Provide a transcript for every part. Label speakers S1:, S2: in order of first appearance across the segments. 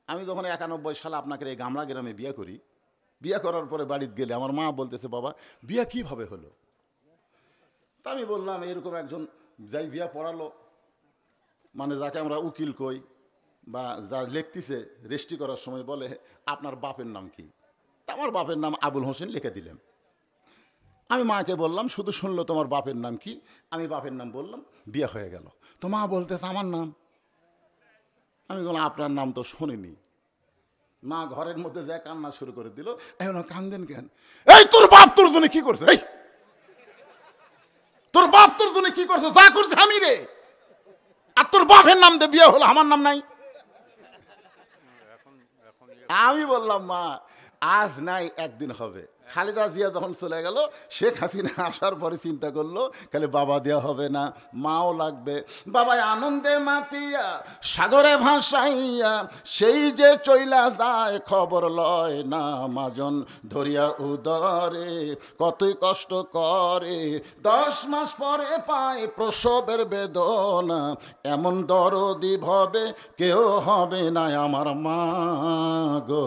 S1: আমি যখন 91 সালে আপনাকে এই গামলা গ্রামে বিয়ে করি, বিয়ে করার পরে বাড়িতে গেলে আমার মা বলতেছে, বাবা বিয়ে কীভাবে হলো? তা আমি বললাম, এরকম একজন যাই বিয়ে পড়ালো, মানে যাকে আমরা উকিল কই বা যা লিখতেছে রেজিস্ট্রি করার সময় বলে, আপনার বাপের নাম কি? তা আমার বাপের নাম আবুল হোসেন লিখে দিলেন। আমি মাকে বললাম, শুধু শুনলো তোমার বাপের নাম কি? আমি বাপের নাম বললাম, বিয়ে হয়ে গেল। তো মা বলতেছে আমার নাম। আমি বললাম আপনার নাম তো শুনিনি। মা ঘরের মধ্যে যায় কান্না শুরু করে দিল। এখন কান্দেন কেন? এই তোর বাপ তোর জন্য কি করছে? এই তোর বাপ তোর জন্য কি করছে? যা করছে আমি রে। আর তোর বাপের নাম দিয়ে বিয়ে হলো, আমার নাম নাই। আমি বললাম, মা আজ নাই একদিন হবে। খালেদা জিয়া যখন চলে গেল, শেখ হাসিনা আসার পরে চিন্তা করলো, খালি বাবা দেওয়া হবে না, মাও লাগবে। বাবাই আনন্দে মাতিয়া সাগরে ভাসাইয়া সেই যে চইলা যায়, খবর লয় না মাজন ধরিয়া উদরে, কতই কষ্ট করে 10 মাস পরে পায় প্রসবের বেদনা, এমন দরদি ভবে কেউ হবে না আমার মা গো।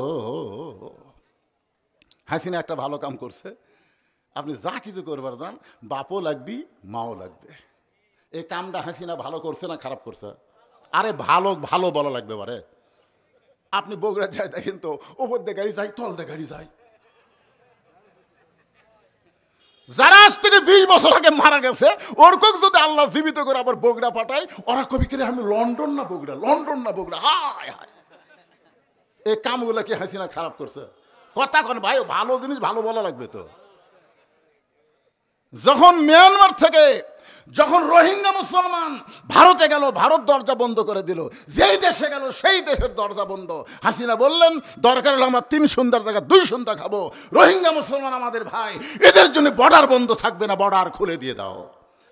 S1: হাসিনা একটা ভালো কাম করছে। আপনি যা কিছু করবার যান, বাপও লাগবি মাও লাগবে। এই কামটা হাসিনা ভালো করছে না খারাপ করছে? আরে ভালো ভালো বলা লাগবে। বারে আপনি বগুড়া যায় দেখেন তো, ওপর দিয়ে গাড়ি যায়, তল দিয়ে গাড়ি যায়। যারা আজ থেকে 20 বছর আগে মারা গেছে, ওরকম যদি আল্লাহ জীবিত করে আবার বগুড়া পাঠায়, ওরা কবি করে আমি লন্ডন না বগুড়া, লন্ডন না বগুড়া। হায় হায়, এই কামগুলো কি হাসিনা খারাপ করছে? কথা কন ভাই, ভালো জিনিস ভালো বলা লাগবে তো। যখন মিয়ানমার থেকে যখন রোহিঙ্গা মুসলমান ভারতে গেল, ভারত দরজা বন্ধ করে দিল। যেই দেশে গেল সেই দেশের দরজা বন্ধ। হাসিনা বললেন, দরকার হলে আমরা 3 সন্ধ্যার জায়গায় 2 সন্ধ্যা খাবো। রোহিঙ্গা মুসলমান আমাদের ভাই, এদের জন্য বর্ডার বন্ধ থাকবে না, বর্ডার খুলে দিয়ে দাও।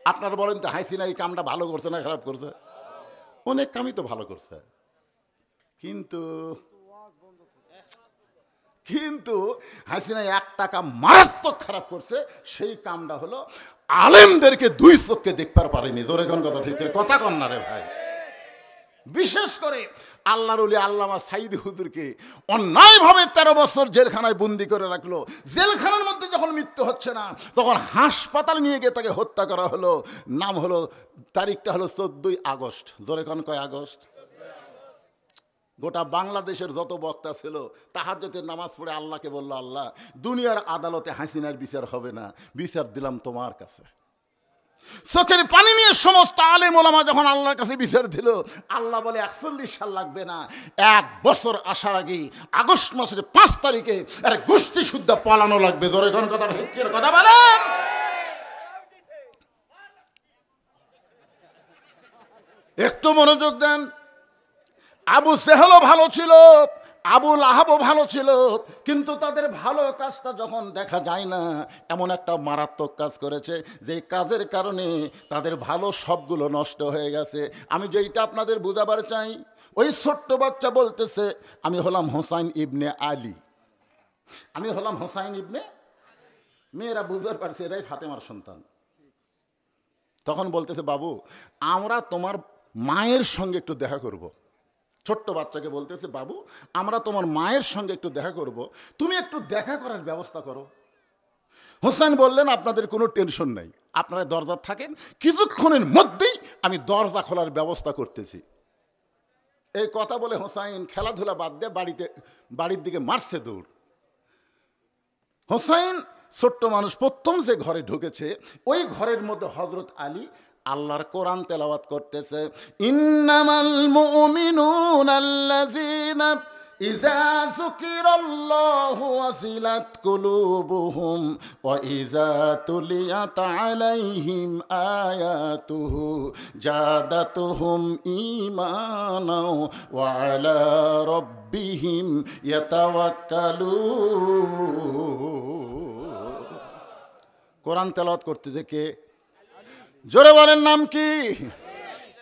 S1: আপনারা বলেন তো, হাসিনা এই কামটা ভালো করছে না খারাপ করছে? অনেক কামই তো ভালো করছে, কিন্তু কিন্তু হাসিনা একটা কাম মারাত্মক খারাপ করছে। সেই কামটা হলো আলেমদেরকে 2 চোখে দেখতে পারেনি। জোরে কোন কথা, ঠিক কথা কন না রে ভাই। বিশেষ করে আল্লাহর ওলি আল্লামা সাইদি হুজুরকে অন্যায়ভাবে 13 বছর জেলখানায় বন্দি করে রাখলো। জেলখানার মধ্যে যখন মৃত্যু হচ্ছে না, তখন হাসপাতাল নিয়ে গিয়ে তাকে হত্যা করা হলো। নাম হলো, তারিখটা হলো 14ই আগস্ট। জোরে কোন কয় আগস্ট? গোটা বাংলাদেশের যত বক্তা ছিল তাহাজ্জুদের নামাজ পড়ে আল্লাহকে বলল, আল্লাহ দুনিয়ার আদালতে হাসিনার বিচার হবে না, বিচার দিলাম তোমার কাছে। চোখের পানি নিয়ে সমস্ত আলেম ওলামা যখন আল্লাহর কাছে বিচার দিল, আল্লাহ বলে 41 সাল লাগবে না, 1 বছর আসার আগেই আগস্ট মাসের 5 তারিখে আর গোষ্ঠী শুদ্ধ পালানো লাগবে। ধরে কোন কথা, হিকের কথা বলেন। একটু মনোযোগ দেন। আবু জেহেলও ভালো ছিল, আবু লাহাবও ভালো ছিল, কিন্তু তাদের ভালো কাজটা যখন দেখা যায় না, এমন একটা মারাত্মক কাজ করেছে যে কাজের কারণে তাদের ভালো সবগুলো নষ্ট হয়ে গেছে। আমি যেইটা আপনাদের বুঝাবার চাই, ওই ছোট্ট বাচ্চা বলতেছে, আমি হলাম হোসাইন ইবনে আলী, আমি হলাম হোসাইন ইবনে। মেয়েরা বুঝতে পারছে এরাই ফাতেমার সন্তান। তখন বলতেছে, বাবু আমরা তোমার মায়ের সঙ্গে একটু দেখা করব। ছোট্ট বাচ্চাকে বলতেছে, বাবু আমরা তোমার মায়ের সঙ্গে একটু দেখা করব, তুমি একটু দেখা করার ব্যবস্থা করো। হোসেন বললেন, আপনাদের কোনো টেনশন নাই, আপনারা দরজা থাকেন, কিছুক্ষণের মধ্যেই আমি দরজা খোলার ব্যবস্থা করতেছি। এই কথা বলে হোসাইন খেলাধুলা বাদ দিয়ে বাড়ির দিকে মারছে দৌড়। হোসাইন ছোট্ট মানুষ, প্রথম যে ঘরে ঢুকেছে, ওই ঘরের মধ্যে হযরত আলী আল্লাহর কোরআন তেলাওয়াত করতেছে। ইন্নামাল মুমিনুনাল্লাযীনা ইযা যুকিরাল্লাহু ওয়াজিলাত কুলুবুহুম ওয়া ইযা তুলিয়াত আলাইহিম আয়াতুহু জাদাতুহুম ঈমানাও ওয়া আলা রাব্বিহিম ইয়াতাওয়াক্কালুন। কোরআন তেলাওয়াত করতেছে কে? জোরে বলেন, নাম কি?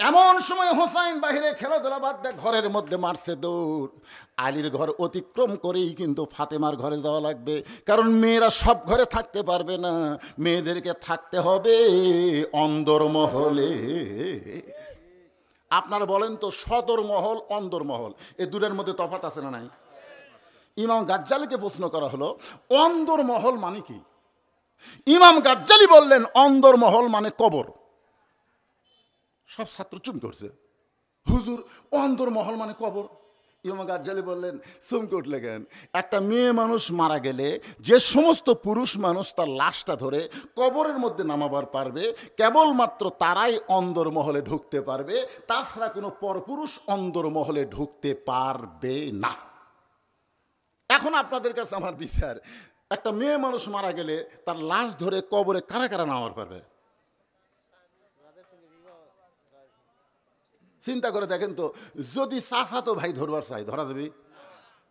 S1: এমন সময় হোসাইন বাহিরে খেলাধুলা বাদ দিয়ে ঘরের মধ্যে মারছে দৌড়। আলীর ঘর অতিক্রম করেই কিন্তু ফাতেমার ঘরে যাওয়া লাগবে, কারণ মেয়েরা সব ঘরে থাকতে পারবে না, মেয়েদেরকে থাকতে হবে অন্দরমহলে। আপনারা বলেন তো, সদর মহল অন্দর মহল এই দুটোর মধ্যে তফাৎ আছে না নাই? ইমাম গাজ্জালিকে প্রশ্ন করা হলো অন্দর মহল মানে কি? ইমাম গাজ্জালি বললেন অন্দর মহল মানে কবর। সব ছাত্র চুপ করছে, হুজুর অন্দর মহল মানে কবর? ইমাম গাজ্জালি বললেন চমকে উঠলে কেন? একটা মেয়ে মানুষ মারা গেলে যে সমস্ত পুরুষ মানুষ তার লাশটা ধরে কবরের মধ্যে নামাবার পারবে, কেবলমাত্র তারাই অন্দর মহলে ঢুকতে পারবে, তাছাড়া কোনো পরপুরুষ অন্দর মহলে ঢুকতে পারবে না। এখন আপনাদের কাছে আমার বিচার, একটা মেয়ে মানুষ মারা গেলে তার লাশ ধরে কবরে কারা কারা নামাবার পারবে? চিন্তা করে দেখেন তো, যদি চাচাতো ভাই ধরবার চাই, ধরা যাবে?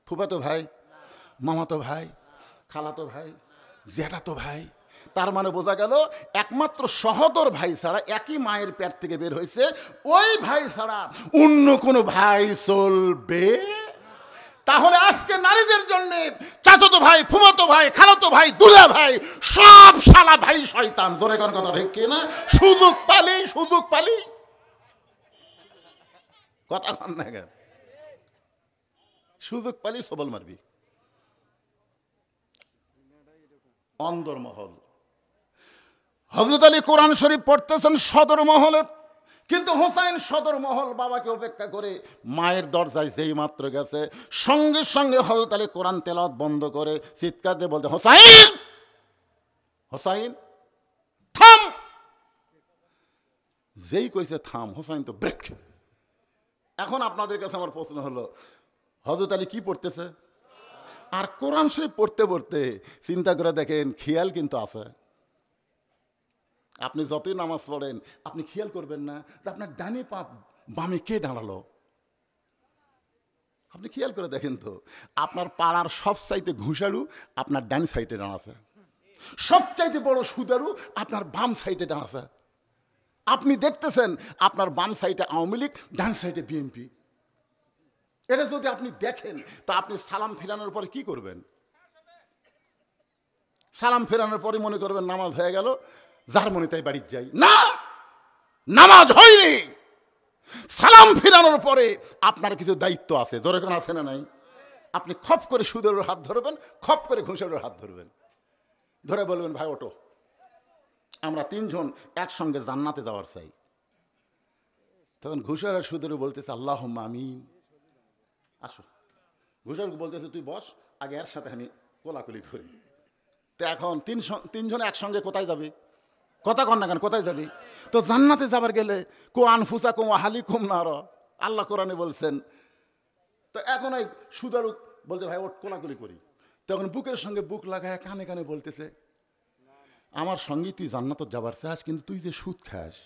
S1: ফুফাতো ভাই, মামাতো ভাই, খালাতো ভাই, জ্যাঠাতো ভাই, তার মানে বোঝা গেল একমাত্র সহোদর ভাই ছাড়া, একই মায়ের পেট থেকে বের হয়েছে ওই ভাই ছাড়া অন্য কোনো ভাই চলবে? তাহলে আজকে নারীদের জন্য চাচাতো ভাই, ফুফাতো ভাই, খালাতো ভাই, দুলা ভাই, সব শালা ভাই শয়তান। জোরে কোন কথা ঠিক কিনা? সুযোগ পালি, সুযোগ পালি, কথা কন না কেন? সুযোগ পালি সবল মারবি। অন্দর মহল, হযরত আলী কোরআন শরীফ পড়তেছেন সদর মহলে, কিন্তু হোসাইন সদর মহল বাবাকে উপেক্ষা করে মায়ের দরজায় যেই মাত্র গেছে, সঙ্গে সঙ্গে হযরত আলী কোরআন তেলাওয়াত বন্ধ করে চিৎকার দিয়ে বলতে, হোসাইন, হোসাইন থাম। যেই কইছে থাম, হোসাইন তো ব্রেক। এখন আপনাদের কাছে আমার প্রশ্ন হলো, হযরত আলী কি পড়তেছে? আর কোরআন শরীফ পড়তে পড়তে চিন্তা করে দেখেন, খেয়াল কিন্তু আছে। আপনি যতই নামাজ পড়েন আপনি খেয়াল করবেন না যে আপনার ডানে পা বামে কে দাঁড়ালো। আপনি খেয়াল করে দেখেন তো, আপনার পাড়ার সবচাইতে ঘুষারু আপনার ডান সাইডে দাঁড়াছে, সবচাইতে বড় সুদারু আপনার বাম সাইডে দাঁড়াছে। আপনি দেখতেছেন আপনার বাম সাইডে আওয়ামী লীগ, ডান সাইডে বিএনপি। এটা যদি আপনি দেখেন তা আপনি সালাম ফিরানোর পরে কি করবেন? সালাম ফেরানোর পরে মনে করবেন নামাজ হয়ে গেল, যার মনে তাই বাড়ির যাই। না, নামাজ হয়নি। সালাম ফিরানোর পরে আপনার কিছু দায়িত্ব আছে। যখন আছে না নাই? আপনি খপ করে সুদের হাত ধরবেন, খপ করে ঘুষের হাত ধরবেন, ধরে বলবেন ভাই ওঠো, আমরা তিনজন একসঙ্গে জান্নাতে যাওয়ার চাই। তখন ঘুষের আর সুদেরও বলতেছে আল্লাহুম্মা আমিন। আসো, ঘুষের বলতেছে তুই বস, আগে এর সাথে আমি কোলাকুলি করি। তো এখন তিনজন একসঙ্গে কোথায় যাবে? কথা কন না কেন? কোথায় যাবি? তো জান্নাতে যাবার গেলে কো আনফুসাকুম ওয়া আহলিকুম নার, আল্লাহ কোরআনে বলছেন। তো এখন এই সুদারু বলতে ভাই ওঠ কোলাকুলি করি। তখন বুকের সঙ্গে বুক লাগায় কানে কানে বলতেছে, আমার সঙ্গে তুই জান্নাতে যাবার চাস, কিন্তু তুই যে সুদ খাস।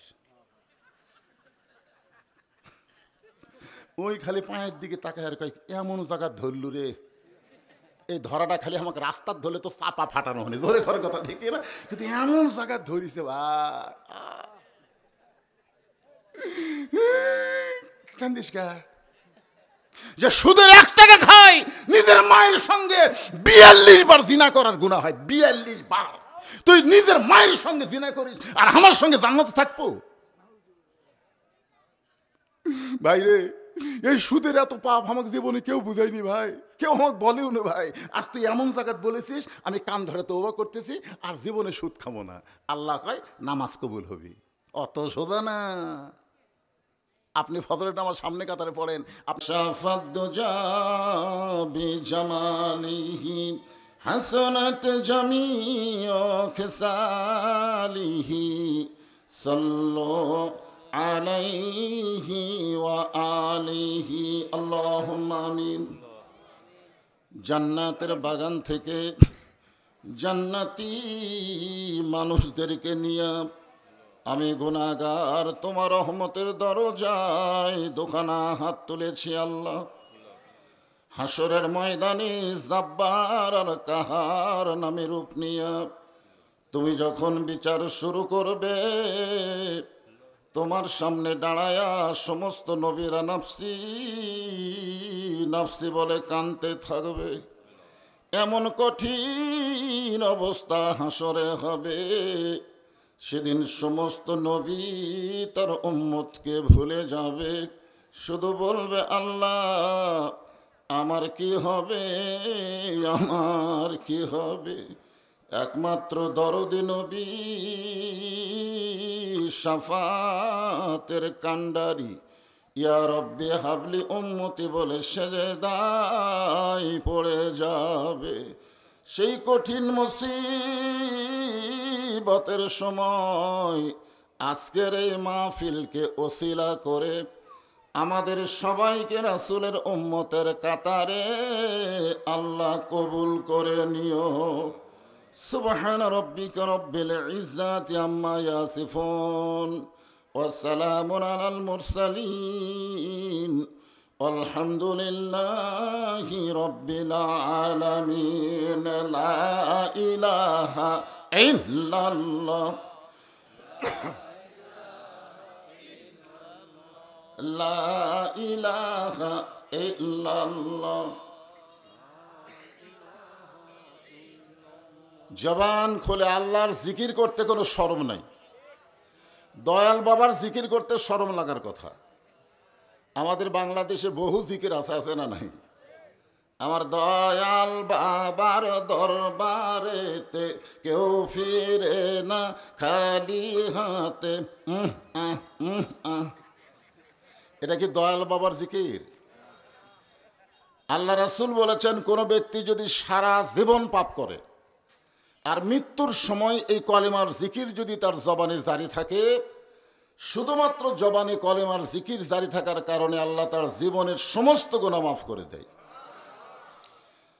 S1: ওই খালি পায়ের দিকে তাকায় আর কয় এমন জায়গা ধরলু রে, এই ধরাটা খালি আমাকে রাস্তার ধরলে তো চাপা ফাটানো হয়নি। ধরে করার কথা ঠিক না, কিন্তু এমন জায়গা ধরিছে কান্দিস কা যে সুদের 1 টাকা খায়, নিজের মায়ের সঙ্গে 42 বার জিনা করার গুনাহ হয়। 42 বার তুই নিজের মায়ের সঙ্গে জিনা করিস, আর আমার সঙ্গে জান্নাতে থাকবো? ভাই রে, এই সুদের এত পাপ আমাকে জীবনে কেউ বুঝায়নি ভাই, কেউ আমাকে বলেও না ভাই। আজ তুই এমন জায়গায় বলেছিস, আমি কান ধরে তওবা করতেছি, আর জীবনে সুদ খাবো না। আল্লাহ কয় নামাজ কবুল হবি। অত সোজা না। আপনি ফজরের নামাজ সামনে কাতারে পড়েন, হাসনাত জামিউ খিসালিহি সাল্লু আলাইহি ওয়া আলিহি আল্লাহুম্মা আমিন। জান্নাতের বাগান থেকে জান্নাতি মানুষদেরকে নিয়ে আমি গুনাহগার তোমার রহমতের দরজায় দুখানা হাত তুলেছি আল্লাহ। হাসরের ময়দানে জাব্বার আর কাহার নামে রূপ নিয়ে তুমি যখন বিচার শুরু করবে, তোমার সামনে দাঁড়ায়া সমস্ত নবীরা নাফসি নাফসি বলে কাঁদতে থাকবে। এমন কঠিন অবস্থা হাসরে হবে, সেদিন সমস্ত নবী তার উম্মতকে ভুলে যাবে, শুধু বলবে আল্লাহ আমার কি হবে, আমার কি হবে। একমাত্র দরদি নবী শাফাতের কান্ডারি ইয়া রব্বি হাবলি উম্মতি বলে সেজদায় পড়ে যাবে। সেই কঠিন মুসিবতের সময় আজকের এই মাহফিলকে ওসিলা করে আমাদের সবাইকে রাসূলের উম্মতের কাতারে আল্লাহ কবুল করে নিও। সুবহান রাব্বিকা রব্বিল ইজ্জাতি আম্মা ইয়াসিফুন ওয়া সালামুন আলাল মুরসালিন আলহামদুলিল্লাহি রব্বিল আলামিন। লা ইলাহা ইল্লাল্লাহ লা ইলাহা ইল্লাল্লাহ। জবান খুলে আল্লাহর জিকির করতে কোনো শরম নাই। দয়াল বাবার জিকির করতে শরম লাগার কথা। আমাদের বাংলাদেশে বহু জিকির আছে না নাই? আমার দয়াল বাবার দরবারেতে কেউ ফিরে না খালি হাতে। এটা কি দয়াল বাবার জিকির? আল্লাহ রাসূল বলেছেন, কোনো ব্যক্তি যদি সারা জীবন পাপ করে আর মৃত্যুর সময় এই কলেমার জিকির যদি তার জবানে জারি থাকে, শুধুমাত্র জবানে কলেমার জিকির জারি থাকার কারণে আল্লাহ তার জীবনের সমস্ত গুনাহ মাফ করে দেয়।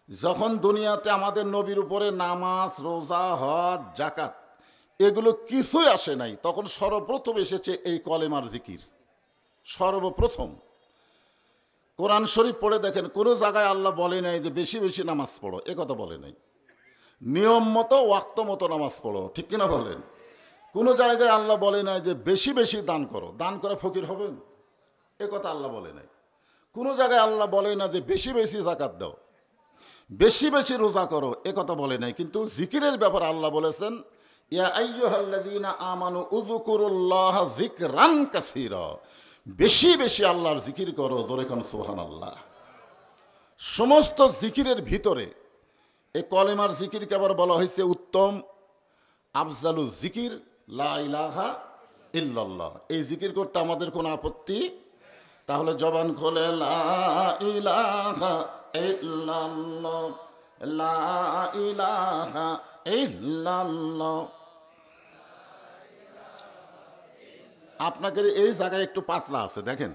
S1: যখন দুনিয়াতে আমাদের নবীর উপরে নামাজ, রোজা, হজ, যাকাত এগুলো কিছুই আসে নাই, তখন সর্বপ্রথম এসেছে এই কলেমার জিকির। সর্বপ্রথম কোরআন শরীফ পড়ে দেখেন, কোনো জায়গায় আল্লাহ বলে নাই যে বেশি বেশি নামাজ পড়ো, এ কথা বলে নাই। নিয়ম মতো ওয়াক্ত মতো নামাজ পড়ো, ঠিক কিনা বলেন? কোনো জায়গায় আল্লাহ বলে নাই যে বেশি বেশি দান করো, দান করে ফকির হবেন, এ কথা আল্লাহ বলে নাই। কোনো জায়গায় আল্লাহ বলে না যে বেশি বেশি যাকাত দাও, বেশি বেশি রোজা করো, এ কথা বলে নাই। কিন্তু জিকিরের ব্যাপারে আল্লাহ বলেছেন, ইয়া আইয়ুহাল্লাযীনা আমানু উযকুরুল্লাহ যিকরান কাসীরা, বেশি বেশি আল্লাহর জিকির করো, জোরে কোন সুবহানাল্লাহ। সমস্ত জিকিরের ভিতরে এই কলেমার জিকিরকে আবার বলা হয়েছে উত্তম, আফজালু জিকির লা ইলাহা ইল্লাল্লাহ। এই জিকির করতে আমাদের কোনো আপত্তি? তাহলে জবান খোলে লা ইলাহা ইল্লাল্লাহ, লা ইলাহা ইল্লাল্লাহ। আপনাদের এই জায়গায় একটু পাতলা আছে, দেখেন।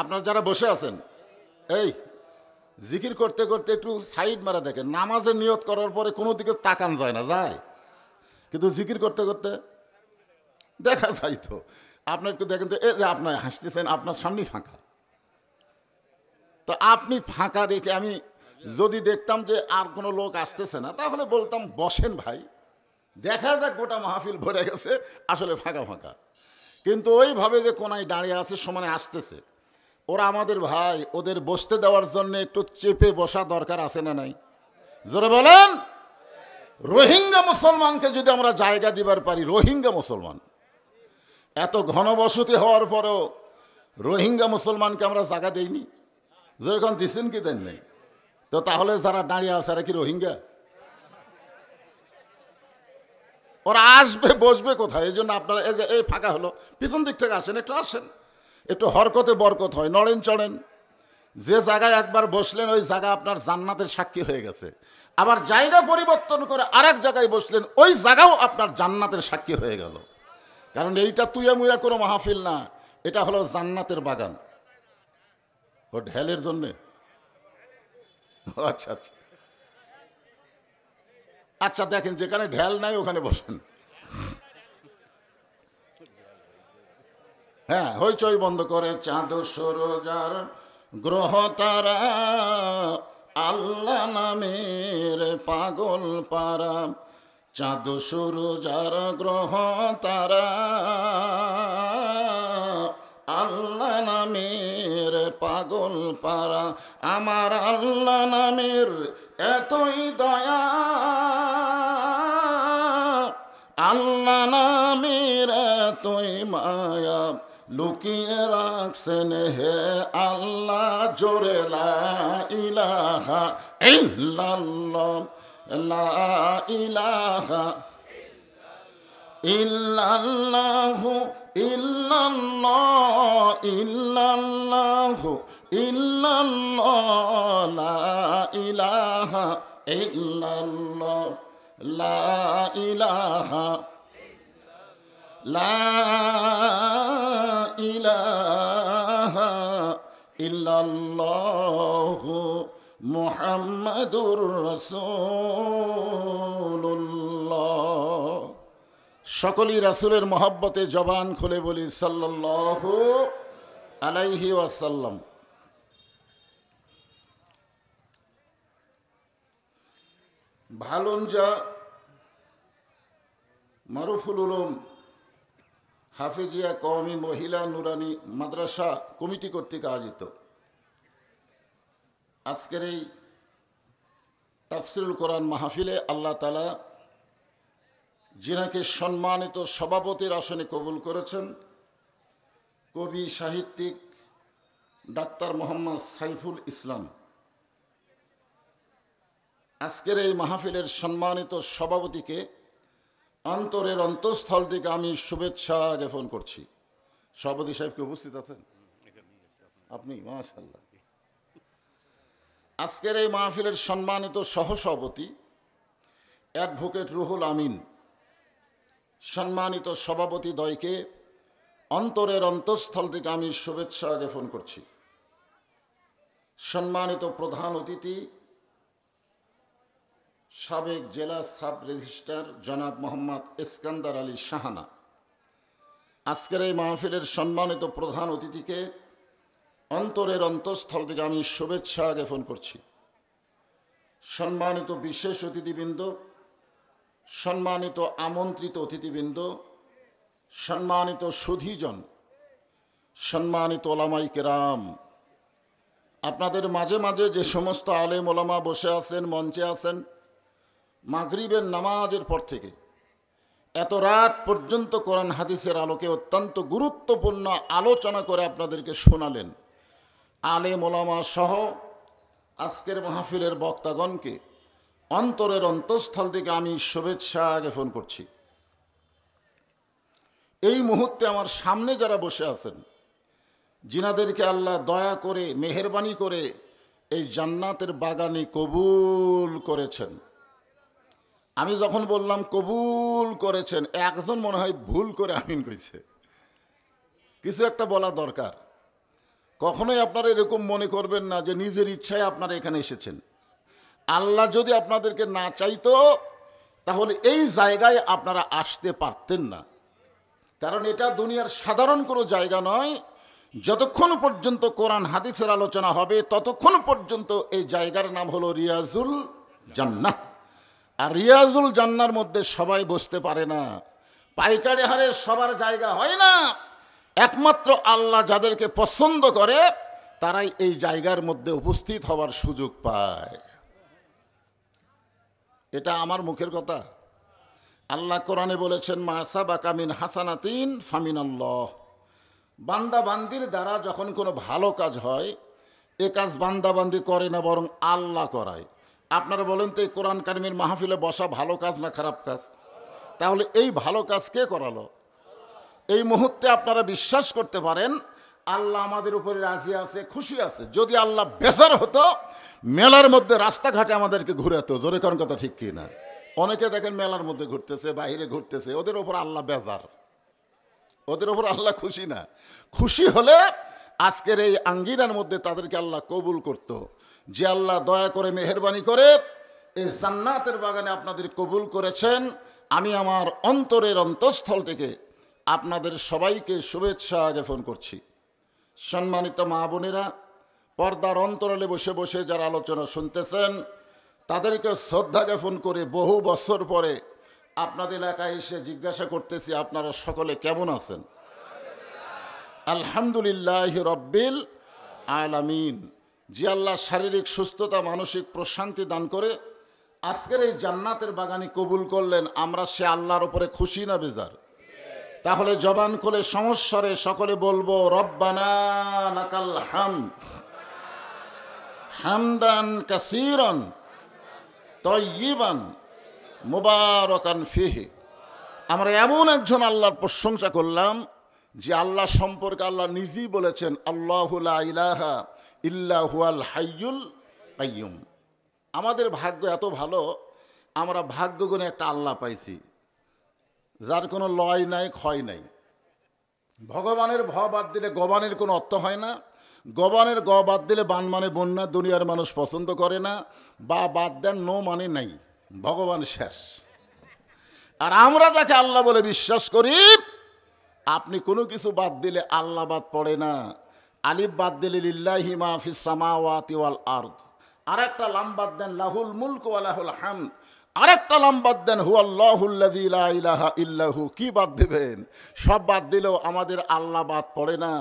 S1: আপনারা যারা বসে আছেন, এই জিকির করতে করতে একটু সাইড মারা দেখেন। নামাজের নিয়ত করার পরে কোনো দিকে তাকান যায় না, যায়, কিন্তু জিকির করতে করতে দেখা যায়। তো আপনার একটু দেখেন তো, এই যে আপনার হাসতেছেন, আপনার সামনেই ফাঁকা। তো আপনি ফাঁকা রেখে আমি যদি দেখতাম যে আর কোনো লোক আসতেছে না, তাহলে বলতাম বসেন ভাই, দেখা যাক গোটা মাহফিল ভরে গেছে, আসলে ফাঁকা ফাঁকা। কিন্তু ওইভাবে যে কোনায় দাঁড়িয়ে আছে, সমানে আসতেছে, ওরা আমাদের ভাই, ওদের বসতে দেওয়ার জন্য একটু চেপে বসা দরকার আছে না নাই? জোরে বলেন। রোহিঙ্গা মুসলমানকে যদি আমরা জায়গা দিবার পারি, রোহিঙ্গা মুসলমান, এত ঘনবসতি হওয়ার পরেও রোহিঙ্গা মুসলমানকে আমরা জায়গা দেইনি, যেরকম দিচ্ছেন কি দেন নাই? তো তাহলে যারা দাঁড়িয়ে আছে এরা কি রোহিঙ্গা? ওরা আসবে বসবে কোথায়? এই জন্য আপনারা এই যে এই ফাঁকা হলো, পিছন দিক থেকে আসেন, একটু আসেন, একটু হরকতে বরকত হয়, নড়েন চড়েন। যে জায়গায় একবার বসলেন ওই জায়গা আপনার জান্নাতের সাক্ষী হয়ে গেছে। আবার জায়গা পরিবর্তন করে আরেক জায়গায় বসলেন, ওই জায়গাও আপনার জান্নাতের সাক্ষী হয়ে গেল। কারণ এইটা তুইয়া মুয়া কোনো মাহফিল না, এটা হলো জান্নাতের বাগান। ও ঢেলের জন্যে? আচ্ছা আচ্ছা আচ্ছা, দেখেন যেখানে ঢেল নাই ওখানে বসেন। হ্যাঁ, হইচই বন্ধ করে। চাঁদ সূরজার গ্রহ তারা, আল্লাহ নামের পাগল পারা। চাঁদ সূরজার গ্রহ তারা, আল্লাহ নামের পাগল পারা। আমার আল্লাহ নামের এতই দয়া, আল্লাহ নামের তুই মায়া লুকিয়ে রাখছেন হে আল্লাহ, জোরে লা ইলাহা ইল্লাল্লাহ, লা ইলাহা ইল্লাল্লাহু ইল্লাল্লাহ, ইল্লাল্লাহু ইল্লাল্লাহ, লা ইলাহা ইল্লাল্লাহ, লা ইলাহা, লা ইলাহা ইল্লাল্লাহু মুহাম্মাদুর রাসূলুল্লাহ। সকলেই রাসূলের মহব্বতে জবান খুলে বলি সাল্লাল্লাহু আলাইহি ওয়াসাল্লাম। ভালুনজা মারুফুল উলুম হাফিজিয়া কওমি মহিলা নুরানি মাদ্রাসা কমিটি কর্তৃক আয়োজিত আজকের এই তাফসিরুল কোরআন মাহফিলে আল্লাহ তাআলা যিনাকে সম্মানিত সভাপতির আসনে কবুল করেছেন, কবি সাহিত্যিক ডাক্তার মোহাম্মদ সাইফুল ইসলাম। আজকের এই মাহফিলের সম্মানিত সভাপতিকে অন্তরের অন্তঃস্থল থেকে আমি শুভেচ্ছা জ্ঞাপন করছি। সভাপতি সাহেবকে উপস্থিত আছেন আপনি? মাশাআল্লাহ। আজকের এই মাহফিলের সম্মানিত সহসভাপতি অ্যাডভোকেট রুহুল আমিন, সম্মানিত সভাপতি দ্বয়কে অন্তরের অন্তঃস্থল থেকে আমি শুভেচ্ছা জ্ঞাপন করছি। সম্মানিত প্রধান অতিথি সাবেক জেলা সাব রেজিস্ট্রার জনাব মোহাম্মদ ইস্কান্দার আলী শাহানা, আজকের এই মাহফিলের সম্মানিত প্রধান অতিথিকে অন্তরের অন্তঃস্থল থেকে আমি শুভেচ্ছা জ্ঞাপন করছি। সম্মানিত বিশেষ অতিথিবৃন্দ, সম্মানিত আমন্ত্রিত অতিথিবৃন্দ, সম্মানিত সুধীজন, সম্মানিত ওলামায়ে কেরাম, আপনাদের মাঝে মাঝে যে সমস্ত আলেম ওলামা বসে আছেন, মঞ্চে আছেন, মাগরিবের নামাজের পর থেকে এত রাত পর্যন্ত কোরআন হাদিসের আলোকে অত্যন্ত গুরুত্বপূর্ণ আলোচনা করে আপনাদেরকে শোনালেন, আলেম ওলামা সহ আজকের মাহফিলের বক্তাগণকে অন্তরের অন্তঃস্থল থেকে আমি শুভেচ্ছা জ্ঞাপন করছি। এই মুহূর্তে আমার সামনে যারা বসে আছেন, যিনাদেরকে আল্লাহ দয়া করে মেহেরবানি করে এই জান্নাতের বাগানে কবুল করেছেন, আমি যখন বললাম কবুল করেছেন, একজন মনে হয় ভুল করে আমিন কইছে। কিছু একটা বলা দরকার। কখনোই আপনারা এরকম মনে করবেন না যে নিজের ইচ্ছায় আপনারা এখানে এসেছেন। আল্লাহ যদি আপনাদেরকে না চাইতো তাহলে এই জায়গায় আপনারা আসতে পারতেন না, কারণ এটা দুনিয়ার সাধারণ কোনো জায়গা নয়। যতক্ষণ পর্যন্ত কোরআন হাদিসের আলোচনা হবে ততক্ষণ পর্যন্ত এই জায়গার নাম হলো রিয়াজুল জান্নাহ। আর রিয়াজুল জান্নার মধ্যে সবাই বসতে পারে না, পাইকারি হারে সবার জায়গা হয় না। একমাত্র আল্লাহ যাদেরকে পছন্দ করে তারাই এই জায়গার মধ্যে উপস্থিত হওয়ার সুযোগ পায়। এটা আমার মুখের কথা। আল্লাহ কোরআনে বলেছেন, মা সাবাকা মিন হাসানাতিন ফামিনাল্লাহ। বান্দা বান্দির দ্বারা যখন কোনো ভালো কাজ হয়, এ কাজ বান্দা বান্দি করে না, বরং আল্লাহ করায়। আপনারা বলেন তো, এই কোরআন কারিমের মাহফিলে বসা ভালো কাজ না খারাপ কাজ? তাহলে এই ভালো কাজ কে করালো? এই মুহূর্তে আপনারা বিশ্বাস করতে পারেন আল্লাহ আমাদের উপরে রাজি আছে, খুশি আছে। যদি আল্লাহ বেজার হতো, মেলার মধ্যে রাস্তাঘাটে আমাদেরকে ঘুরাতো। জোরে কোন কথা ঠিক কি না? অনেকে দেখেন মেলার মধ্যে ঘুরতেছে, বাইরে ঘুরতেছে, ওদের ওপর আল্লাহ বেজার, ওদের ওপর আল্লাহ খুশি না। খুশি হলে আজকের এই আঙ্গিনার মধ্যে তাদেরকে আল্লাহ কবুল করত। যে আল্লাহ দয়া করে মেহেরবানি করে এই জান্নাতের বাগানে আপনাদের কবুল করেছেন, আমি আমার অন্তরের অন্তঃস্থল থেকে আপনাদের সবাইকে শুভেচ্ছা জ্ঞাপন করছি। সম্মানিত মা বোনেরা, পর্দার অন্তরালে বসে বসে যারা আলোচনা শুনতেছেন, তাদেরকে শ্রদ্ধা জ্ঞাপন করে বহু বছর পরে আপনাদের এলাকায় এসে জিজ্ঞাসা করতেছি, আপনারা সকলে কেমন আছেন? আলহামদুলিল্লাহ রব্বিল আলামিন। যে আল্লাহ শারীরিক সুস্থতা, মানসিক প্রশান্তি দান করে, আজকের এই জান্নাতের বাগানি কবুল করলেন, আমরা সে আল্লাহর উপরে খুশি না বেজার? তাহলে জবান খুলে সমস্বরে সকলে বলবো রব্বানা লাকাল হামদ হামদান কাসীরান তাইয়িবান মুবারাকান ফিহি। আমরা এমন একজন আল্লাহর প্রশংসা করলাম যে আল্লাহ সম্পর্কে আল্লাহ নিজেই বলেছেন আল্লাহু লা ইলাহা ইল্লা হুয়াল হাইয়ুল কাইয়ুম। আমাদের ভাগ্য এত ভালো, আমরা ভাগ্যগুণে একটা আল্লাহ পাইছি যার কোনো লয় নাই ক্ষয় নাই। ভগবানের ভ বাদ দিলে গবানের কোনো অর্থ হয় না, গবানের গ বাদ দিলে বান মানে বন্যা, দুনিয়ার মানুষ পছন্দ করে না, বা বাদ দেন নো মানে নাই, ভগবান শেষ। আর আমরা যাকে আল্লাহ বলে বিশ্বাস করি, আপনি কোনো কিছু বাদ দিলে আল্লাহ বাদ পড়ে না। আলিফ বাদ দিলে লিল্লাহি মা ফিস সামাওয়াতি ওয়াল আরদ, আরেকটা লাম বাদ দেন লাহুল মুলকু ওয়া লাহুল হামদ, আরেকটা লাম বাদ দেন হুয়াল্লাহুল্লাযী লা ইলাহা ইল্লাহু। কি বাদ দেবেন? সব বাদ দিলেও আমাদের আল্লাহ বাদ পড়ে না।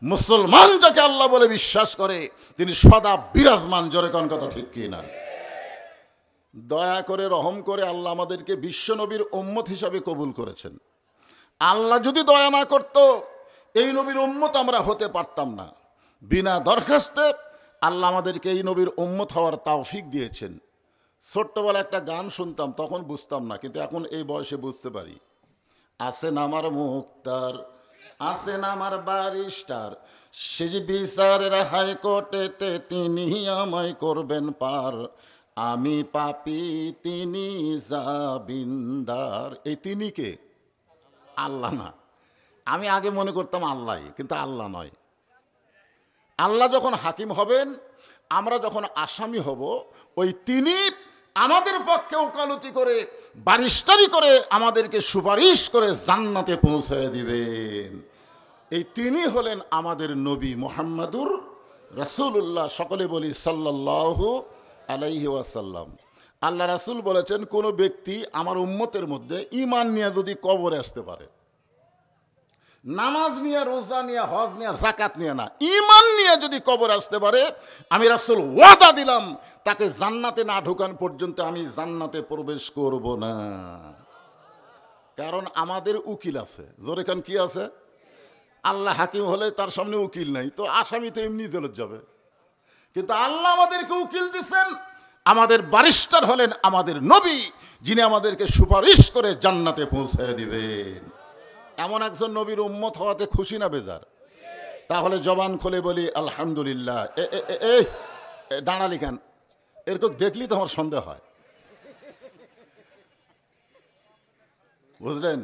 S1: মুসলমান যাকে আল্লাহ বলে বিশ্বাস করে তিনি সদা বিরাজমান। জোরে কোন কথা ঠিক কি না? দয়া করে রহম করে আল্লাহ আমাদেরকে বিশ্বনবীর উম্মত হিসাবে কবুল করেছেন। আল্লাহ যদি দয়া না করত এই নবীর উম্মত আমরা হতে পারতাম না। বিনা দরখাস্তে আল্লাহ আমাদেরকে এই নবীর উম্মত হওয়ার তৌফিক দিয়েছেন। ছোট্টবেলা একটা গান শুনতাম, তখন বুঝতাম না, কিন্তু এখন এই বয়সে বুঝতে পারি। আসেন আমার মুক্তার, আসেন আমার বারিস্টার, সে যে বিচারের হাইকোর্টেতে তিনি আমায় করবেন পার। আমি পাপী তিনি জাবিন্দার। এই তিনি কে? আল্লাহ না। আমি আগে মনে করতাম আল্লাহ, কিন্তু আল্লাহ নয়। আল্লাহ যখন হাকিম হবেন, আমরা যখন আসামি হব, ওই তিনি আমাদের পক্ষে ওকালতি করে বারিস্টারি করে আমাদেরকে সুপারিশ করে জান্নাতে পৌঁছে দিবেন। এই তিনি হলেন আমাদের নবী মুহাম্মাদুর রাসূলুল্লাহ। সকলে বলি সাল্লাল্লাহু আলাইহি ওয়াসাল্লাম। আল্লাহ রাসূল বলেছেন, কোনো ব্যক্তি আমার উম্মতের মধ্যে ঈমান নিয়ে যদি কবরে আসতে পারে, নামাজ নিয়ে, রোজা নিয়ে, হজ নিয়ে, যাকাত নিয়ে না, ঈমান নিয়ে যদি কবর আসতে পারে, আমি রাসূল ওয়াদা দিলাম তাকে জান্নাতে না ঢোকান পর্যন্ত আমি জান্নাতে প্রবেশ করব না। কারণ আমাদের উকিল আছে। জোরে কান কি আছে? আল্লাহ হাকিম হলে তার সামনে উকিল নাই, তো আসামি তো এমনি জেলত যাবে। কিন্তু আল্লাহ আমাদেরকে উকিল দিচ্ছেন। আমাদের বারিস্টার হলেন আমাদের নবী, যিনি আমাদেরকে সুপারিশ করে জান্নাতে পৌঁছে দিবেন। এমন একজন নবীর উম্মত হওয়াতে খুশি না বেজার? তাহলে জবান খুলে বলি আলহামদুলিল্লাহ। দাঁড়ালি কেন? এরকম দেখলি তো আমার সন্দেহ হয়, বুঝলেন?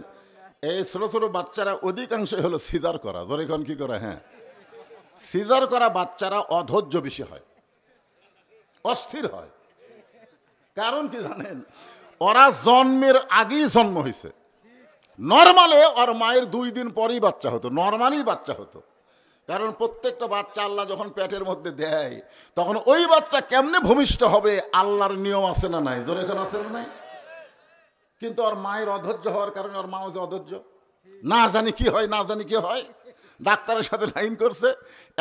S1: এই ছোট ছোট বাচ্চারা অধিকাংশ হলো সিজার করা। ধরে এখন কি করে? হ্যাঁ, সিজার করা বাচ্চারা অধৈর্য বেশি হয়, অস্থির হয়। কারণ কি জানেন? ওরা জন্মের আগেই জন্ম হয়েছে। নর্মালে ওর মায়ের 2 দিন পরেই বাচ্চা হতো, নর্মালি বাচ্চা হতো। কারণ প্রত্যেকটা বাচ্চা আল্লাহ যখন পেটের মধ্যে দেয়, তখন ওই বাচ্চা কেমনে ভূমিষ্ঠ হবে আল্লাহর নিয়ম আছে না নাই? জোরে এখন আছে না নাই? কিন্তু ওর মায়ের অধৈর্য হওয়ার কারণে ওর মাও যে অধৈর্য, না জানি কি হয়, না জানি কি হয়। ডাক্তারের সাথে লাইন করছে,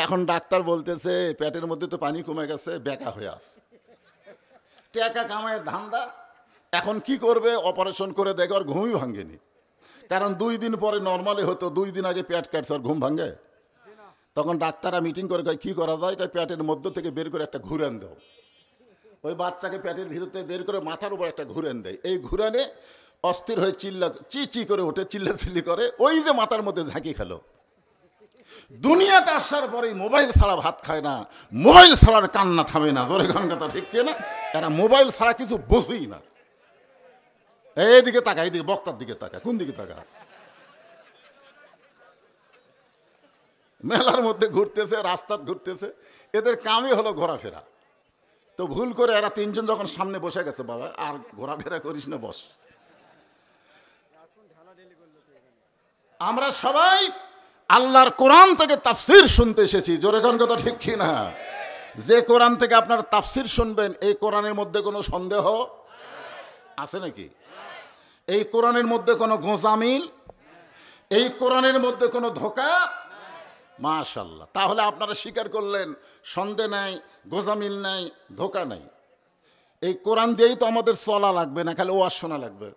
S1: এখন ডাক্তার বলতেছে পেটের মধ্যে তো পানি কমে গেছে, বেকা হয়ে আছে, টাকা কামায়ের ধান্দা। এখন কি করবে? অপারেশন করে দেখে ওর ঘুমই ভাঙেনি। কারণ 2 দিন পরে নর্মালি হতো, 2 দিন আগে পেট কাটছে, আর ঘুম ভাঙে। তখন ডাক্তাররা মিটিং করে কয় কি করা যায়? কয় পেটের মধ্য থেকে বের করে একটা ঘুরান দাও। ওই বাচ্চাকে পেটের ভিতর থেকে বের করে মাথার উপর একটা ঘুরান দেয়। এই ঘুরানে অস্থির হয়ে চি চি করে ওঠে, চিল্লাচিল্লি করে, ওই যে মাথার মধ্যে ঝাঁকি খেলো। দুনিয়াতে আসার পরেই মোবাইল ছাড়া ভাত খায় না, মোবাইল ছাড়ার কান্না থামে না। জোরে গান কথা ঠিক না? এরা মোবাইল ছাড়া কিছু বোঝেই না। এইদিকে তাকা, এইদিকে বক্তার দিকে তাকা, কোন দিকে তাকা? মেলার মধ্যে ঘুরতেছে, রাস্তায় ঘুরতেছে, এদের কামই হলো ঘোরাফেরা। তো ভুল করে এরা 3 জন যখন সামনে বসে গেছে, বাবা আর ঘোরাফেরা করিস না, বস। আমরা সবাই আল্লাহর কোরআন থেকে তাফসীর শুনতে এসেছি। জোরে গান কথা ঠিক কি না? যে কোরআন থেকে আপনার তাফসীর শুনবেন, এই কোরআনের মধ্যে কোনো সন্দেহ আছে নাকি? এই কোরআনের মধ্যে কোনো গোঁজামিল, এই কোরআনের মধ্যে কোনো ধোঁকা? মাশাআল্লাহ। তাহলে আপনারা স্বীকার করলেন সন্দেহ নাই, গোঁজামিল নাই, ধোঁকা নাই। এই কোরআন দিয়েই তো আমাদের চলা লাগবে না, খালি ওয়াজ শোনা লাগবে।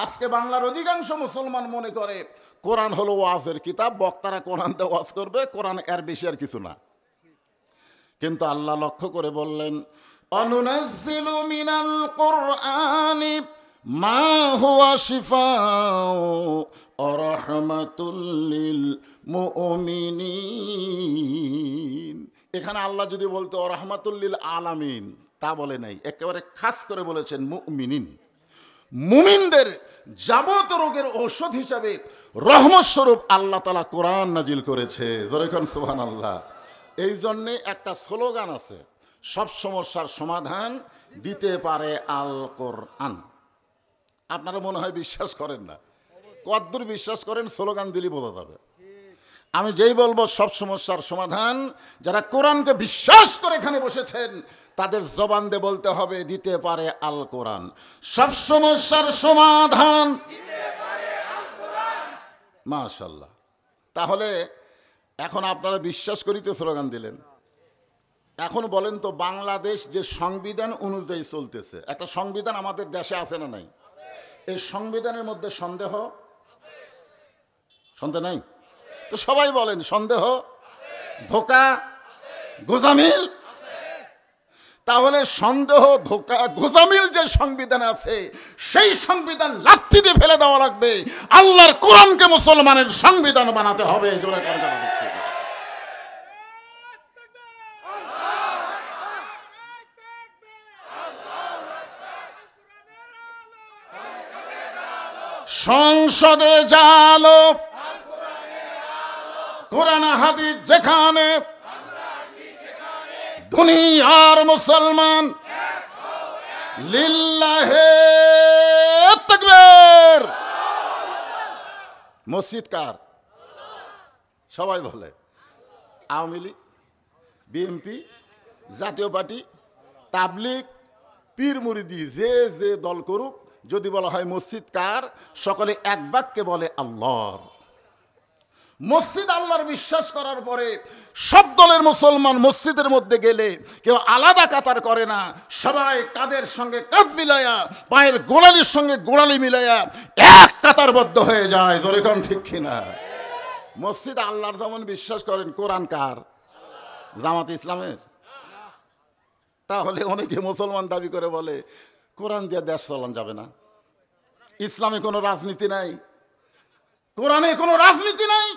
S1: আজকে বাংলার অধিকাংশ মুসলমান মনে করে কোরআন হলো ওয়াজের কিতাব, বক্তারা কোরআন দিয়ে ওয়াজ করবে, কোরআন এর বেশি আর কিছু না। কিন্তু আল্লাহ লক্ষ্য করে বললেন, অনুনাজ্জিলু মিনাল কুরআনি মা হুয়া শিফাউ ওয়া রাহমাতুল লিল মুমিনিন। এখানে আল্লাহ যদি বলতো ওয়া রাহমাতুল লিল আলামিন, তা বলে নাই, একেবারে খাস করে বলেছেন মুমিনিন। মুমিনদের যাবতীয় রোগের ঔষধ হিসাবে রহমত স্বরূপ আল্লাহ তাআলা কোরআন নাজিল করেছে। জোরে কোন সুবহানাল্লাহ। এই জন্যে একটা স্লোগান আছে, সব সমস্যার সমাধান দিতে পারে আল কোরআন। আপনারা মনে হয় বিশ্বাস করেন না, কদ্দূর বিশ্বাস করেন স্লোগান দিলে বোঝা যাবে। আমি যেই বলবো সব সমস্যার সমাধান, যারা কোরআনকে বিশ্বাস করে এখানে বসেছেন তাদের জবান দিয়ে বলতে হবে দিতে পারে আল কোরআন। সব সমস্যার সমাধান মাশাআল্লাহ। তাহলে এখন আপনারা বিশ্বাস করিতে স্লোগান দিলেন। এখন বলেন তো, বাংলাদেশ যে সংবিধান অনুযায়ী চলতেছে, একটা সংবিধান আমাদের দেশে আছে না নাই? এই সংবিধানের মধ্যে সন্দেহ নাই? তো সবাই বলেন সন্দেহ, ধোঁকা, গোজামিল। তাহলে সন্দেহ, ধোঁকা, গোজামিল যে সংবিধান আছে, সেই সংবিধান লাথি দিয়ে ফেলে দেওয়া লাগবে। আল্লাহর কোরআনকে মুসলমানের সংবিধান বানাতে হবে। জোরে কারণ সংসদে জালো কোরআন হাদিস যেখানে, দুনিয়ার মুসলমান লিল্লাহে তাকবীর। মসজিদ কার? সবাই বলে আওয়ামী লীগ, বিএনপি, জাতীয় পার্টি, তাবলিগ, পীর মুরিদি, যে যে দল করুক, যদি বলা হয় মসজিদ কার, সকলে এক বাক্যে বলে আল্লাহর। মসজিদ আল্লাহর বিশ্বাস করার পরে সব দলের মুসলমান মসজিদের মধ্যে গেলে কেউ আলাদা কাতার করে না, সবাই কাঁধের সঙ্গে কাঁধ মিলাইয়া, পায়ের গোড়ালির সঙ্গে গোড়ালি মিলাইয়া এক কাতারবদ্ধ হয়ে যায়। জোরে কোন ঠিক কিনা? মসজিদ আল্লাহর যেমন বিশ্বাস করেন, কোরআন কার? জামাত ইসলামের। তাহলে অনেকে মুসলমান দাবি করে বলে কোরআন দিয়ে দেশ চালানো যাবে না, ইসলামে কোনো রাজনীতি নাই, কোরআনে কোনো রাজনীতি নাই,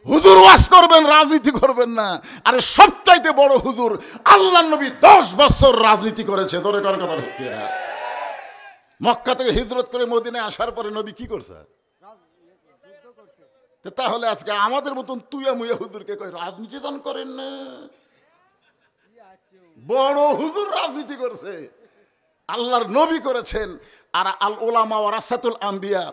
S1: হুজুর ওয়াজ করবেন, রাজনীতি করবেন না। আরে সবচাইতে বড় হুজুর আল্লাহর নবী 10 বছর রাজনীতি করেছে। তোরে কোন কথা হচ্ছে না? মক্কা থেকে হিজরত করে মদিনায় আসার পরে নবী কি করছে? তাহলে আজকে আমাদের মতন তুইয়া মুইয়া হুজুরকে কই রাজনীতি দান করেন না? বড় হুজুর রাজনীতি করছে, আল্লাহর নবী করেছেন। আর আল উলামা ওয়ারাসাতুল আম্বিয়া,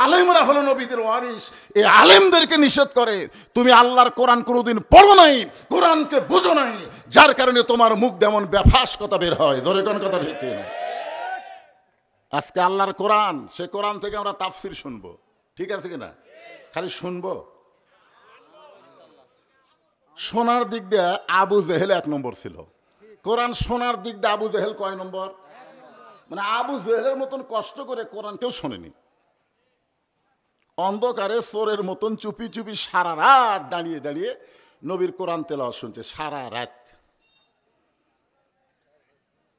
S1: আলেমরা হলো নবীদের ওয়ারিস। এই আলেমদেরকে নিষেধ করে তুমি আল্লাহর কোরআন কোনোদিন পড়ো নাই, কোরআনকে বুঝো নাই, যার কারণে তোমার মুখ যেমন বেফাস কথা বের হয়। ধরে কোন কথা ঠিক না? আজকে আল্লাহর কোরআন, সে কোরআন থেকে আমরা তাফসির শুনবো, ঠিক আছে কিনা? খালি শুনবো। শোনার দিক দিয়ে আবু জেহেল 1 নম্বর ছিল। কোরআন শোনার দিক দিয়ে আবু জেহেল কয় নম্বর? মানে আবু জেহেলের মতন কষ্ট করে কোরআন কেউ শোনেনি। অন্ধকারে চোরের মতন চুপি চুপি সারা রাত দাঁড়িয়ে দাঁড়িয়ে নবীর কোরআন তেলাওয়াত শুনছে, সারা রাত।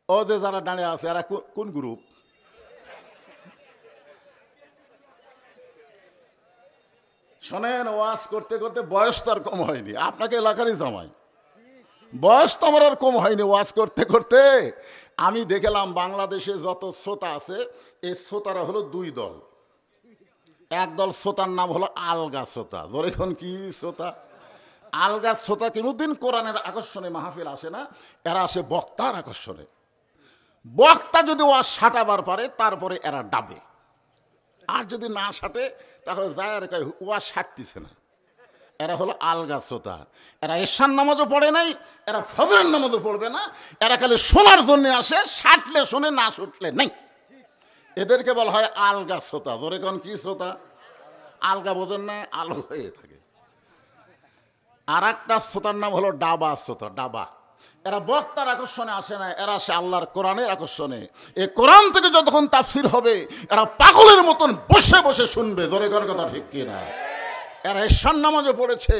S1: ও যে যারা দাঁড়িয়ে আছে এরা কোন গ্রুপ? শোনেন, ওয়াজ করতে করতে বয়স তো আর কম হয়নি, আপনাকে এলাকারই জামাই, বয়স তো আমার আর কম হয়নি। ওয়াজ করতে করতে আমি দেখলাম বাংলাদেশে যত শ্রোতা আছে, এই শ্রোতারা হলো 2 দল। এক দল শ্রোতার নাম হলো আলগা শ্রোতা। ধর এখন কি শ্রোতা? আলগা শ্রোতা কোনোদিন কোরআনের আকর্ষণে মাহফিল আসে না, এরা আসে বক্তার আকর্ষণে। বক্তা যদি ওয়াজ সাঁটাবার পারে তারপরে এরা ডাবে, আর যদি না সাঁটে তাহলে যায় আর কয় ওয়াজ সাঁটতেছে না। এরা হলো আলগা শ্রোতা। এরা এশার নামাজও পড়ে নাই, এরা ফজরের নামাজও পড়বে না, এরা খালি শোনার জন্য আসে, সাঁটলে শোনে, না শুটলে নাই। এদেরকে বলা হয় আলগা শ্রোতা। ধরে কোন কি শ্রোতা? আলগা বোঝেন না, আলো হয়ে থাকে। আর একটা শ্রোতার নাম হলো ডাবা শ্রোতা। ডাবা, এরা বক্তার আকর্ষণে আসে না, এরা আসে আল্লাহর কোরআনের আকর্ষণে। এই কোরআন থেকে যতক্ষণ তাফসির হবে এরা পাগলের মতন বসে বসে শুনবে। জোরে কোন কথা ঠিক কিনা? এরা ঈশার নামাজও পড়েছে,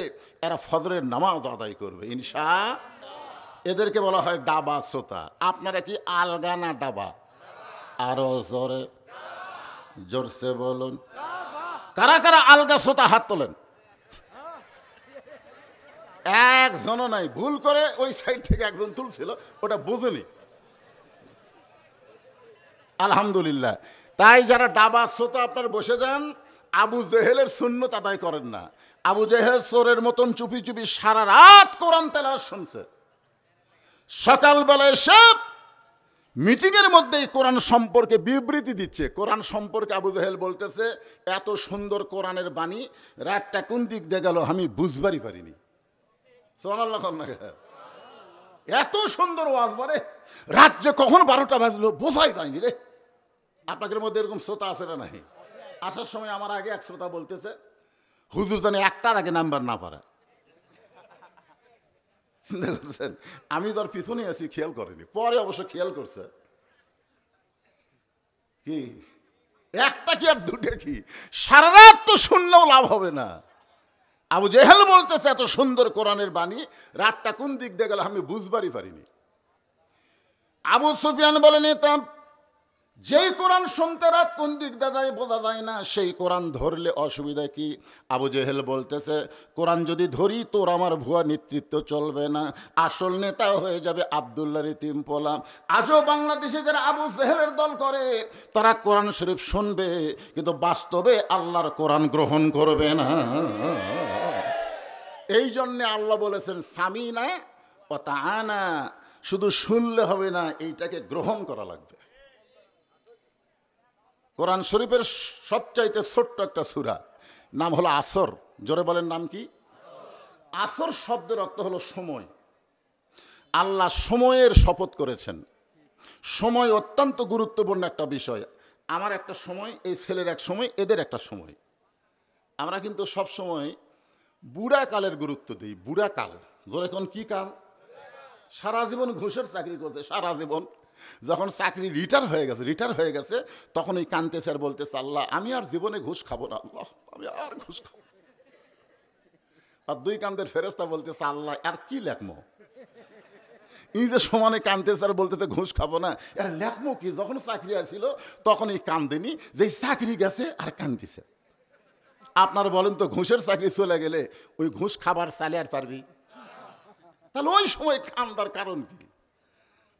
S1: এরা ফজরের নামাজ আদায় করবে ইনশাআল্লাহ। এদেরকে বলা হয় ডাবা শ্রোতা। আপনারা কি আলগা না ডাবা? আরো জোরে জোরসে বলুন। কারা কারা আলগা শ্রোতা হাত তোলেন। একজনও নাই। ভুল করে ওই সাইড থেকে একজন তুলছিল, ওটা বুঝেনি। আলহামদুলিল্লাহ। তাই যারা ডাবা শ্রোতা আপনার বসে যান, আবু জেহেলের সুন্নত আদায় করেন না। আবু জেহেল চোরের মতন চুপি চুপি সারা রাত কোরআন তেলাওয়াত শুনছে। সকালবেলা এসে মিটিংয়ের মধ্যেই কোরআন সম্পর্কে বিবৃতি দিচ্ছে। কোরআন সম্পর্কে আবু জেহেল বলতেছে, এত সুন্দর কোরআনের বাণী, রাতটা কোন দিক দিয়ে গেল আমি বুঝবারই পারিনি। সুবহানাল্লাহ। এত সুন্দর ওয়াজ বলে, রাত যে কখন 12টা বাজলো বোঝাই যায়নি রে। আপনাদের মধ্যে এরকম শ্রোতা আছে না নাই? আসার সময় আমার আগে এক শ্রোতা বলতেছে, হুজুর জানে একটার আগে নাম্বার না পারা। চিন্তা করছেন? আমি তোর পিছনে আছি, খেয়াল করিনি, পরে অবশ্য খেয়াল করছে। কি একটা কি আর দুটো কি? সারা রাত তো শুনলেও লাভ হবে না। আবু জেহেল বলতেছে এত সুন্দর কোরআনের বাণী, রাতটা কোন দিক দিয়ে গেল আমি বুঝবারই পারিনি। আবু সুফিয়ান বলেন, তা যেই কোরআন শুনতে রাত কোন দিক দাদায় বোঝা যায় না, সেই কোরআন ধরলে অসুবিধা কি? আবু জেহেল বলতেছে, কোরআন যদি ধরি তোর আমার ভুয়া নেতৃত্ব চলবে না, আসল নেতা হয়ে যাবে আব্দুল্লাহ ইতিম পোলা। আজও বাংলাদেশে যারা আবু জেহেলের দল করে তারা কোরআন শরীফ শুনবে, কিন্তু বাস্তবে আল্লাহর কোরআন গ্রহণ করবে না। এই জন্যে আল্লাহ বলেছেন সামিনা ওয়া তাআনা, শুধু শুনলে হবে না, এইটাকে গ্রহণ করা লাগবে। কোরআন শরীফের সবচাইতে ছোট্ট একটা সূরা, নাম হলো আসর। জোরে বলেন, নাম কি? আসর শব্দের অর্থ হলো সময়। আল্লাহ সময়ের শপথ করেছেন। সময় অত্যন্ত গুরুত্বপূর্ণ একটা বিষয়। আমার একটা সময়, এই ছেলের এক সময়, এদের একটা সময়। আমরা কিন্তু সব সময় বুড়া কালের গুরুত্ব দিই। বুড়া কাল, জোরে কোন কি কাল? সারা জীবন ঘুষের চাকরি করছে, সারা জীবন। যখন চাকরি রিটায়ার হয়ে গেছে তখন ওই কানতেছে আর বলতেছে, আল্লাহ আমি আর জীবনে ঘুষ খাবো না, আল্লাহ আমি আর ঘুষ খাবো। আর দুই কান্দের ফেরেশতা বলতেছে, আল্লাহ আর কি লেখমো? এই যে সমানে কানতেছে আর বলতেছে ঘুষ খাবো না, আর লেখমো কি? যখন চাকরি আসছিল তখন এই কান্দেনি, যে চাকরি গেছে আর কান্দিছে। আপনার বলেন তো, ঘুষের চাকরি চলে গেলে ওই ঘুষ খাবার চালে আর পারবি? তাহলে ওই সময় কান্দার কারণ কি?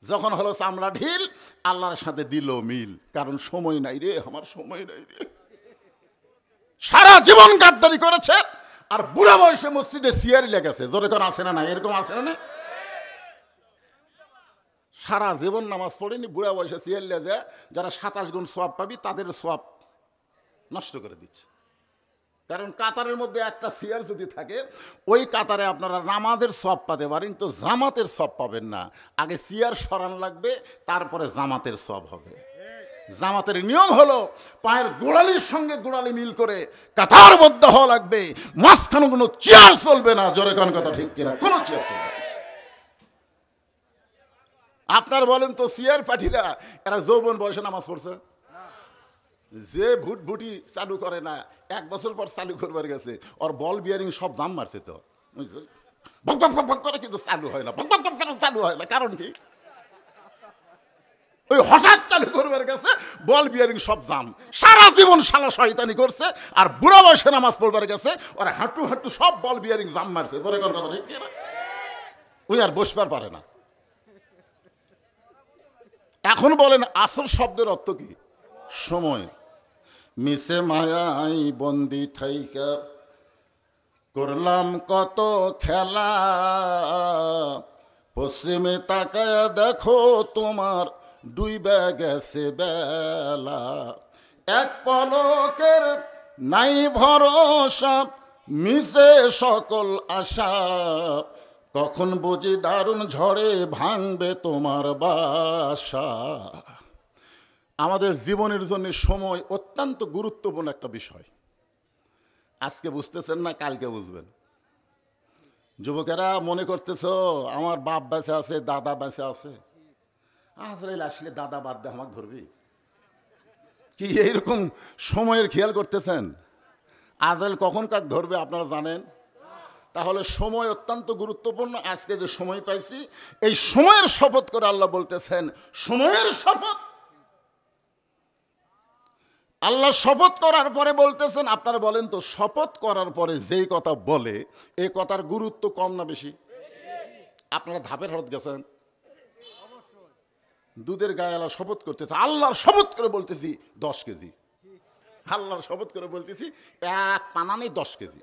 S1: যখন হলো চামড়া ঢিল, আল্লাহর সাথে দিল মিল, কারণ সময় নাই রে, আমার সময় নাই রে। সারা জীবন গাদ্দারি করেছে আর বুড়া বয়সে মসজিদে সিয়ারি লেগেছে। জোরে কোন আছে না না? এরকম আছে না? সারা জীবন নামাজ পড়েনি, বুড়া বয়সে সিয়ারি লেগে যারা 27 গুণ সওয়াব পাবি তাদের সওয়াব নষ্ট করে দিচ্ছে। কারণ কাতারের মধ্যে একটা সিয়ার যদি থাকে, ওই কাতারে আপনারা নামাজের সওয়াব পেতে পারেন, তো জামাতের সওয়াব পাবেন না। আগে সিয়ার সরান লাগবে, তারপরে জামাতের সওয়াব হবে। জামাতের নিয়ম হলো পায়ের গোড়ালির সঙ্গে গোড়ালি মিল করে কাতারবদ্ধ হওয়া লাগবে, মাঝখানে কোনো চেয়ার চলবে না। জোরে কোন কথা ঠিক কিনা? কোনো চেয়ার চলবে না। আপনার বলেন তো, সিয়ার পাঠিরা এরা যৌবন বয়সে নামাজ পড়ছে? যে ভুটভুটি চালু করে না, 1 বছর পর চালু করবার গেছে, ওর বল বিয়ারিং সব জাম মারছে, তো ভক ভক ভক ভক করে, কিন্তু চালু হয় না। ভক ভক ভক করে চালু হয় না, কারণ কি? ওই হঠাৎ চালু করবার গেছে, বল বিয়ারিং সব জাম। সারা জীবন শালা শয়তানি করছে, আর বুড়া বয়সে নামাজ পড়বার গেছে, ওরা হাঁটু হাঁটু সব বল বিয়ারিং জাম মারছে। ধরে কোন কথা ঠিক না? ওই আর বসবার পারে না। এখন বলেন, আসর শব্দের অর্থ কি? সময়। মিশে মায়াই বন্দি থাইকা করলাম কত খেলা, পশ্চিমে তাকায় দেখো তোমার ডুইবে গেছে বেলা, এক পলকের নাই ভরসা, মিশে সকল আশা, কখন বুঝি দারুণ ঝড়ে ভাঙবে তোমার বাসা। আমাদের জীবনের জন্য সময় অত্যন্ত গুরুত্বপূর্ণ একটা বিষয়। আজকে বুঝতেছেন না, কালকে বুঝবেন। যুবকেরা মনে করতেছ আমার বাপ বেঁচে আছে, দাদা বেঁচে আছে, আজরাইল আসলে দাদা বাদ দিয়ে আমাকে ধরবি কি? এইরকম সময়ের খেয়াল করতেছেন? আজরাইল কখন কাক ধরবে আপনারা জানেন? তাহলে সময় অত্যন্ত গুরুত্বপূর্ণ। আজকে যে সময় পাইছি, এই সময়ের শপথ করে আল্লাহ বলতেছেন, সময়ের শপথ। আল্লাহ শপথ করার পরে বলতেছেন, আপনারা বলেন তো, শপথ করার পরে যেই কথা বলে এই কথার গুরুত্ব কম না বেশি? আপনারা ধাপের হরত গেছেন। দুধের গায়ে আল্লাহ শপথ করতেছে, আল্লাহর শপথ করে বলতেছি 10 কেজি। আল্লাহর শপথ করে বলতেছি এক পানা নেই 10 কেজি।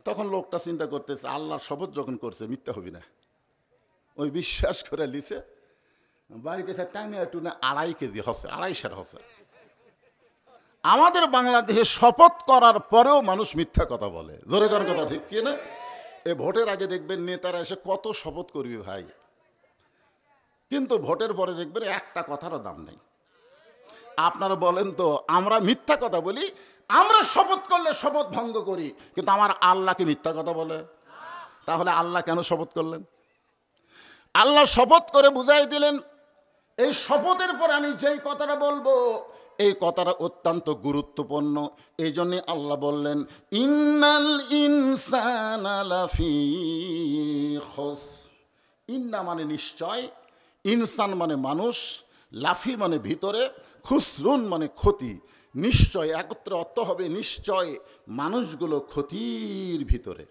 S1: তখন লোকটা চিন্তা করতেছে, আল্লাহর শপথ যখন করছে মিথ্যা হবি না, ওই বিশ্বাস করে লিছে বাড়িতে টাইমে একটু না 2.5 কেজি হচ্ছে, 2.5 হচ্ছে। আমাদের বাংলাদেশে শপথ করার পরেও মানুষ মিথ্যা কথা বলে। জোরে করার কথা ঠিক কি না? এ ভোটের আগে দেখবেন নেতারা এসে কত শপথ করবি ভাই, কিন্তু ভোটের পরে দেখবেন একটা কথারও দাম নেই। আপনারা বলেন তো, আমরা মিথ্যা কথা বলি, আমরা শপথ করলে শপথ ভঙ্গ করি, কিন্তু আমার আল্লাহকে মিথ্যা কথা বলে? তাহলে আল্লাহ কেন শপথ করলেন? আল্লাহ শপথ করে বুঝাই দিলেন, এই শপথের পর আমি যেই কথাটা বলবো এই কথাটা অত্যন্ত গুরুত্বপূর্ণ। এই জন্যে আল্লাহ বললেন, ইন্নাল ইনসানা লাফি খুসর। ইন্না মানে নিশ্চয়, ইনসান মানে মানুষ, লাফি মানে ভিতরে, খুসরুন মানে ক্ষতি। নিশ্চয় একত্রে অর্থ হবে নিশ্চয় মানুষগুলো ক্ষতির ভিতরে।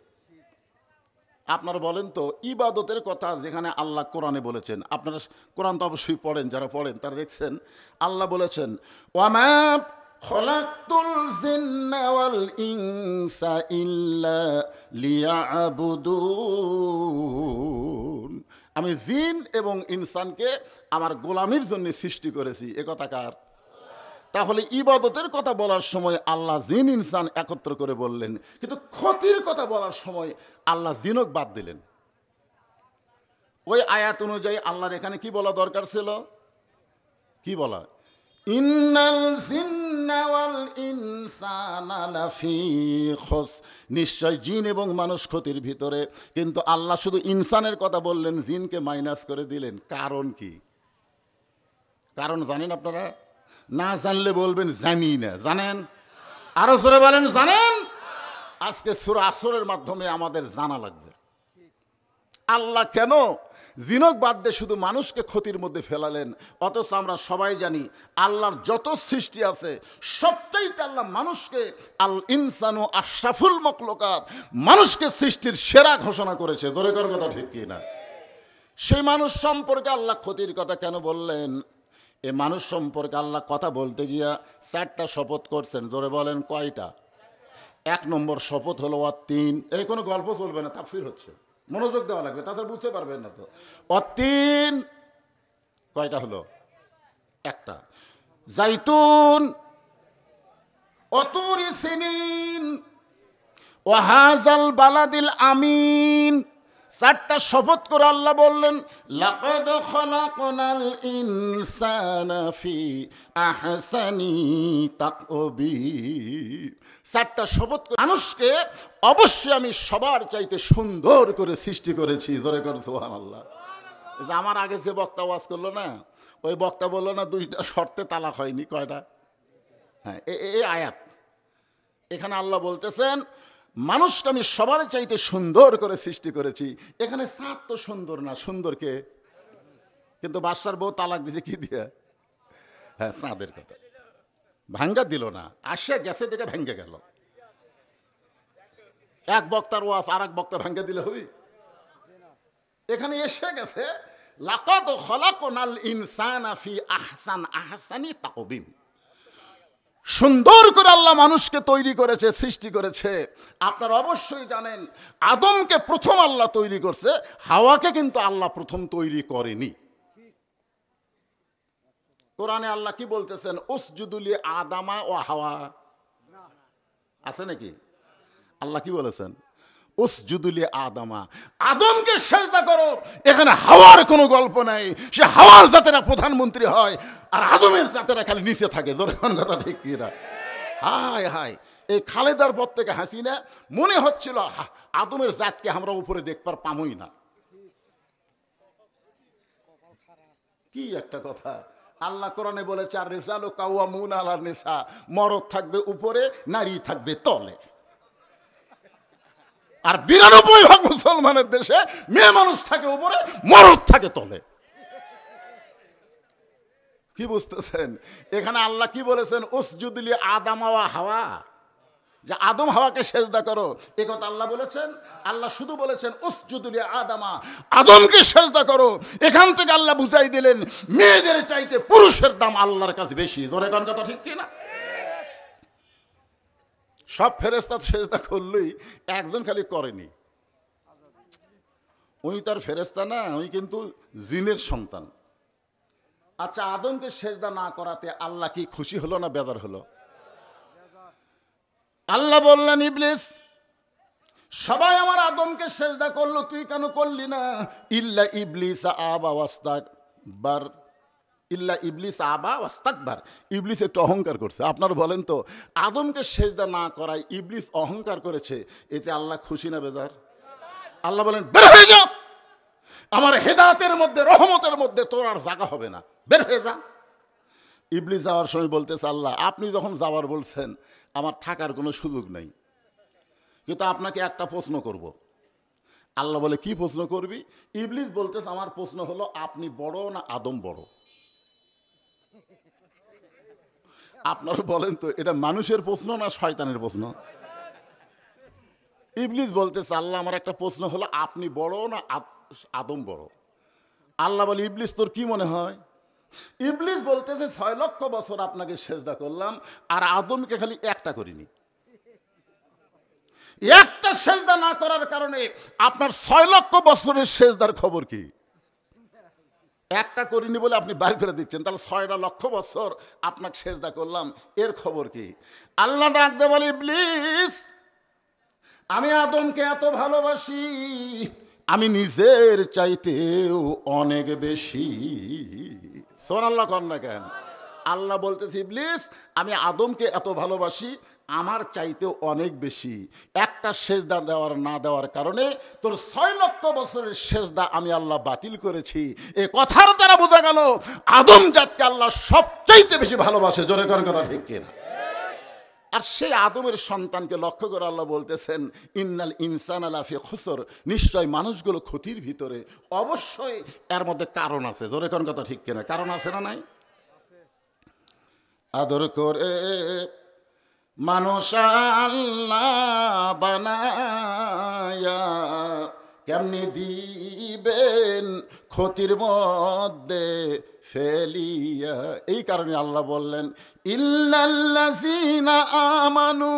S1: আপনারা বলেন তো, ইবাদতের কথা যেখানে আল্লাহ কোরআনে বলেছেন, আপনারা কোরআন তো অবশ্যই পড়েন, যারা পড়েন তারা দেখছেন আল্লাহ বলেছেন, ওয়ামা খলাকতুল জিন্না ওয়াল ইনসা ইল্লা লিয়াবুদুন। আমি জিন এবং ইনসানকে আমার গোলামির জন্য সৃষ্টি করেছি। এ কথা কার? তাহলে ইবাদতের কথা বলার সময় আল্লাহ জিন ইনসান একত্র করে বললেন, কিন্তু ক্ষতির কথা বলার সময় আল্লাহ জিনক বাদ দিলেন। ওই আয়াত অনুযায়ী আল্লাহর এখানে কি বলা দরকার ছিল? কি বলা? ইন্নাল জিন্না ওয়াল ইনসানা লাফি খুসর। নিশ্চয় জিন এবং মানুষ ক্ষতির ভিতরে। কিন্তু আল্লাহ শুধু ইনসানের কথা বললেন, জিনকে মাইনাস করে দিলেন। কারণ কি? কারণ জানেন আপনারা? না জানলে বলবেন জানি না। জানেন? আরো জোরে বলেন জানেন? আজকে সূরা আসরের মাধ্যমে আমাদের জানা লাগবে আল্লাহ কেন জিনক বাদ দিয়ে শুধু মানুষকে ক্ষতির মধ্যে ফেলালেন। অথচ আমরা সবাই জানি আল্লাহর যত সৃষ্টি আছে সবচাইতে আল্লাহ মানুষকে আল ইনসানু আশরাফুল মখলুকাত, মানুষকে সৃষ্টির সেরা ঘোষণা করেছে। জোরে কর কথা ঠিক কি না? সেই মানুষ সম্পর্কে আল্লাহ ক্ষতির কথা কেন বললেন? এ মানুষ সম্পর্কে আল্লাহ কথা বলতে গিয়া 4টা শপথ করছেন। জোরে বলেন কয়টা? 1 নম্বর শপথ হলো অতীন। এই কোনো গল্প চলবে না, তাফসীর হচ্ছে, মনোযোগ দেওয়া লাগবে, তাছাড়া বুঝতে পারবেন না তো। অতীন কয়টা হলো? 1টা। জাইতুন, অতুরি সিনিন, ওয়াহাজাল বালাদিল আমিন। 4টা শপথ করে আল্লাহ বললেন, লাকাদ খালাকনাল ইনসানা ফি আহসানি তাকবীর। 4টা শপথ করে মানুষকে অবশ্যই আমি সবার চাইতে সুন্দর করে সৃষ্টি করেছি। জোরে করে সুবহানাল্লাহ। যে আমার আগে যে বক্তা ওয়াজ করলো না, ওই বক্তা বললো না 2টা শর্তে তালাক হয়নি। কয়টা? হ্যাঁ, এই আয়াত এখানে আল্লাহ বলতেছেন মানুষকে আমি সবার চাইতে সুন্দর করে সৃষ্টি করেছি। এখানে চাঁদ তো সুন্দর না, সুন্দরকে। কিন্তু বাদশার বউ তালাক দিছে কি দিয়ে? হ্যাঁ, চাঁদের কথা ভাঙ্গা দিল না, আসে গেছে দেখে ভেঙ্গে গেল। এক বক্তার ওয়াজ আর এক বক্তা ভাঙ্গা দিলে হবি? এখানে এসে গেছে লাকাদ খালাকনাল ইনসানা ফি আহসানি তাকবীম। সুন্দর করে আল্লাহ মানুষকে তৈরি করেছে, সৃষ্টি করেছে। আপনারা অবশ্যই জানেন আদমকে প্রথম আল্লাহ তৈরি করছে, হাওয়াকে কিন্তু আল্লাহ প্রথম তৈরি করেনি। কোরআনে আল্লাহ কি বলতেছেন? উসজুদুলি আদামা ও হাওয়া। আছে নাকি? আল্লাহ কি বলেছেন? উসজুদুলি আদামা, আদমকে সেজদা করো। এখানে হাওয়ার কোনো গল্প নাই। সে হাওয়ার জাতেরা প্রধানমন্ত্রী হয় আর আদমের জাতেরা খালি নিচে থাকে। জোরে কোন কথা ঠিক কি না? হায় হায়, এই খালেদার পর থেকে হাসিনা মনে হচ্ছিল আদমের জাতকে আমরা উপরে দেখবার পামই না। কি একটা কথা, আল্লাহ কোরআনে বলেছে আর রিজালু কাওয়ামুনা আলান নিসা, মরদ থাকবে উপরে, নারী থাকবে তলে। আর ৯২% মুসলমানের দেশে মেয়ে মানুষ থাকে উপরে, মরদ থাকে তলে। কি বুঝতেছেন? এখানে আল্লাহ কি বলেছেন? উসজুদলি আদম ওয়া হাওয়া, যে আদম হাওয়াকে সেজদা করো, এ কথা আল্লাহ বলেছেন? আল্লাহ শুধু বলেছেন উসজুদলি আদামা, আদমকে সেজদা করো। এখান থেকে আল্লাহ বুঝাই দিলেন মেয়েদের চাইতে পুরুষের দাম আল্লাহর কাছে বেশি। জোরে কোন কথা ঠিক কি না? সব ফেরেশতা সেজদা করলেই একজন খালি করেনি, ওই তার ফেরেশতা না, ওই কিন্তু জিনের সন্তান। আচ্ছা, আদমকে সেজদা না করাতে আল্লাহ কি খুশি হলো না বেজার হলো? আল্লাহ বললেন ইবলিস, সবাই আমার আদমকে সেজদা করলো, তুই কেন করলি না? ইল্লা ইবলিস আবা ওয়াস্তাকবার, ইল্লা ইবলিস আবা ওয়াস্তাকবার। ইবলিস একটু অহংকার করছে। আপনারা বলেন তো, আদমকে সেজদা না করায় ইবলিস অহংকার করেছে, এতে আল্লাহ খুশি না বেজার? আল্লাহ বলেন বের হয়ে যা, আমার হেদায়েতের মধ্যে, রহমতের মধ্যে তোর আর জায়গা হবে না, বের হয়ে যা। ইবলিস যাওয়ার সময় বলতেছে আল্লাহ আপনি যখন যাওয়ার বলছেন আমার থাকার কোনো সুযোগ নাই, কিন্তু আপনাকে একটা প্রশ্ন করব। আল্লাহ বলে কি প্রশ্ন করবি? ইবলিস বলতেছে আমার প্রশ্ন হলো আপনি বড় না আদম বড়? আপনারা বলেন তো এটা মানুষের প্রশ্ন না শয়তানের প্রশ্ন? ইবলিস বলতেছে আল্লাহ আমার একটা প্রশ্ন হলো আপনি বড় না আদম বড়? আল্লাহ বলে ইবলিস তোর কি মনে হয়? ইবলিস বলতেছে ৬ লক্ষ বছর আপনাকে সেজদা করলাম আর আদমকে খালি একটা করিনি। একটা সেজদা না করার কারণে আপনার ৬ লক্ষ বছরের সেজদার খবর কি? একটা করিনি বলে আপনি বাইর করে দিচ্ছেন, তাহলে ৬ লক্ষ বছর আপনাকে সেজদা করলাম, এর খবর কি? আল্লাহ ডাক দে বলে ইবলিস আমি আদমকে এত ভালোবাসি, আমি নিজের চাইতেও অনেক বেশি। সুবহানাল্লাহ কর না কেন? আল্লাহ বলতেছে ইবলিস আমি আদমকে এত ভালোবাসি, আমার চাইতেও অনেক বেশি। একটা সেজদা দেওয়ার না দেওয়ার কারণে তোর ৬ লক্ষ বছরের সেজদা আমি আল্লাহ বাতিল করেছি। এ কথার দ্বারা বোঝা গেল আদম জাতকে আল্লাহ সবচাইতে বেশি ভালোবাসে। জোরে কর কথা ঠিক কিনা? আর সেই আদমের সন্তানকে লক্ষ্য করে আল্লাহ বলতেছেন ইন্নাল ইনসানা লাফি খুসর, নিশ্চয় মানুষগুলো ক্ষতির ভিতরে। অবশ্যই এর মধ্যে কারণ আছে। জোরে কোন কথা ঠিক কিনা? কারণ আছে না নাই? আদর করে মানুষ আল্লাহ বানায়া কেমনি দিবেন ক্ষতির মধ্যে ফেলিয়া। এই কারণে আল্লাহ বললেন ইল্লাল্লাযীনা আমানু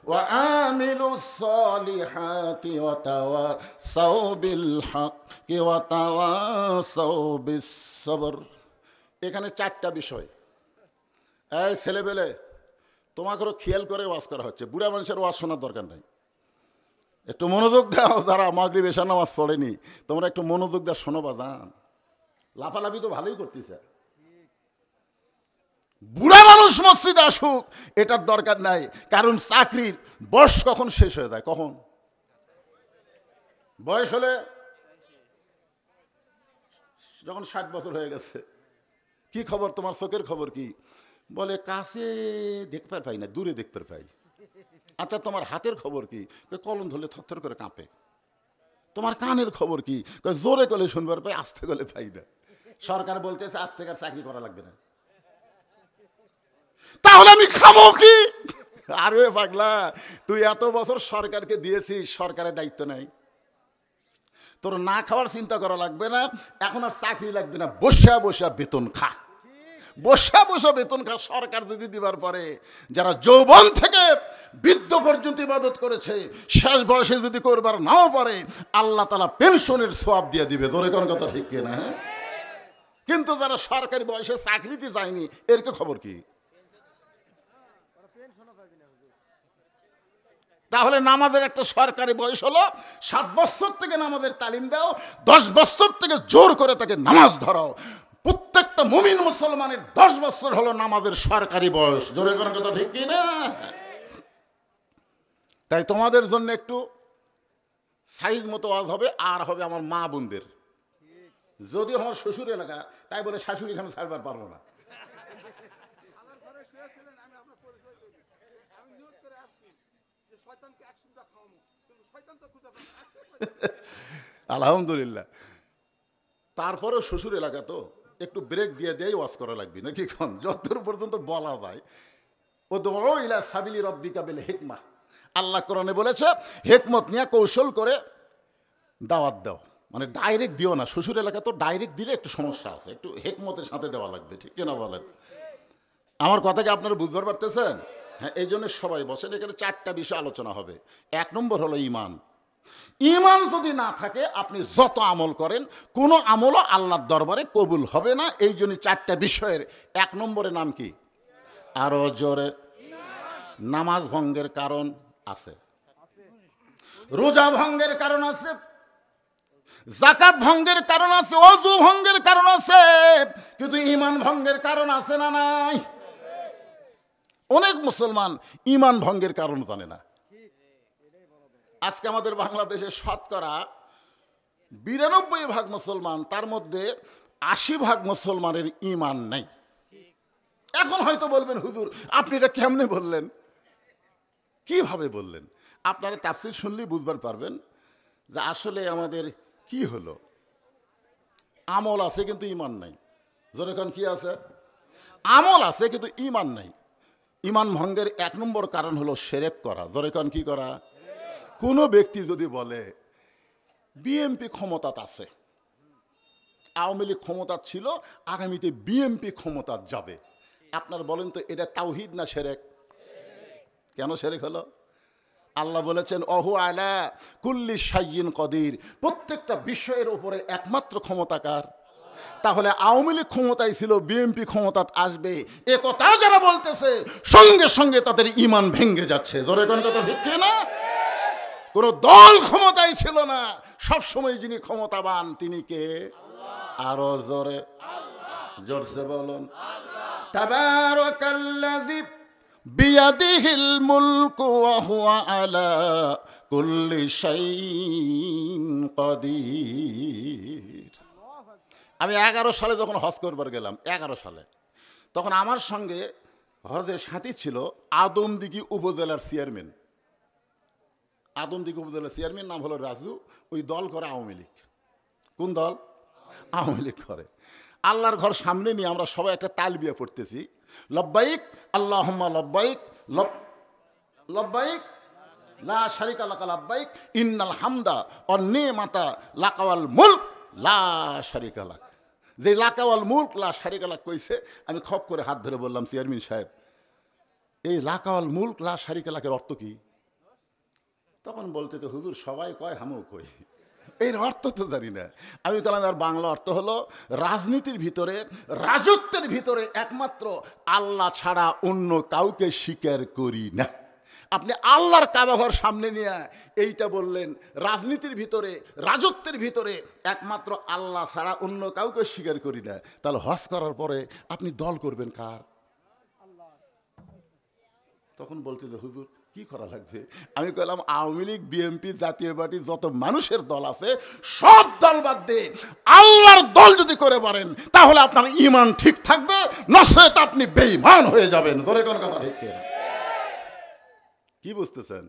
S1: ওয়া আমিলুস সলিহাতি ওয়া তাওয়াসাউ বিল হাক্কি ওয়া তাওয়াসাউ বিস সবর। এখানে 4টা বিষয়। এই ছেলেবেলে তোমাকেও খেয়াল করে ওয়াজ করা হচ্ছে, বুড়া মানুষের ওয়াজ শোনার দরকার নাই। একটু মনোযোগ দাও, যারা মাগরিব এশা নামাজ পড়েনি তোমরা একটু মনোযোগ দাও, শোনো বাজান। লাফালাফি তো ভালোই করতেছে। বুড়া মানুষ মসজিদে আসুক এটার দরকার নাই, কারণ চাকরির বয়স কখন শেষ হয়ে যায়? কখন বয়স হলে? যখন 60 বছর হয়ে গেছে। কি খবর তোমার? চোখের খবর কি? বলে কাছে দেখতে পাই না, দূরে দেখতে পাই। আচ্ছা তোমার হাতের খবর কি? কলম ধরলে থরথর করে কাঁপে। তোমার কানের খবর কি? জোরে গলে শুনবার পাই, আস্তে গলে পাই না। সরকার বলতেছে আজ থেকে আর চাকরি করা লাগবে না, তাহলে আমি খাবো কি? আরে পাগলা, তুই এত বছর সরকারকে দিয়েছিস, সরকারের দায়িত্ব নাই, তোর না খাওয়ার চিন্তা করা লাগবে না, এখন আর চাকরি লাগবে না, বসা বসা বেতন খা, বসা বসা বেতন খা। সরকার যদি দিবার পরে যারা যৌবন থেকে বৃদ্ধ পর্যন্ত ইবাদত করেছে, শেষ বয়সে যদি করবার নাও পারে, আল্লাহ তাআলা পেনশনের সওয়াব দিয়ে দিবে। তোর কোন কথা ঠিক কিনা? কিন্তু যারা সরকারি বয়সে চাকরিতে যায়নি, এর কি খবর কি? তাহলে নামাজের একটা সরকারি বয়স হলো 7 বছর থেকে নামাজের তালিম দাও, 10 বছর থেকে জোর করে তাকে নামাজ ধরাও। প্রত্যেকটা মুমিন মুসলমানের 10 বছর হলো নামাজের সরকারি বয়স। জোরে কোন কথা ঠিক কি না? তাই তোমাদের জন্য একটু সাইজ মতো ওয়াজ হবে, আর হবে আমার মা বোনদের। যদিও আমার শ্বশুর এলাকা, তাই বলে শাশুড়িকে আমি ছাড়বার পারবো না। আলহামদুলিল্লাহ। তারপরেও শ্বশুর এলাকা তো একটু ব্রেক দিয়ে দেয় ওয়াজ করা লাগবে নাকি, এখন যতদূর পর্যন্ত বলা যায়। ও তো ইলা সাবিলি রব্বিকা বিল হিকমা, আল্লাহ কোরআনে বলেছে হিকমত নিয়ে কৌশল করে দাওয়াত দাও, মানে ডাইরেক্ট দিও না। শ্বশুর এলাকা তো ডাইরেক্ট দিলে একটু সমস্যা আছে, একটু হিকমতের সাথে দেওয়া লাগবে, ঠিক কিনা বলেন? আমার কথাকে আপনারা বুঝতে পারতেছেন? হ্যাঁ, এই জন্য সবাই বসেন, এখানে 4টা বিষয় আলোচনা হবে। 1 নম্বর হলো ঈমান। ঈমান যদি না থাকে আপনি যত আমল করেন, কোনো আমলও আল্লাহর দরবারে কবুল হবে না। এই জন্য 4টা বিষয়ের 1 নম্বরের নাম কি? আরো জোরে। নামাজ ভঙ্গের কারণ আছে, রোজা ভঙ্গের কারণ আছে, যাকাত ভঙ্গের কারণ আছে, ওযু ভঙ্গের কারণ আছে, কিন্তু ঈমান ভঙ্গের কারণ আছে না নাই? অনেক মুসলমান ঈমান ভঙ্গের কারণ জানে না। আজকে আমাদের বাংলাদেশে শতকরা 92% মুসলমান, তার মধ্যে 80% মুসলমানের ঈমান নাই। এখন হয়তো বলবেন হুজুর আপনি এটা কেমনে বললেন, কিভাবে বললেন? আপনারা তাফসীর শুনলেই বুঝবার পারবেন যে আসলে আমাদের কি হলো। আমল আছে কিন্তু ঈমান নাই। যেরকম কি আছে? আমল আছে কিন্তু ঈমান নাই। ঈমান ভঙ্গের 1 নম্বর কারণ হলো শিরক করা। যেরকম কি করা? কোনো ব্যক্তি যদি বলে বিএনপি ক্ষমতাত আছে, আওয়ামী লীগ ক্ষমতা ছিল, আগামীতে বিএনপি ক্ষমতা যাবে, আপনার বলেন তো এটা তাওহীদ না শিরক? কেন শিরক হলো? আল্লাহ বলেছেন অহু আলা কুল্লি শাইইন কদির, প্রত্যেকটা বিষয়ের উপরে একমাত্র ক্ষমতাকার। তাহলে আওয়ামী লীগ ক্ষমতায় ছিল, বিএনপি ক্ষমতাত আসবে, এ কথা যারা বলতেছে সঙ্গে সঙ্গে তাদের ঈমান ভেঙে যাচ্ছে। জোরে কোন কথা ঠিক না? কোন দল ক্ষমতায় ছিল না, সব সময় যিনি ক্ষমতাবান তিনি কে? আরো জোরে, জোরসে বলুন। তাবারাকাল্লাযী বিয়াদিহিল মুলকু ওয়া হুয়া আলা কুল্লি শাইইন কাদির। আমি 11 সালে যখন হজ করবার গেলাম, 11 সালে, তখন আমার সঙ্গে হজের সাথী ছিল আদমদিঘি উপজেলার চেয়ারম্যান। আদমদিঘি উপজেলার চেয়ারম্যান নাম হলো রাজু। ওই দল করে আওয়ামী লীগ। কোন দল? আওয়ামী লীগ করে। আল্লাহর ঘর সামনে নিয়ে আমরা সবাই একটা তালবিয়া পড়তেছি, লব্বাইক আল্লাহুম্মা লব্বাইক, লব্বাইক লা শারিকা লাকা লব্বাইক, ইন্নাল হামদা ওয়ান নিমাতা লাকা ওয়াল মুলক লা শারিকা লাক। যে লাকা ওয়াল মুলক লা শারিকা লাক কইছে, আমি খপ করে হাত ধরে বললাম চেয়ারম্যান সাহেব, এই লাকা ওয়াল মুলক লা শারিকা লাকের অর্থ কি? তখন বলতে তো হুজুর সবাই কয় হামও কই, এর অর্থ তো জানি না। আমি বললাম আর বাংলা অর্থ হলো রাজনীতির ভিতরে, রাজত্বের ভিতরে একমাত্র আল্লাহ ছাড়া অন্য কাউকে স্বীকার করি না। আপনি আল্লাহর কাবাঘর সামনে নিয়ে এইটা বললেন, রাজনীতির ভিতরে, রাজত্বের ভিতরে একমাত্র আল্লাহ ছাড়া অন্য কাউকে স্বীকার করি না, তাহলে হজ করার পরে আপনি দল করবেন কার? তখন বলতে যে হুজুর কি করা লাগবে? আমি কইলাম আওয়ামী লীগ, বিএনপি, জাতীয় পার্টি, যত মানুষের দল আছে সব দল বাদ দিয়ে আল্লাহর দল যদি করে পারেন তাহলে আপনার ঈমান ঠিক থাকবে, নচেত আপনি বেঈমান হয়ে যাবেন। ধরে কোন কথা ঠিক কি বুঝতেছেন?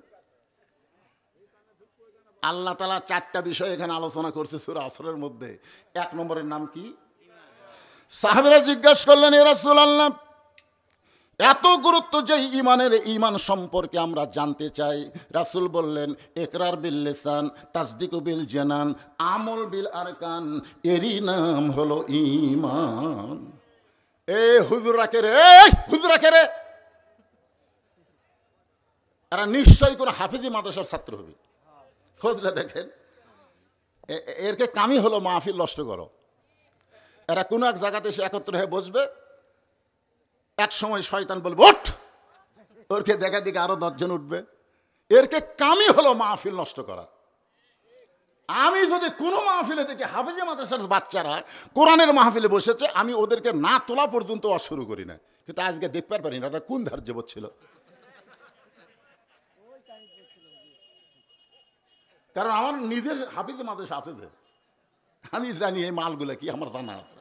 S1: আল্লাহ তাআলা 4টা বিষয় এখানে আলোচনা করছে সূরা আসরের মধ্যে। 1 নম্বরের নাম কি? সাহাবীরা জিজ্ঞাসা করলেন, ইয়া রাসূলুল্লাহ এত গুরুত্ব যে ঈমানের, ঈমান সম্পর্কে আমরা জানতে চাই। রাসূল বললেন ইকরার বিল লিসান, তাসদিকু বিল জানান, আমল বিল আরকান, এরই নাম হলো ঈমান। এ হুজুরা কে রে, হুজুরা কে রে? এরা নিশ্চয়ই কোনো হাফেজি মাদ্রাসার ছাত্র হবে। খোঁজলে দেখেন, এরকে কামই হলো মাহফিল নষ্ট করো। এরা কোনো এক জায়গাতে এসে একত্র হয়ে বসবে, এক সময় শয়তান বলবে ওঠ, ওরকে দেখা দিকে আরো 10 জন উঠবে। এরকে কামই হলো মাহফিল নষ্ট করা। আমি যদি কোনো মাহফিলে দেখি হাফেজি মাদ্রাসার বাচ্চারা কোরআনের মাহফিলে বসেছে, আমি ওদেরকে না তোলা পর্যন্ত শুরু করি না। কিন্তু আজকে দেখতে পারি না, এটা কোন ধার্য ছিল। কারণ আমার নিজের হাফিজ মাদ্রাসা আছে, যে আমি জানি এই মালগুলো কি, আমার জানা আছে।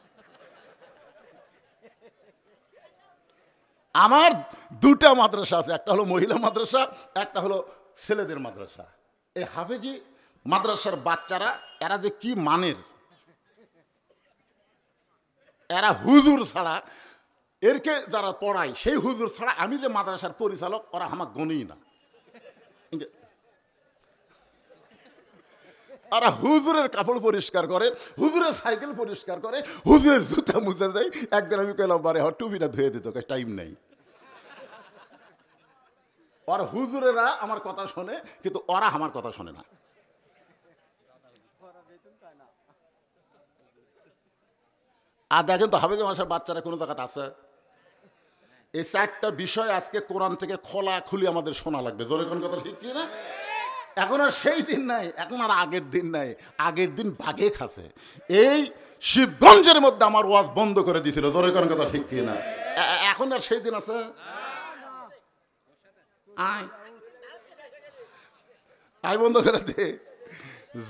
S1: আমার দুটা মাদ্রাসা আছে, একটা হলো মহিলা মাদ্রাসা, একটা হলো ছেলেদের মাদ্রাসা। এই হাফেজি মাদ্রাসার বাচ্চারা এরা যে কি মানের, এরা হুজুর ছাড়া, এরকে যারা পড়ায় সেই হুজুর ছাড়া আমি যে মাদ্রাসার পরিচালক ওরা আমার গণই না। ওরা হুজুরের কাপড় পরিষ্কার করে, হুজুরের সাইকেল পরিষ্কার করে, হুজুরের জুতা মুছে দেয়। একদিন আমি কইলাম বারে হর টুপিটা ধুয়ে দিত, টাইম নেই। ওর হুজুরেরা আমার কথা শোনে, কিন্তু ওরা আমার কথা শোনে না। আর দেখেন তো হাফেজ মাদ্রাসার বাচ্চারা কোনো জায়গাতে আছে? এই চারটা বিষয় আজকে কোরআন থেকে খোলা খুলি আমাদের শোনা লাগবে। জোরে কোন কথা ঠিক কি না? এখন আর সেই দিন নাই, এখন আর আগের দিন নাই। আগের দিন বাঘে খাসে। এই শিবগঞ্জের মধ্যে আমার ওয়াজ বন্ধ করে দিয়েছিল। জোরে কোন কথা ঠিক কি না? এখন আর সেই দিন আছে? আয় বন্ধ করে দে,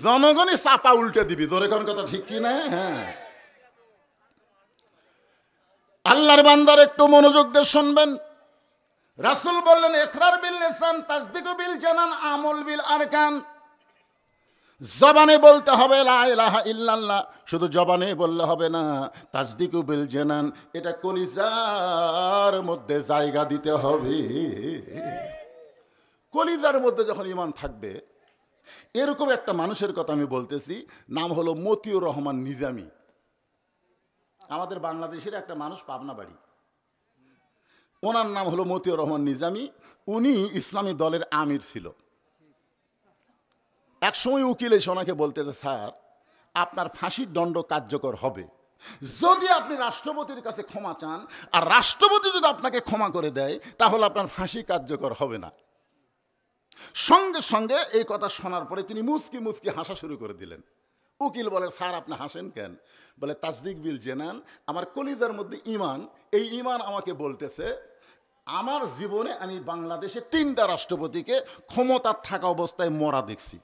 S1: জনগণই চাপা উল্টে দিবি। জোরে কোন কথা ঠিক কি না? হ্যাঁ, আল্লাহর বান্দার একটু মনোযোগ দিয়ে শুনবেন। রাসূল বললেন ইকরার বিল লিসান তাসদিকু বিল জানান আমল বিল আরকান। জবানে বলতে হবে লা ইলাহা ইল্লাল্লাহ, শুধু জবানে বললে হবে না, তাসদিকু বিল জানান, এটা কলিজার মধ্যে জায়গা দিতে হবে। কলিজার মধ্যে যখন ঈমান থাকবে, এরকম একটা মানুষের কথা আমি বলতেছি, নাম হলো মতিউর রহমান নিজামী। আমাদের বাংলাদেশের একটা মানুষ, পাবনা বাড়ি, ওনার নাম হলো মতিউর রহমান নিজামী। উনি ইসলামী দলের আমির ছিল। এক সময় উকিল এসে ওনাকে বলতেছে, স্যার আপনার ফাঁসির দণ্ড কার্যকর হবে যদি আপনি রাষ্ট্রপতির কাছে ক্ষমা চান, আর রাষ্ট্রপতি যদি আপনাকে ক্ষমা করে দেয় তাহলে আপনার ফাঁসি কার্যকর হবে না। সঙ্গে সঙ্গে এই কথা শোনার পরে তিনি মুচকি মুচকি হাসা শুরু করে দিলেন। উকিল বলে, স্যার আপনি হাসেন কেন? বলে, তাসদিক বিল জানান, আমার কলিজার মধ্যে ঈমান, এই ঈমান আমাকে বলতেছে আমার জীবনে আমি বাংলাদেশে 3টা রাষ্ট্রপতিকে ক্ষমতার থাকা অবস্থায় মরা দেখছি।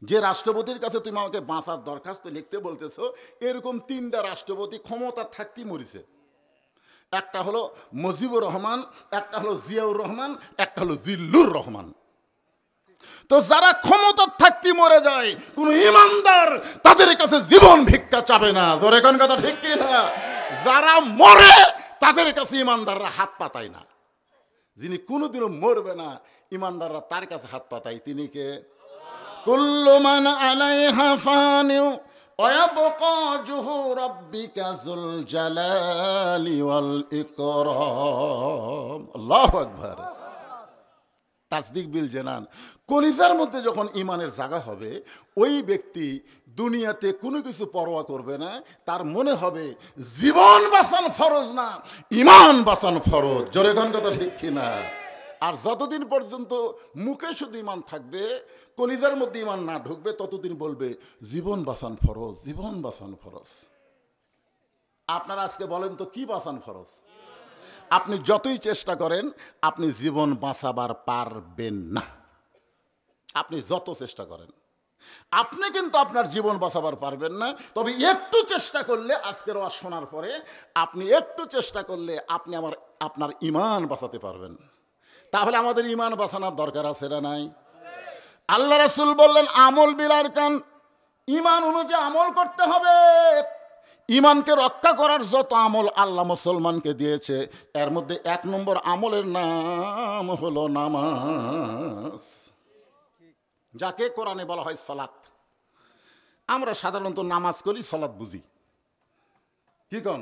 S1: যে রাষ্ট্রপতির কাছে তুমি আমাকে বাঁচার দরখাস্ত লিখতে বলতেছো, এরকম 3টা রাষ্ট্রপতি ক্ষমতার থাকতেই মরিছে। একটা হলো মুজিবুর রহমান, একটা হলো জিয়াউর রহমান, একটা হলো জিল্লুর রহমান। তো যারা ক্ষমতার থাকতে মরে যায়, কোন ইমানদার তাদের কাছে জীবন ভিক্ষা চাবে না। জোরে কোন কথা ঠিক কি না? যারা মরে তাদের কাছে ইমানদাররা হাত পাতায় না। যিনি কোনোদিনও মরবে না, ইমানদাররা তার কাছে হাত পাতায়। তিনি কে? কুল্লু মান আলাইহা ফানিউ ওয়া ইয়াবকা ওয়াজহু রাব্বিকা যুল জালালি ওয়াল ইকরাম। আল্লাহু আকবার। তাসদিক বিল জানান, কলিজার মধ্যে যখন ঈমানের জায়গা হবে, ওই ব্যক্তি দুনিয়াতে কোনো কিছু পরোয়া করবে না। তার মনে হবে জীবন বাঁচানো ফরজ না, ঈমান বাঁচানো ফরজ। জোরে কোন কথা ঠিক কিনা? আর যতদিন পর্যন্ত মুখে শুধু ঈমান থাকবে, কলিজার মধ্যে ঈমান না ঢুকবে, ততদিন বলবে জীবন বাঁচান ফরজ, জীবন বাঁচান ফরজ। আপনারা আজকে বলেন তো কি বাঁচান ফরজ? আপনি যতই চেষ্টা করেন আপনি জীবন বাঁচাবার পারবেন না। আপনি যত চেষ্টা করেন আপনি কিন্তু আপনার জীবন বাঁচাবার পারবেন না। তবে একটু চেষ্টা করলে, আজকের ওয়াজ শোনার পরে আপনি একটু চেষ্টা করলে আপনি আপনার ঈমান বাঁচাতে পারবেন। তাহলে আমাদের ঈমান বাঁচানোর দরকার আছে না নাই? আল্লাহ রাসূল বললেন আমল বিল আরকান, ঈমান অনুযায়ী আমল করতে হবে। ঈমানকে রক্ষা করার যত আমল আল্লাহ মুসলমানকে দিয়েছে, এর মধ্যে 1 নম্বর আমলের নাম হলো নামাজ, যাকে কোরআনে বলা হয় সালাত। আমরা সাধারণত নামাজ করি, সালাত বুঝি। কি কোন?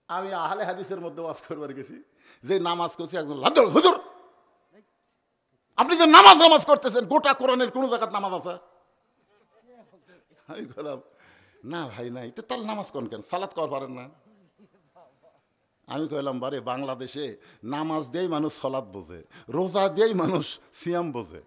S1: আমি আহলে হাদিসের মধ্যে ওয়াজ করবার গেছি, যে নামাজ করছি, একজন লাদ্দুল হুজুর আপনি যে নামাজ করতেছেন, গোটা কোরআনের কোন জায়গায় নামাজ আছে? আমি বললাম না ভাই নাই। তো তার নামাজ কোন কেন? সালাত কর পারেন না? আমি কইলাম বারে, বাংলাদেশে নামাজ দিয়েই মানুষ সালাত বোঝে, রোজা দিয়েই মানুষ সিয়াম বোঝে।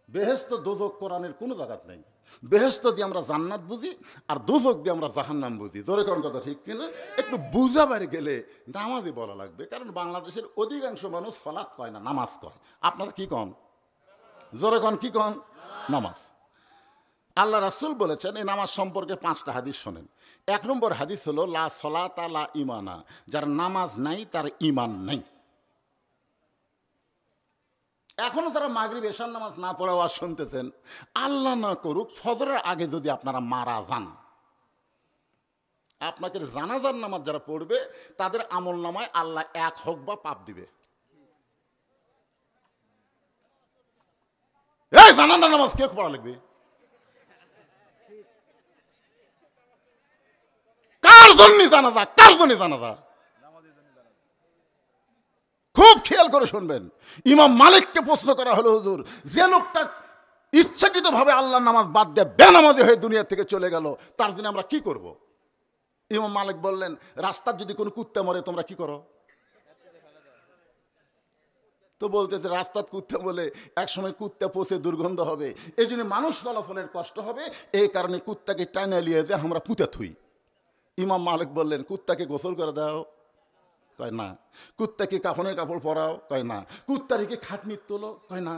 S1: বেহেশত দোজক কোরআনের কোনো জায়গাত নেই। বেহেশত দিয়ে আমরা জান্নাত বুঝি, আর দোজক দিয়ে আমরা জাহান্নাম বুঝি। জোরে কোন কথা ঠিক কিনা? একটু বুঝাবার গেলে নামাজই বলা লাগবে, কারণ বাংলাদেশের অধিকাংশ মানুষ সালাত কয় না, নামাজ কয়। আপনারা কি কন? জোরে কন, কি কন? নামাজ। আল্লাহ রাসূল বলেছেন এই নামাজ সম্পর্কে 5টা হাদিস শোনেন। 1 নম্বর হাদিস হলো লা সলাতা লা ইমানা, যার নামাজ নাই তার ঈমান নাই। এখনো তারা মাগরিব এশার নামাজ না পড়ে ওয়াজ শুনতেছেন। আল্লাহ না করুক ফজরের আগে যদি আপনারা মারা যান, আপনাকে জানাজার নামাজ যারা পড়বে তাদের আমল নামায় আল্লাহ 1 হোক বা পাপ দিবে। এই জানাজার নামাজ কে পড়া লাগবে? কার জন্য জানাজা? কার জন্য জানাজা? খুব খেয়াল করে শুনবেন। ইমাম মালিককে প্রশ্ন করা হলো, হুজুর যে লোকটা ইচ্ছাকৃতভাবে আল্লাহর নামাজ বাদ দিয়ে বেনামাজি হয়ে দুনিয়া থেকে চলে গেল, তার জন্য আমরা কি করব? ইমাম মালিক বললেন, রাস্তার যদি কোনো কুত্তা মরে তোমরা কি করো? তো বলতেছে রাস্তার কুত্তা বলে একসময় কুত্তা পচে দুর্গন্ধ হবে, এই জন্য মানুষ চলাফলের কষ্ট হবে, এই কারণে কুত্তাকে টাইনা নিয়ে যে আমরা পুঁতে থুই। ইমাম মালিক বললেন, কুত্তাকে গোসল করে দাও? কয় না। কুত্তাকে কাফনের কাপড় পরাও? কয় না। কুত্তারে কি খাটনি তোলো? কয় না।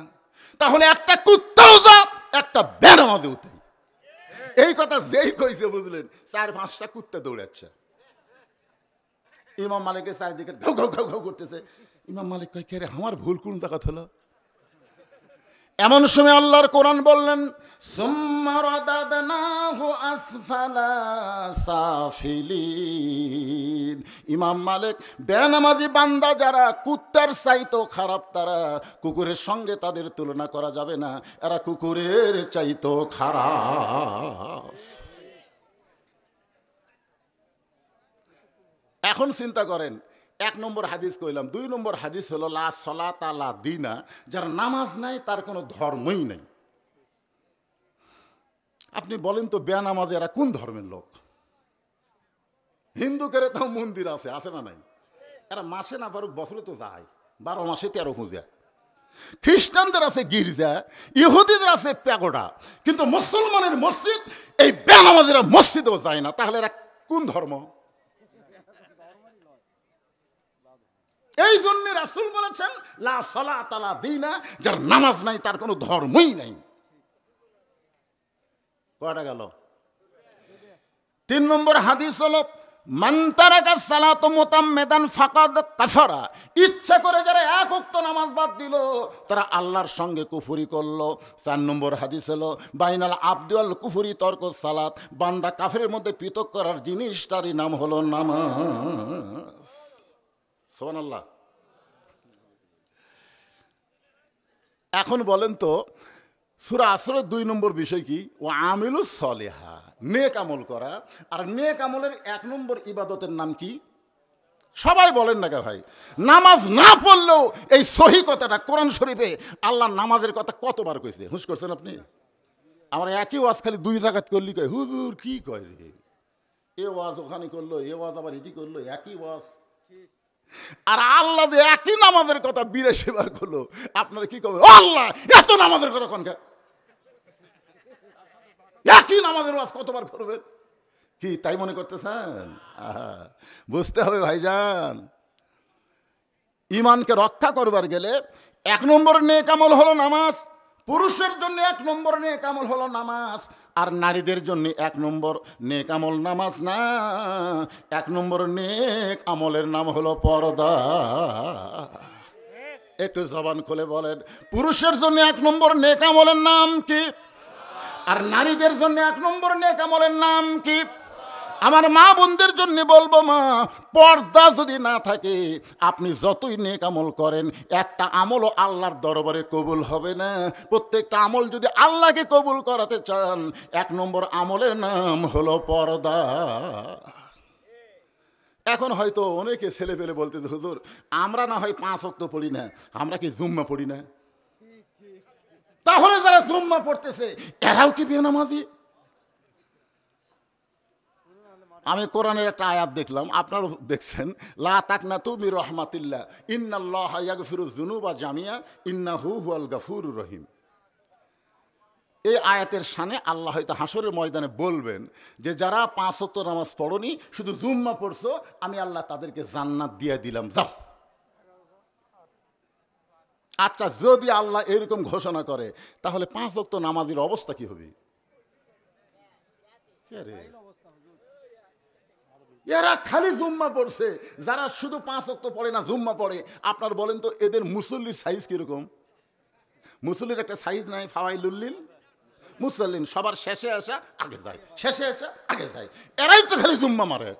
S1: তাহলে একটা কুত্তাও যা, একটা বেনামাজিও তাই। এই কথা যেই কইছে বুঝলেন 4-5টা কুত্তা দৌড়াচ্ছে। ইমাম মালিকের চারিদিকে ঘাউ ঘাউ ঘাউ ঘাউ করতেছে। ইমাম মালিক কয়, কে রে, আমার ভুল কোন জায়গা হলো? এমন সময় আল্লাহর কোরআন বললেন, সুম্মা রাদাদনাহু আসফালা সাফিলিন। ইমাম মালিক, বেনামাজি বান্দা যারা কুত্তার চাইতো খারাপ, তারা কুকুরের সঙ্গে তাদের তুলনা করা যাবে না, এরা কুকুরের চাইতো খারাপ। এখন চিন্তা করেন, 1 নম্বর হাদিস কইলাম। 2 নম্বর হাদিস হলো লা সলাতা লা দিনা, যার নামাজ নাই তার কোনো ধর্মই নেই। আপনি বলেন তো বেনামাজি এরা কোন ধর্মের লোক? হিন্দুদের তো মন্দির আছে, আছে না নাই? এরা মাসে না পারুক বছরে তো যায়, 12 মাসে 13 পূজা। খ্রিস্টানদের আছে গির্জা, ইহুদিদের আছে প্যাগোডা, কিন্তু মুসলমানের মসজিদ, এই বেনামাজিরা মসজিদেও যায় না। তাহলে এরা কোন ধর্ম? এই জন্য রাসূল বলেছেন লা সলাতা লা দিনা, যার নামাজ নাই তার কোনো ধর্মই নাই। কয়টা গেল? 3 নম্বর হাদিস হলো মান তারাকা সালাত মুতাম্মিদান ফাকাদ কাফারা। ইচ্ছা করে যারা 1 ওয়াক্ত নামাজ বাদ দিল তারা আল্লাহর সঙ্গে কুফরি করলো। 4 নম্বর হাদিস হলো বাইনাল আবদি ওয়াল কুফরি তরকুস সালাত। বান্দা কাফেরের মধ্যে পৃথক করার জিনিসটারই নাম হলো নামাজ। সুবহানাল্লাহ। এখন বলেন তো সূরা আসরের 2 নম্বর বিষয় কি? ও আমিলুস সলিহা, নেক আমল করা। আর নেক আমলের 1 নম্বর ইবাদতের নাম কি? সবাই বলেন না কে ভাই? নামাজ না পড়লেও এই সহি কথাটা কোরআন শরীফে আল্লাহ নামাজের কথা কতবার কইছে, হুঁশ করছেন আপনি? আমার একই ওয়াজ খালি 2 জায়গাত করলি কয় হুজুর কি কয় রে, এ ওয়াজ ওখানে করলো, এ ওয়াজ আবার এটি করলো, একই ওয়াজ। আর আল্লাহ যে একই নামাজের কথা 82 বার করলো, আপনারা কি করবেন? আল্লাহ এত নামাজের কথা কোন? একই নামাজের ওয়াজ কতবার করবেন? কি তাই মনে করতেছেন? বুঝতে হবে ভাইজান, ঈমানকে রক্ষা করবার গেলে 1 নম্বর নেক আমল হলো নামাজ। পুরুষের জন্য 1 নম্বর নেক আমল হলো নামাজ, আর নারীদের জন্য 1 নম্বর নেক আমল নামাজ না। 1 নম্বর নেক আমলের নাম হলো পর্দা। একটু জবান খুলে বলেন, পুরুষের জন্য 1 নম্বর নেক আমলের নাম কি? আর নারীদের জন্য 1 নম্বর নেক আমলের নাম কি? আমার মা বোনদের জন্য বলবো, মা, পর্দা যদি না থাকে আপনি যতই নেক আমল করেন একটা আমলও আল্লাহর দরবারে কবুল হবে না। প্রত্যেকটা আমল যদি আল্লাহকে কবুল করাতে চান 1 নম্বর আমলের নাম হলো পর্দা। এখন হয়তো অনেকে ছেলে পেলে বলতে, হুজুর আমরা না হয় 5 ওয়াক্ত পড়ি না, আমরা কি জুম্মা পড়ি না? তাহলে যারা জুম্মা পড়তেছে এরাও কি বেনামাজি? আমি কোরআনের একটা আয়াত দেখলাম, আপনারা দেখছেন, লা তাকনাতু মির রাহমাতিল্লাহ ইন্নাল্লাহা ইয়াগফিরুয যুনুবা জামিয়া ইন্নাহু হুয়াল গাফুরুর রহিম। এই আয়াতের শানে আল্লাহ হয়তো হাসরের ময়দানে বলবেন যে যারা 5 ওয়াক্ত নামাজ পড়নি, শুধু জুম্মা পড়ছো, আমি আল্লাহ তাদেরকে জান্নাত দিয়ে দিলাম, যাও। আচ্ছা, যদি আল্লাহ এরকম ঘোষণা করে তাহলে 5 ওয়াক্ত নামাজের অবস্থা কি হবে? এরা খালি জুম্মা পড়ছে, যারা শুধু 5 ওয়াক্ত পড়ে না, জুম্মা পড়ে। আপনার বলেন তো এদের মুসল্লির সাইজ কিরকম? মুসল্লির একটা সাইজ নাই? ফাওয়াইলুল্লিল মুসল্লিন, সবার শেষে আসা আগে যায়, শেষে আসা আগে যায়। এরাই তো খালি জুম্মা মারে।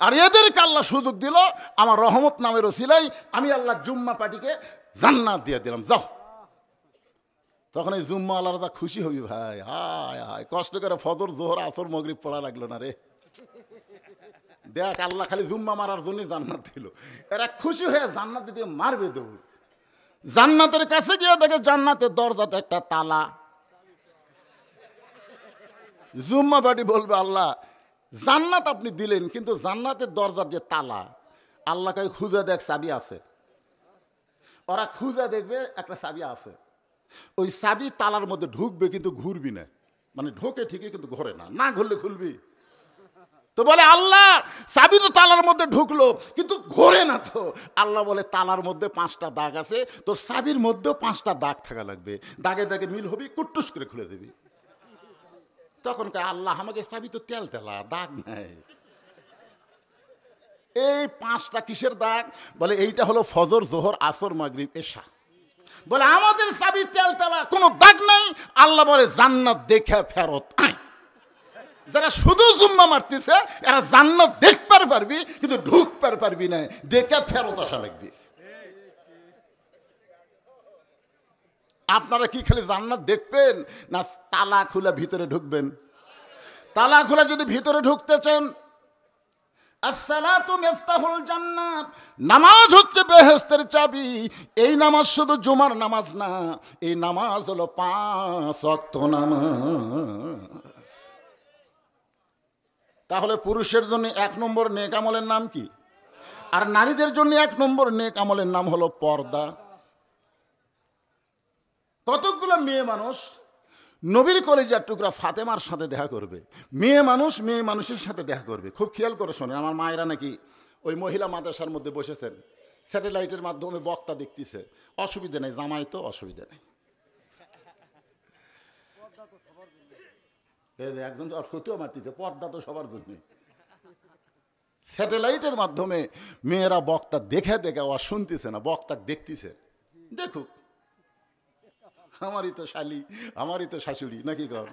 S1: আর এদেরকে আল্লাহ সুযোগ দিল, আমার রহমত নামের ওসিলাই আমি আল্লাহ জুম্মা পার্টিকে জান্নাত দিয়ে দিলাম, যাও। তখন এই জুম্মা আল্লাহরা খুশি হবি ভাই, হায় হায়, কষ্ট করে ফজর জোহর আসর মাগরিব পড়া লাগলো না রে। দেখ, আল্লাহ খালি জুম্মা মারার জন্য জান্নাত দিল। এরা খুশি হয়ে জান্নাত দিয়ে মারবে দৌড়। জান্নাতের কাছে গিয়ে দেখে জান্নাতের দরজাতে একটা তালা। জুম্মা পার্টি বলবে, আল্লাহ জান্নাত আপনি দিলেন, কিন্তু জান্নাতের দরজার যে তালা, আল্লাহকে খুঁজে দেখ চাবি আছে। ওরা খুঁজে দেখবে একটা চাবি আছে, ওই চাবি তালার মধ্যে ঢুকবে কিন্তু ঘুরবি না, মানে ঢোকে ঠিকই কিন্তু ঘরে না, না ঘুরলে খুলবি। তো বলে আল্লাহ চাবি তো তালার মধ্যে ঢুকলো কিন্তু ঘোরে না তো। আল্লাহ বলে তালার মধ্যে 5টা দাগ আছে, তোর চাবির মধ্যেও 5টা দাগ থাকা লাগবে, দাগে দাগে মিল হবি, কুট্টুস করে খুলে দিবি। তখন কে আল্লাহ আমাকে চাবি তো তেল তেলা, দাগ নাই। এই 5টা কিসের দাগ? বলে এইটা হলো ফজর জোহর আসর মাগরিব এশা। বলে আমাদের চাবি তেল তেলা, কোনো দাগ নাই। আল্লাহ বলে জান্নাত দেখে ফেরত আয়। যারা শুধু জুম্মা মারতেছে এরা জান্নাত দেখতে পারবি কিন্তু ঢুকতে পারবি না, দেখে ফেরত আসা লাগবে। আপনারা কি খালি জান্নাত দেখবেন না তালা খুলে ভিতরে ঢুকবেন? তালা খুলে যদি ভিতরে ঢুকতে চান, আসসালাতু মিফতাহুল জান্নাত, নামাজ হচ্ছে বেহেশতের চাবি। এই নামাজ শুধু জুমার নামাজ না, এই নামাজ হলো 5 ওয়াক্ত নামাজ। তাহলে পুরুষের জন্য 1 নম্বর নেক আমলের নাম কি? আর নারীদের জন্য 1 নম্বর নেক আমলের নাম হলো পর্দা। কতগুলো মেয়ে মানুষ নবীর কলেজার টুকরা ফাতেমার সাথে দেখা করবে, মেয়ে মানুষের সাথে দেখা করবে। খুব খেয়াল করে শোনে, আমার মায়েরা নাকি ওই মহিলা মাদ্রাসার মধ্যে বসেছেন, স্যাটেলাইটের মাধ্যমে বক্তা দেখতেছে, অসুবিধা নেই, জামাই তো অসুবিধা নেই। একজন ক্ষতিও মারতেছে, পর্দা তো সবার জন্য। স্যাটেলাইটের মাধ্যমে মেয়েরা বক্তা দেখে দেখে ও শুনতেছে না, বক্তা দেখতেছে। দেখুক, আমারই তো শালি, আমারই তো শাশুড়ি, নাকি কর?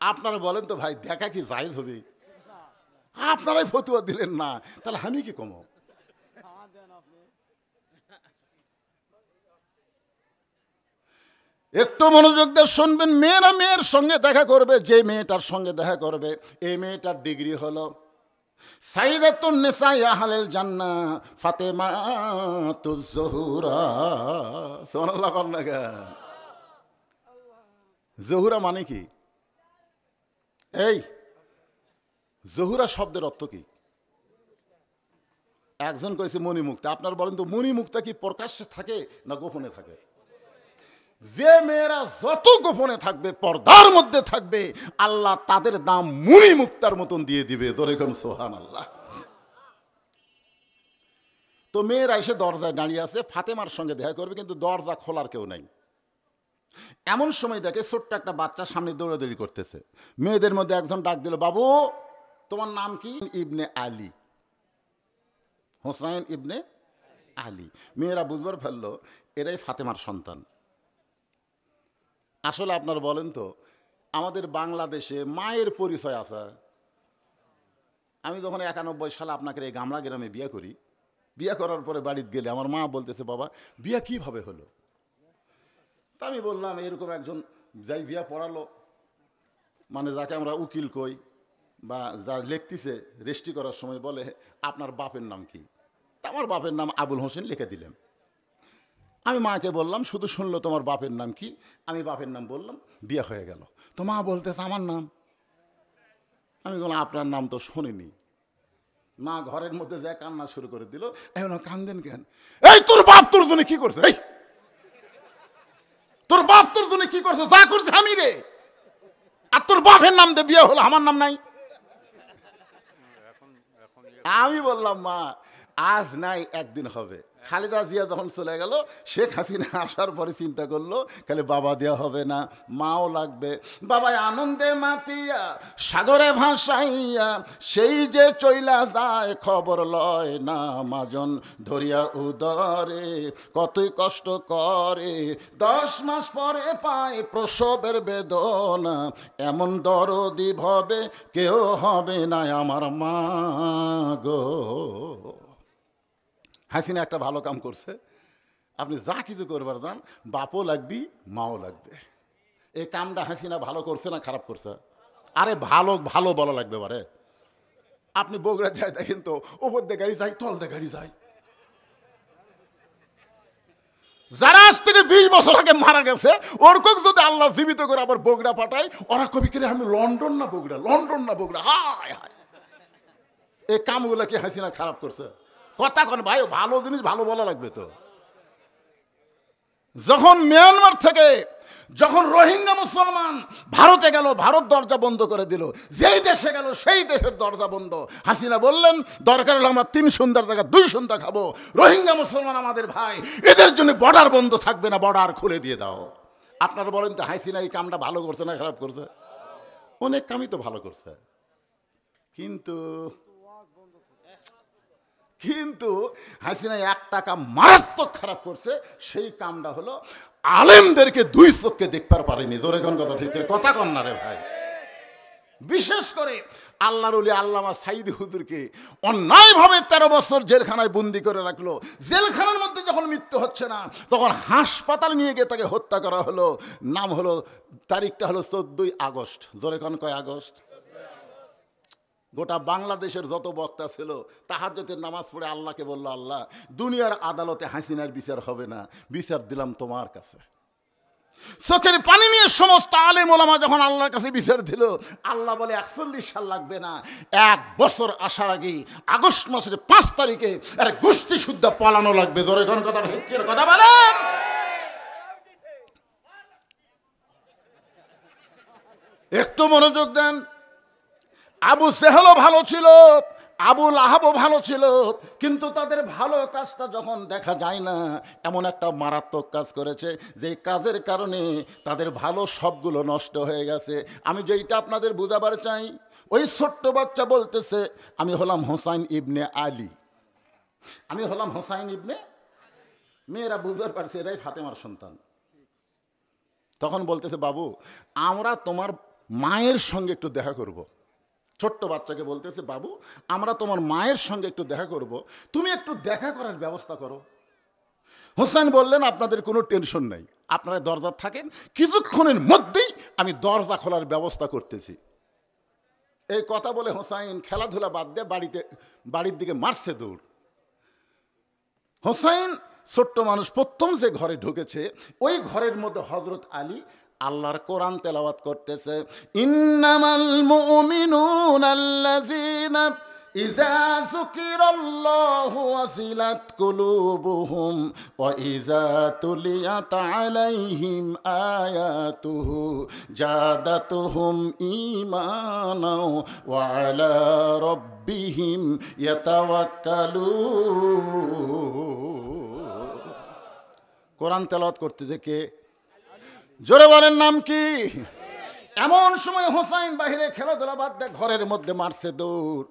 S1: আপনারা বলেন তো ভাই, দেখা কি জায়েজ হবে? আপনারাই ফতুয়া দিলেন না, তাহলে আমি কি কমো? একটু মনোযোগ দিয়ে শুনবেন। মেয়েরা মেয়ের সঙ্গে দেখা করবে, যে মেয়েটার সঙ্গে দেখা করবে এই মেয়েটার ডিগ্রি হলো সাইয়্যিদাতুন নিসাই আহলিল জান্নাহ ফাতেমাতুজ জোহরা। সুবহানাল্লাহ। জোহরা মানে কি? এই জোহরা শব্দের অর্থ কি? একজন কইছে মণিমুক্তা। আপনার বলেন তো মণিমুক্তা কি প্রকাশ্যে থাকে না গোপনে থাকে? যে মেয়েরা যত গোপনে থাকবে, পর্দার মধ্যে থাকবে, আল্লাহ তাদের দাম মণিমুক্তার মতন দিয়ে দিবে। তোরে কোন সুবহানাল্লাহ। তো মেয়েরা এসে দরজায় দাঁড়িয়ে আছে, ফাতেমার সঙ্গে দেখা করবে, কিন্তু দরজা খোলার কেউ নাই। এমন সময় দেখে ছোট্ট একটা বাচ্চা সামনে দৌড়াদৌড়ি করতেছে। মেয়েদের মধ্যে একজন ডাক দিল, বাবু তোমার নাম কি? ইবনে আলী, হোসাইন ইবনে আলী। মেয়েরা বুঝবার ফেললো এরাই ফাতেমার সন্তান। আসলে আপনার বলেন তো, আমাদের বাংলাদেশে মায়ের পরিচয় আছে। আমি যখন 91 সালে আপনাকে এই গামলা গ্রামে বিয়ে করি, বিয়ে করার পরে বাড়িতে গেলে আমার মা বলতেছে, বাবা বিয়ে কিভাবে হলো? তা আমি বললাম, এরকম একজন যাই বিয়ে পড়ালো, মানে যাকে আমরা উকিল কই বা যা লিখতেছে রেজিস্ট্রি করার সময় বলে আপনার বাপের নাম কি? তা আমার বাপের নাম আবুল হোসেন লিখে দিলেন। আমি মাকে বললাম, শুধু শুনলো তোমার বাপের নাম কি? আমি বাপের নাম বললাম, বিয়ে হয়ে গেল। তো মা বলতেছে আমার নাম। আমি বললাম আপনার নাম তো শুনিনি। মা ঘরের মধ্যে যায় কান্না শুরু করে দিল। এখন কান্দেন কেন? এই তোর বাপ তোর জন্য কি করছে? এই তোর বাপ তোর জন্য কি করছে? যা করছে আমি রে। আর তোর বাপের নাম দিয়ে বিয়ে হলো, আমার নাম নাই। আমি বললাম মা আজ নাই একদিন হবে। খালেদা জিয়া যখন চলে গেল, শেখ হাসিনা আসার পরে চিন্তা করলো খালি বাবা দেওয়া হবে না, মাও লাগবে। বাবাই আনন্দে মাতিয়া সাগরে ভাসাইয়া সেই যে চইলা যায়, খবর লয় না মাজন ধরিয়া উদরে, কতই কষ্ট করে 10 মাস পরে পায় প্রসবের বেদনা, এমন দরদি ভবে কেউ হবে না আমার মা গো। হাসিনা একটা ভালো কাম করছে, আপনি যা কিছু করবার যান বাপও লাগবি মাও লাগবে। এই কামটা হাসিনা ভালো করছে না খারাপ করছে? আরে ভালো ভালো বলা লাগবে। বারে আপনি বগুড়া যায় দেখেন তো, ওপর দিয়ে গাড়ি যায়, তল দিয়ে গাড়ি যায়। যারা আজ থেকে 20 বছর আগে মারা গেছে, ওরকম যদি আল্লাহ জীবিত করে আবার বগুড়া পাঠায়, ওরা কবি করে আমি লন্ডন না বগুড়া, লন্ডন না বগুড়া। হায় হায়, এই কামগুলো কি হাসিনা খারাপ করছে? কথা কোন ভাই, ভালো জিনিস ভালো বলা লাগবে তো। যখন মিয়ানমার থেকে যখন রোহিঙ্গা মুসলমান ভারতে গেল, ভারত দরজা বন্ধ করে দিল, যেই দেশে গেল সেই দেশের দরজা বন্ধ। হাসিনা বললেন দরকার হলে আমরা 3 সন্ধ্যার জায়গায় 2 সন্ধ্যা খাবো, রোহিঙ্গা মুসলমান আমাদের ভাই, এদের জন্য বর্ডার বন্ধ থাকবে না, বর্ডার খুলে দিয়ে দাও। আপনারা বলেন তো হাসিনা এই কামটা ভালো করছে না খারাপ করছে? অনেক কামই তো ভালো করছে, কিন্তু হাসিনা একটা কাম মারাত্মক খারাপ করছে। সেই কামটা হলো আলেমদেরকে 2 চোখে দেখতে পারেনি। জোরে কোন কথা, ঠিক কথা কন না রে ভাই। বিশেষ করে আল্লাহর ওলি আল্লামা সাইদি হুজুরকে অন্যায়ভাবে 13 বছর জেলখানায় বন্দি করে রাখলো। জেলখানার মধ্যে যখন মৃত্যু হচ্ছে না, তখন হাসপাতাল নিয়ে গিয়ে তাকে হত্যা করা হলো। নাম হলো, তারিখটা হলো 14ই আগস্ট। জোরে কোন কয় আগস্ট? গোটা বাংলাদেশের যত বক্তা ছিল তাহাজ্জুদের নামাজ পড়ে আল্লাহকে বলল, আল্লাহ দুনিয়ার আদালতে হাসিনার বিচার হবে না, বিচার দিলাম তোমার কাছে। চোখের পানি নিয়ে সমস্ত আলেম ওলামা যখন আল্লাহর কাছে বিচার দিল, আল্লাহ বলে 41 সাল লাগবে না, 1 বছর আসার আগেই আগস্ট মাসের 5 তারিখে এর গোষ্ঠী শুদ্ধ পালানো লাগবে। জোরে কোন কথা, হিকের কথা বলেন। একটু মনোযোগ দেন। আবু জেহেলও ভালো ছিল, আবু লাহাবও ভালো ছিল, কিন্তু তাদের ভালো কাজটা যখন দেখা যায় না, এমন একটা মারাত্মক কাজ করেছে যে কাজের কারণে তাদের ভালো সবগুলো নষ্ট হয়ে গেছে। আমি যেইটা আপনাদের বুঝাবার চাই, ওই ছোট্ট বাচ্চা বলতেছে আমি হলাম হোসাইন ইবনে আলী, আমি হলাম হোসাইন ইবনে। মেয়েরা বুঝতে পারছে এরাই ফাতেমার সন্তান। তখন বলতেছে বাবু আমরা তোমার মায়ের সঙ্গে একটু দেখা করব। ছোট্ট বাচ্চাকে বলতেছে বাবু আমরা তোমার মায়ের সঙ্গে একটু দেখা করব, তুমি একটু দেখা করার ব্যবস্থা করো। হোসেন বললেন আপনাদের কোনো টেনশন নাই, আপনারা দরজা থাকেন, কিছুক্ষণের মধ্যেই আমি দরজা খোলার ব্যবস্থা করতেছি। এই কথা বলে হোসাইন খেলাধুলা বাদ দিয়ে বাড়ির দিকে মারছে দৌড়। হোসাইন ছোট্ট মানুষ, প্রথম যে ঘরে ঢুকেছে ওই ঘরের মধ্যে হযরত আলী আল্লাহর কোরআন তেলাওয়াত করতেছে, ইন্নামাল মুমিনুনাল্লাযীনা ইযা যুকিরাল্লাহু ওয়াজিলাত কুলুবুহুম ওয়া ইযা তুলিয়াত আলাইহিম আয়াতুহু জাদাতুহুম ঈমানাও ওয়া আলা রাব্বিহিম ইয়াতাওয়াক্কালুন। কোরআন তেলাওয়াত করতেছে কে? জোরে বলেন নাম কি? এমন সময় হোসাইন বাহিরে খেলাধুলা বাদ দিয়ে ঘরের মধ্যে মারছে দৌড়।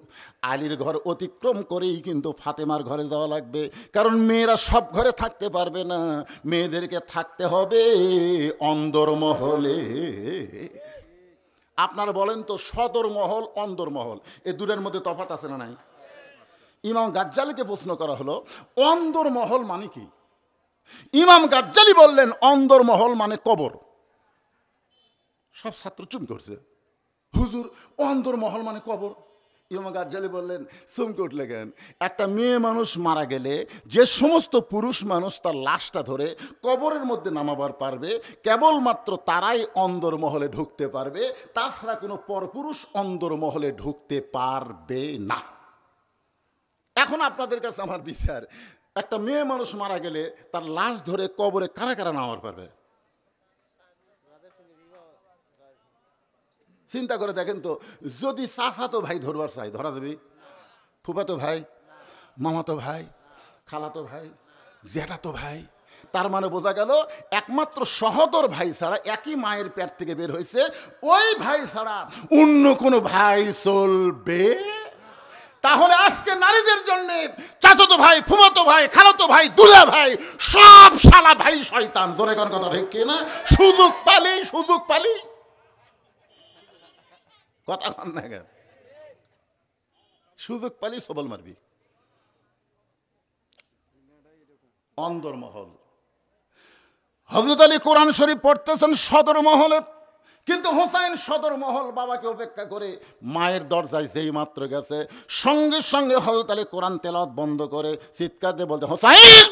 S1: আলীর ঘর অতিক্রম করেই কিন্তু ফাতেমার ঘরে যাওয়া লাগবে, কারণ মেয়েরা সব ঘরে থাকতে পারবে না, মেয়েদেরকে থাকতে হবে অন্দরমহলে। আপনারা বলেন তো সদরমহল অন্দরমহল এই দুটোর মধ্যে তফাৎ আছে না নাই? ইমাম গাজ্জালিকে প্রশ্ন করা হলো অন্দরমহল মানে কি? ইমাম গাজ্জালি বললেন অন্দরমহল মানে কবর। সব ছাত্র চুপ করছে, হুজুর অন্দরমহল মানে কবর। ইমাম গাজ্জালি বললেন চুপ করলে কেন? একটা মেয়ে মানুষ মারা গেলে যে সমস্ত পুরুষ মানুষ তার লাশটা ধরে কবরের মধ্যে নামাবার পারবে, কেবলমাত্র তারাই অন্দরমহলে ঢুকতে পারবে, তাছাড়া কোনো পরপুরুষ অন্দরমহলে ঢুকতে পারবে না। এখন আপনাদের কাছে আমার বিচার, একটা মেয়ে মানুষ মারা গেলে তার লাশ ধরে কবরে কারা কারা নামার পারবে? চিন্তা করে দেখেন তো, যদি চাচাতো ভাই ধরবার চাই ধরা যাবে? ফুফাতো ভাই, মামাতো ভাই, খালাতো ভাই, জ্যাঠাতো ভাই, তার মানে বোঝা গেল একমাত্র সহোদর ভাই ছাড়া, একই মায়ের পেট থেকে বের হয়েছে, ওই ভাই ছাড়া অন্য কোনো ভাই চলবে। তাহলে আজকে নারীদের জন্য চাচাতো ভাই, ফুমাতো ভাই, খালাতো ভাই, দুলা ভাই, সব শালা ভাই শয়তান। জোরে কোন কথা ঠিক না? সুযোগ পালি, সুযোগ পালি, কথা কন না কেন? সুযোগ পালি সবল মারবি। অন্দরমহল, হযরত আলী কোরআন শরীফ পড়তেছেন সদর মহলে, কিন্তু হোসাইন সদর মহল বাবাকে উপেক্ষা করে মায়ের দরজায় যেই মাত্র গেছে, সঙ্গে সঙ্গে হযরত আলী কোরআন তেলাওয়াত বন্ধ করে চিৎকার দিয়ে বলতে, হোসাইন,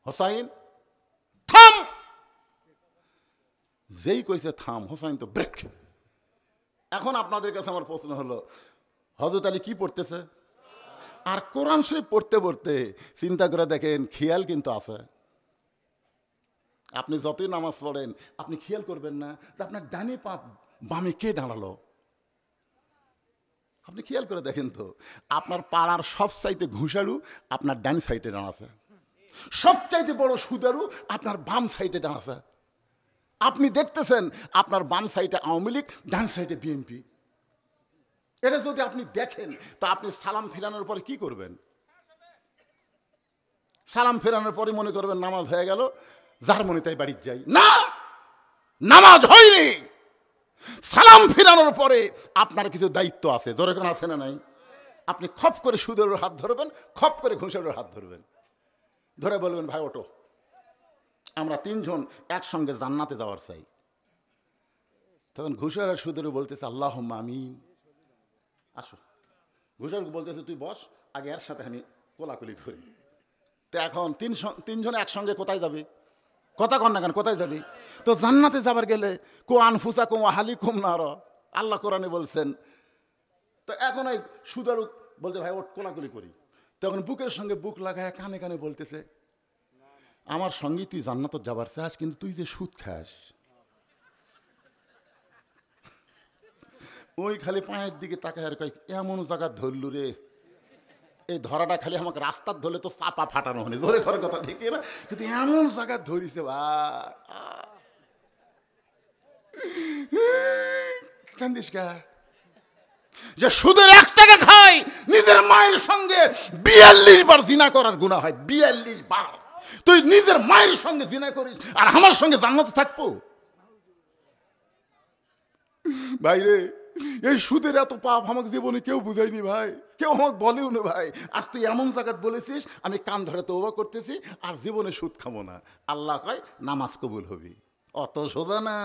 S1: হোসাইন থাম। যেই কইছে থাম, হোসাইন তো ব্রেক। এখন আপনাদের কাছে আমার প্রশ্ন হলো, হযরত আলী কি পড়তেছে? আর কোরআন শরীফ পড়তে পড়তে চিন্তা করে দেখেন, খেয়াল কিন্তু আছে। আপনি যতই নামাজ পড়েন, আপনি খেয়াল করবেন না যে আপনার ডানে পা বামে কে দাঁড়ালো। আপনি খেয়াল করে দেখেন তো, আপনার পাড়ার সবচাইতে ঘুষারু আপনার ডান সাইডে দাঁড়াছে, সবচাইতে বড় সুদারু আপনার বাম সাইডে দাঁড়াছে। আপনি দেখতেছেন আপনার বাম সাইডে আওয়ামী লীগ, ডান সাইডে বিএনপি। এটা যদি আপনি দেখেন, তা আপনি সালাম ফিরানোর পরে কি করবেন? সালাম ফেরানোর পরে মনে করবেন নামাজ হয়ে গেল, যার মনে তাই বাড়ির যাই। না, নামাজ হয়নি। সালাম ফেরানোর পরে আপনার কিছু দায়িত্ব আছে। যখন আছে না নাই? আপনি খপ করে সুদের হাত ধরবেন, খপ করে ঘুষের হাত ধরবেন, ধরে বলবেন, ভাই ওঠো, আমরা তিনজন একসঙ্গে জান্নাতে যাওয়ার চাই। তখন ঘুষের আর সুদেরও বলতেছে, আল্লাহুম্মা আমিন। আসো, ঘুষের বলতেছে, তুই বস, আগে এর সাথে আমি কোলাকুলি করি। তো এখন তিনজন একসঙ্গে কোথায় যাবে? কথা কন না কেন, কোথায় যাবি? তো জান্নাতে যাবার গেলে কোরআন ফুসা কুম হালি কুম নার, আল্লাহ কোরআনে বলছেন। তো এখন ওই সুদারু বলতে, ভাই ওট, কোলাকুলি করি। তখন বুকের সঙ্গে বুক লাগায় কানে কানে বলতেছে, আমার সঙ্গে তুই জান্নাত যাবার চাস, কিন্তু তুই যে সুদ খাস। ওই খালি পায়ের দিকে তাকায় আর কয়, এমন জায়গা ধরলু রে, এই ধরাটা খালি আমাকে রাস্তার ধরলে তো চাপা ফাটানো হয়নি। ধরে করার কথা ঠিক না, কিন্তু এমন জায়গা ধরিছে কান্দিস কা, যে সুদের 1 টাকা খায়, নিজের মায়ের সঙ্গে 42 বার জিনা করার গুনাহ হয়। 42 বার তুই নিজের মায়ের সঙ্গে জিনা করিস, আর আমার সঙ্গে জান্নাতে থাকবো? ভাইরে, এই সুদের এত পাপ আমাকে জীবনে কেউ বুঝায়নি ভাই, কেউ আমাকে বলেও না ভাই। আজ তুই এমন জায়গায় বলেছিস, আমি কান ধরে তওবা করতেছি, আর জীবনে সুদ খাবো না। আল্লাহ কয় নামাজ কবুল হবি। অত সোজা না।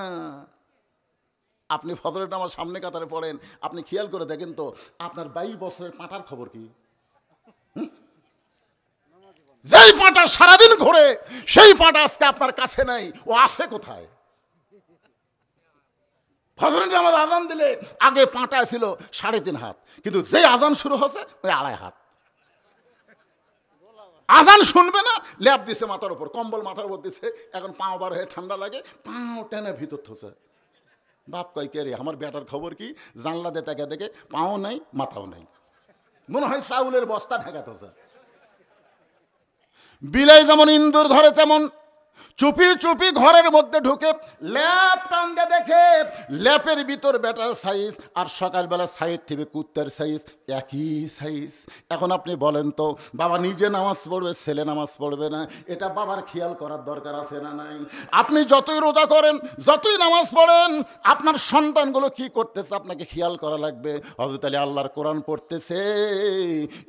S1: আপনি ফজরের নামাজ সামনে কাতারে পড়েন, আপনি খেয়াল করে দেখেন তো, আপনার 22 বছরের পাঁটার খবর কি? যেই পাঁটা সারাদিন ঘোরে, সেই পাঁটা আজকে আপনার কাছে নাই। ও আছে কোথায়? ফজরের নামাজ আজান দিলে আগে পাঁটা ছিল 3.5 হাত, কিন্তু যে আজান শুরু হচ্ছে ওই 2.5 হাত। আজান শুনবে না, ল্যাপ দিছে মাথার উপর, কম্বল মাথার উপর দিছে। এখন পাও বার হয়ে ঠান্ডা লাগে, পাও টেনে ভিতর থছে। বাপ কয়, কে রে, আমার বেটার খবর কি? জানলা দিয়ে তাকে দেখে পাও নাই, মাথাও নাই, মনে হয় চাউলের বস্তা ঢাকা থছে। বিলাই যেমন ইন্দুর ধরে, তেমন চুপি চুপি ঘরের মধ্যে ঢুকে ল্যাপ টাঙ্গে দেখে ল্যাপের ভিতর বেটার সাইজ, আর সকালবেলা সাইড থেকে কুত্তার সাইজ, একই সাইজ। এখন আপনি বলেন তো, বাবা নিজে নামাজ পড়বে, ছেলে নামাজ পড়বে না, এটা বাবার খেয়াল করার দরকার আছে না নাই? আপনি যতই রোজা করেন, যতই নামাজ পড়েন, আপনার সন্তানগুলো কি করতেছে আপনাকে খেয়াল করা লাগবে। হযরত আলী আল্লাহর কোরআন পড়তেছে,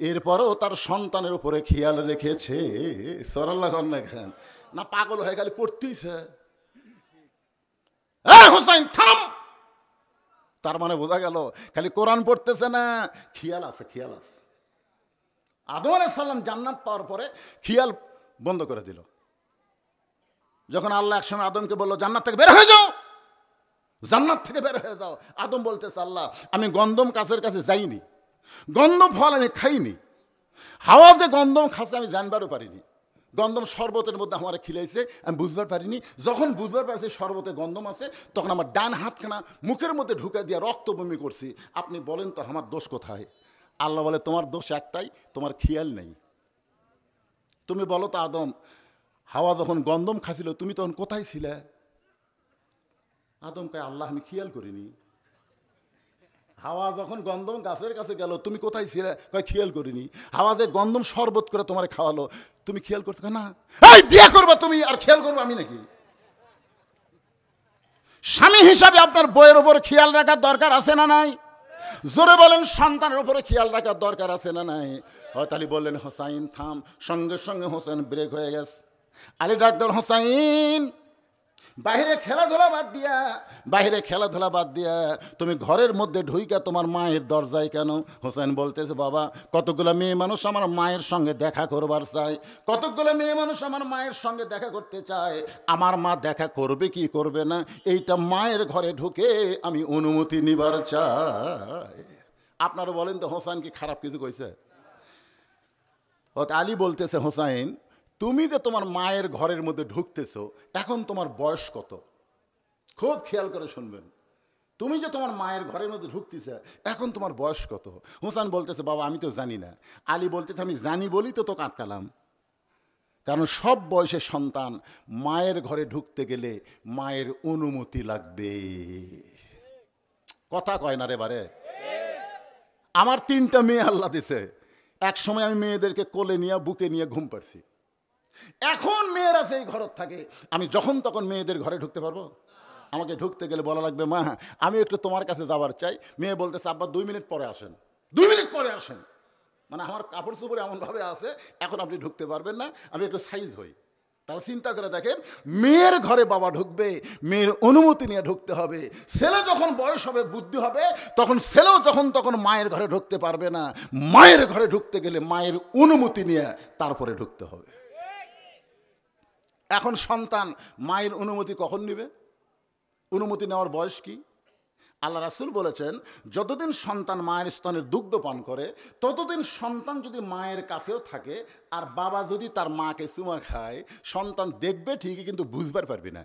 S1: এরপরও তার সন্তানের উপরে খেয়াল রেখেছে। সুবহানাল্লাহ খান না, পাগল হয়ে খালি পড়তেইছে। হোসাইন থাম। তার মানে বোঝা গেল খালি কোরআন পড়তেছে না, খেয়াল আছে, খেয়াল আছে। আদম আলাইহিস সালাম জান্নাত পাওয়ার পরে খেয়াল বন্ধ করে দিল। যখন আল্লাহ একসময় আদমকে বলল, জান্নাত থেকে বের হয়ে যাও, জান্নাত থেকে বের হয়ে যাও, আদম বলতেছে, আল্লাহ আমি গন্ধম গাছের কাছে যাইনি, গন্ধম ফল আমি খাইনি, হাওয়া যে গন্ধম খাচ্ছে আমি জানবারও পারিনি, গন্ধম শরবতের মধ্যে আমার খিলাইছে, আমি বুঝবার পারিনি। যখন বুঝবার পারছি শরবতে গন্ধম আছে, তখন আমার ডান হাতখানা মুখের মধ্যে ঢুকে দিয়ে রক্ত বমি করছি। আপনি বলেন তো আমার দোষ কোথায়? আল্লাহ বলে, তোমার দোষ একটাই, তোমার খেয়াল নেই। তুমি বলো তো আদম, হাওয়া যখন গন্ধম খাচ্ছিল তুমি তখন কোথায় ছিলে? আদম কয়, আল্লাহ আমি খেয়াল করিনি। হাওয়া যখন গন্ধম গাছের কাছে গেল তুমি কোথায় ছিলে? কয় খেয়াল করিনি। হাওয়া যে গন্ধম শরবত করে তোমার খাওয়ালো তুমি খেয়াল করতে? না। এই বিয়ে করবা তুমি আর খেয়াল করবো আমি নাকি? স্বামী হিসাবে আপনার বইয়ের উপর খেয়াল রাখার দরকার আছে না নাই? জোরে বলেন, সন্তানের উপরে খেয়াল রাখার দরকার আছে না নাই? হয়তো আলী বললেন, হোসাইন থাম। সঙ্গে সঙ্গে হোসেন ব্রেক হয়ে গেছে। আলী ডাক দেন, হোসাইন বাহিরে খেলাধুলা বাদ দিয়া তুমি ঘরের মধ্যে ঢুইকা তোমার মায়ের দরজায় কেন? হোসেন বলতেছে, বাবা কতগুলো মেয়ে মানুষ আমার মায়ের সঙ্গে দেখা করবার চায়, কতগুলো মেয়ে মানুষ আমার মায়ের সঙ্গে দেখা করতে চায়। আমার মা দেখা করবে কি করবে না এইটা মায়ের ঘরে ঢুকে আমি অনুমতি নিবার চাই। আপনারা বলেন তো হোসেন কি খারাপ কিছু কইছে? আলী বলতেছে, হোসাইন তুমি যে তোমার মায়ের ঘরের মধ্যে ঢুকতেছো এখন তোমার বয়স কত? খুব খেয়াল করে শুনবেন। তুমি যে তোমার মায়ের ঘরের মধ্যে ঢুকতেছে এখন তোমার বয়স কত? হোসেন বলতেছে, বাবা আমি তো জানি না। আলী বলতেছে, আমি জানি বলি তো তোকে আটকালাম। কারণ সব বয়সের সন্তান মায়ের ঘরে ঢুকতে গেলে মায়ের অনুমতি লাগবে। কথা কয় না রে বারে। আমার 3টা মেয়ে আল্লাহ দিছে। এক সময় আমি মেয়েদেরকে কোলে নিয়ে বুকে নিয়ে ঘুম পাড়ছি। এখন মেয়েরা সেই ঘর থাকে, আমি যখন তখন মেয়েদের ঘরে ঢুকতে পারবো? আমাকে ঢুকতে গেলে বলা লাগবে, মা আমি একটু তোমার কাছে যাবার চাই। মেয়ে বলতেছে, আব্বা 2 মিনিট পরে আসেন। 2 মিনিট পরে আসেন মানে আমার কাপড় চোপড় এমনভাবে আছে এখন আপনি ঢুকতে পারবেন না, আমি একটু সাইজ হই। তারা চিন্তা করে দেখেন, মেয়ের ঘরে বাবা ঢুকবে, মেয়ের অনুমতি নিয়ে ঢুকতে হবে। ছেলে যখন বয়স হবে, বুদ্ধি হবে, তখন ছেলেও যখন তখন মায়ের ঘরে ঢুকতে পারবে না। মায়ের ঘরে ঢুকতে গেলে মায়ের অনুমতি নিয়ে তারপরে ঢুকতে হবে। এখন সন্তান মায়ের অনুমতি কখন নেবে? অনুমতি নেওয়ার বয়স কি? আল্লাহ রাসূল বলেছেন, যতদিন সন্তান মায়ের স্তনের দুগ্ধ পান করে ততদিন সন্তান যদি মায়ের কাছেও থাকে আর বাবা যদি তার মাকে চুমা খায়, সন্তান দেখবে ঠিকই কিন্তু বুঝবার পারবে না।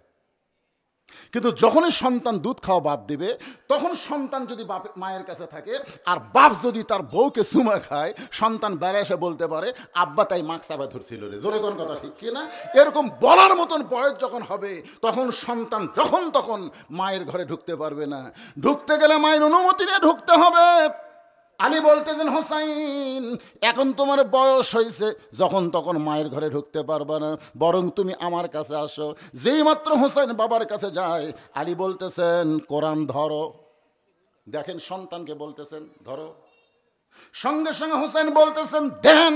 S1: কিন্তু যখনই সন্তান দুধ খাওয়া বাদ দিবে তখন সন্তান যদি মায়ের কাছে থাকে আর বাপ যদি তার বউকে চুমা খায়, সন্তান বেড়ে এসে বলতে পারে, আব্বা তাই মাছ চাপা ধরছিল রে। জোরে কোন কথা ঠিক কিনা? এরকম বলার মতন বয়স যখন হবে তখন সন্তান যখন তখন মায়ের ঘরে ঢুকতে পারবে না। ঢুকতে গেলে মায়ের অনুমতি নিয়ে ঢুকতে হবে। আলী বলতেছেন, হোসাইন এখন তোমার বয়স হয়েছে, যখন তখন মায়ের ঘরে ঢুকতে পারবে না, বরং তুমি আমার কাছে আসো। যেই মাত্র হোসাইন বাবার কাছে যায়, আলী বলতেছেন, কোরআন ধরো। দেখেন সন্তানকে বলতেছেন ধরো, সঙ্গে সঙ্গে হোসাইন বলতেছেন দেন।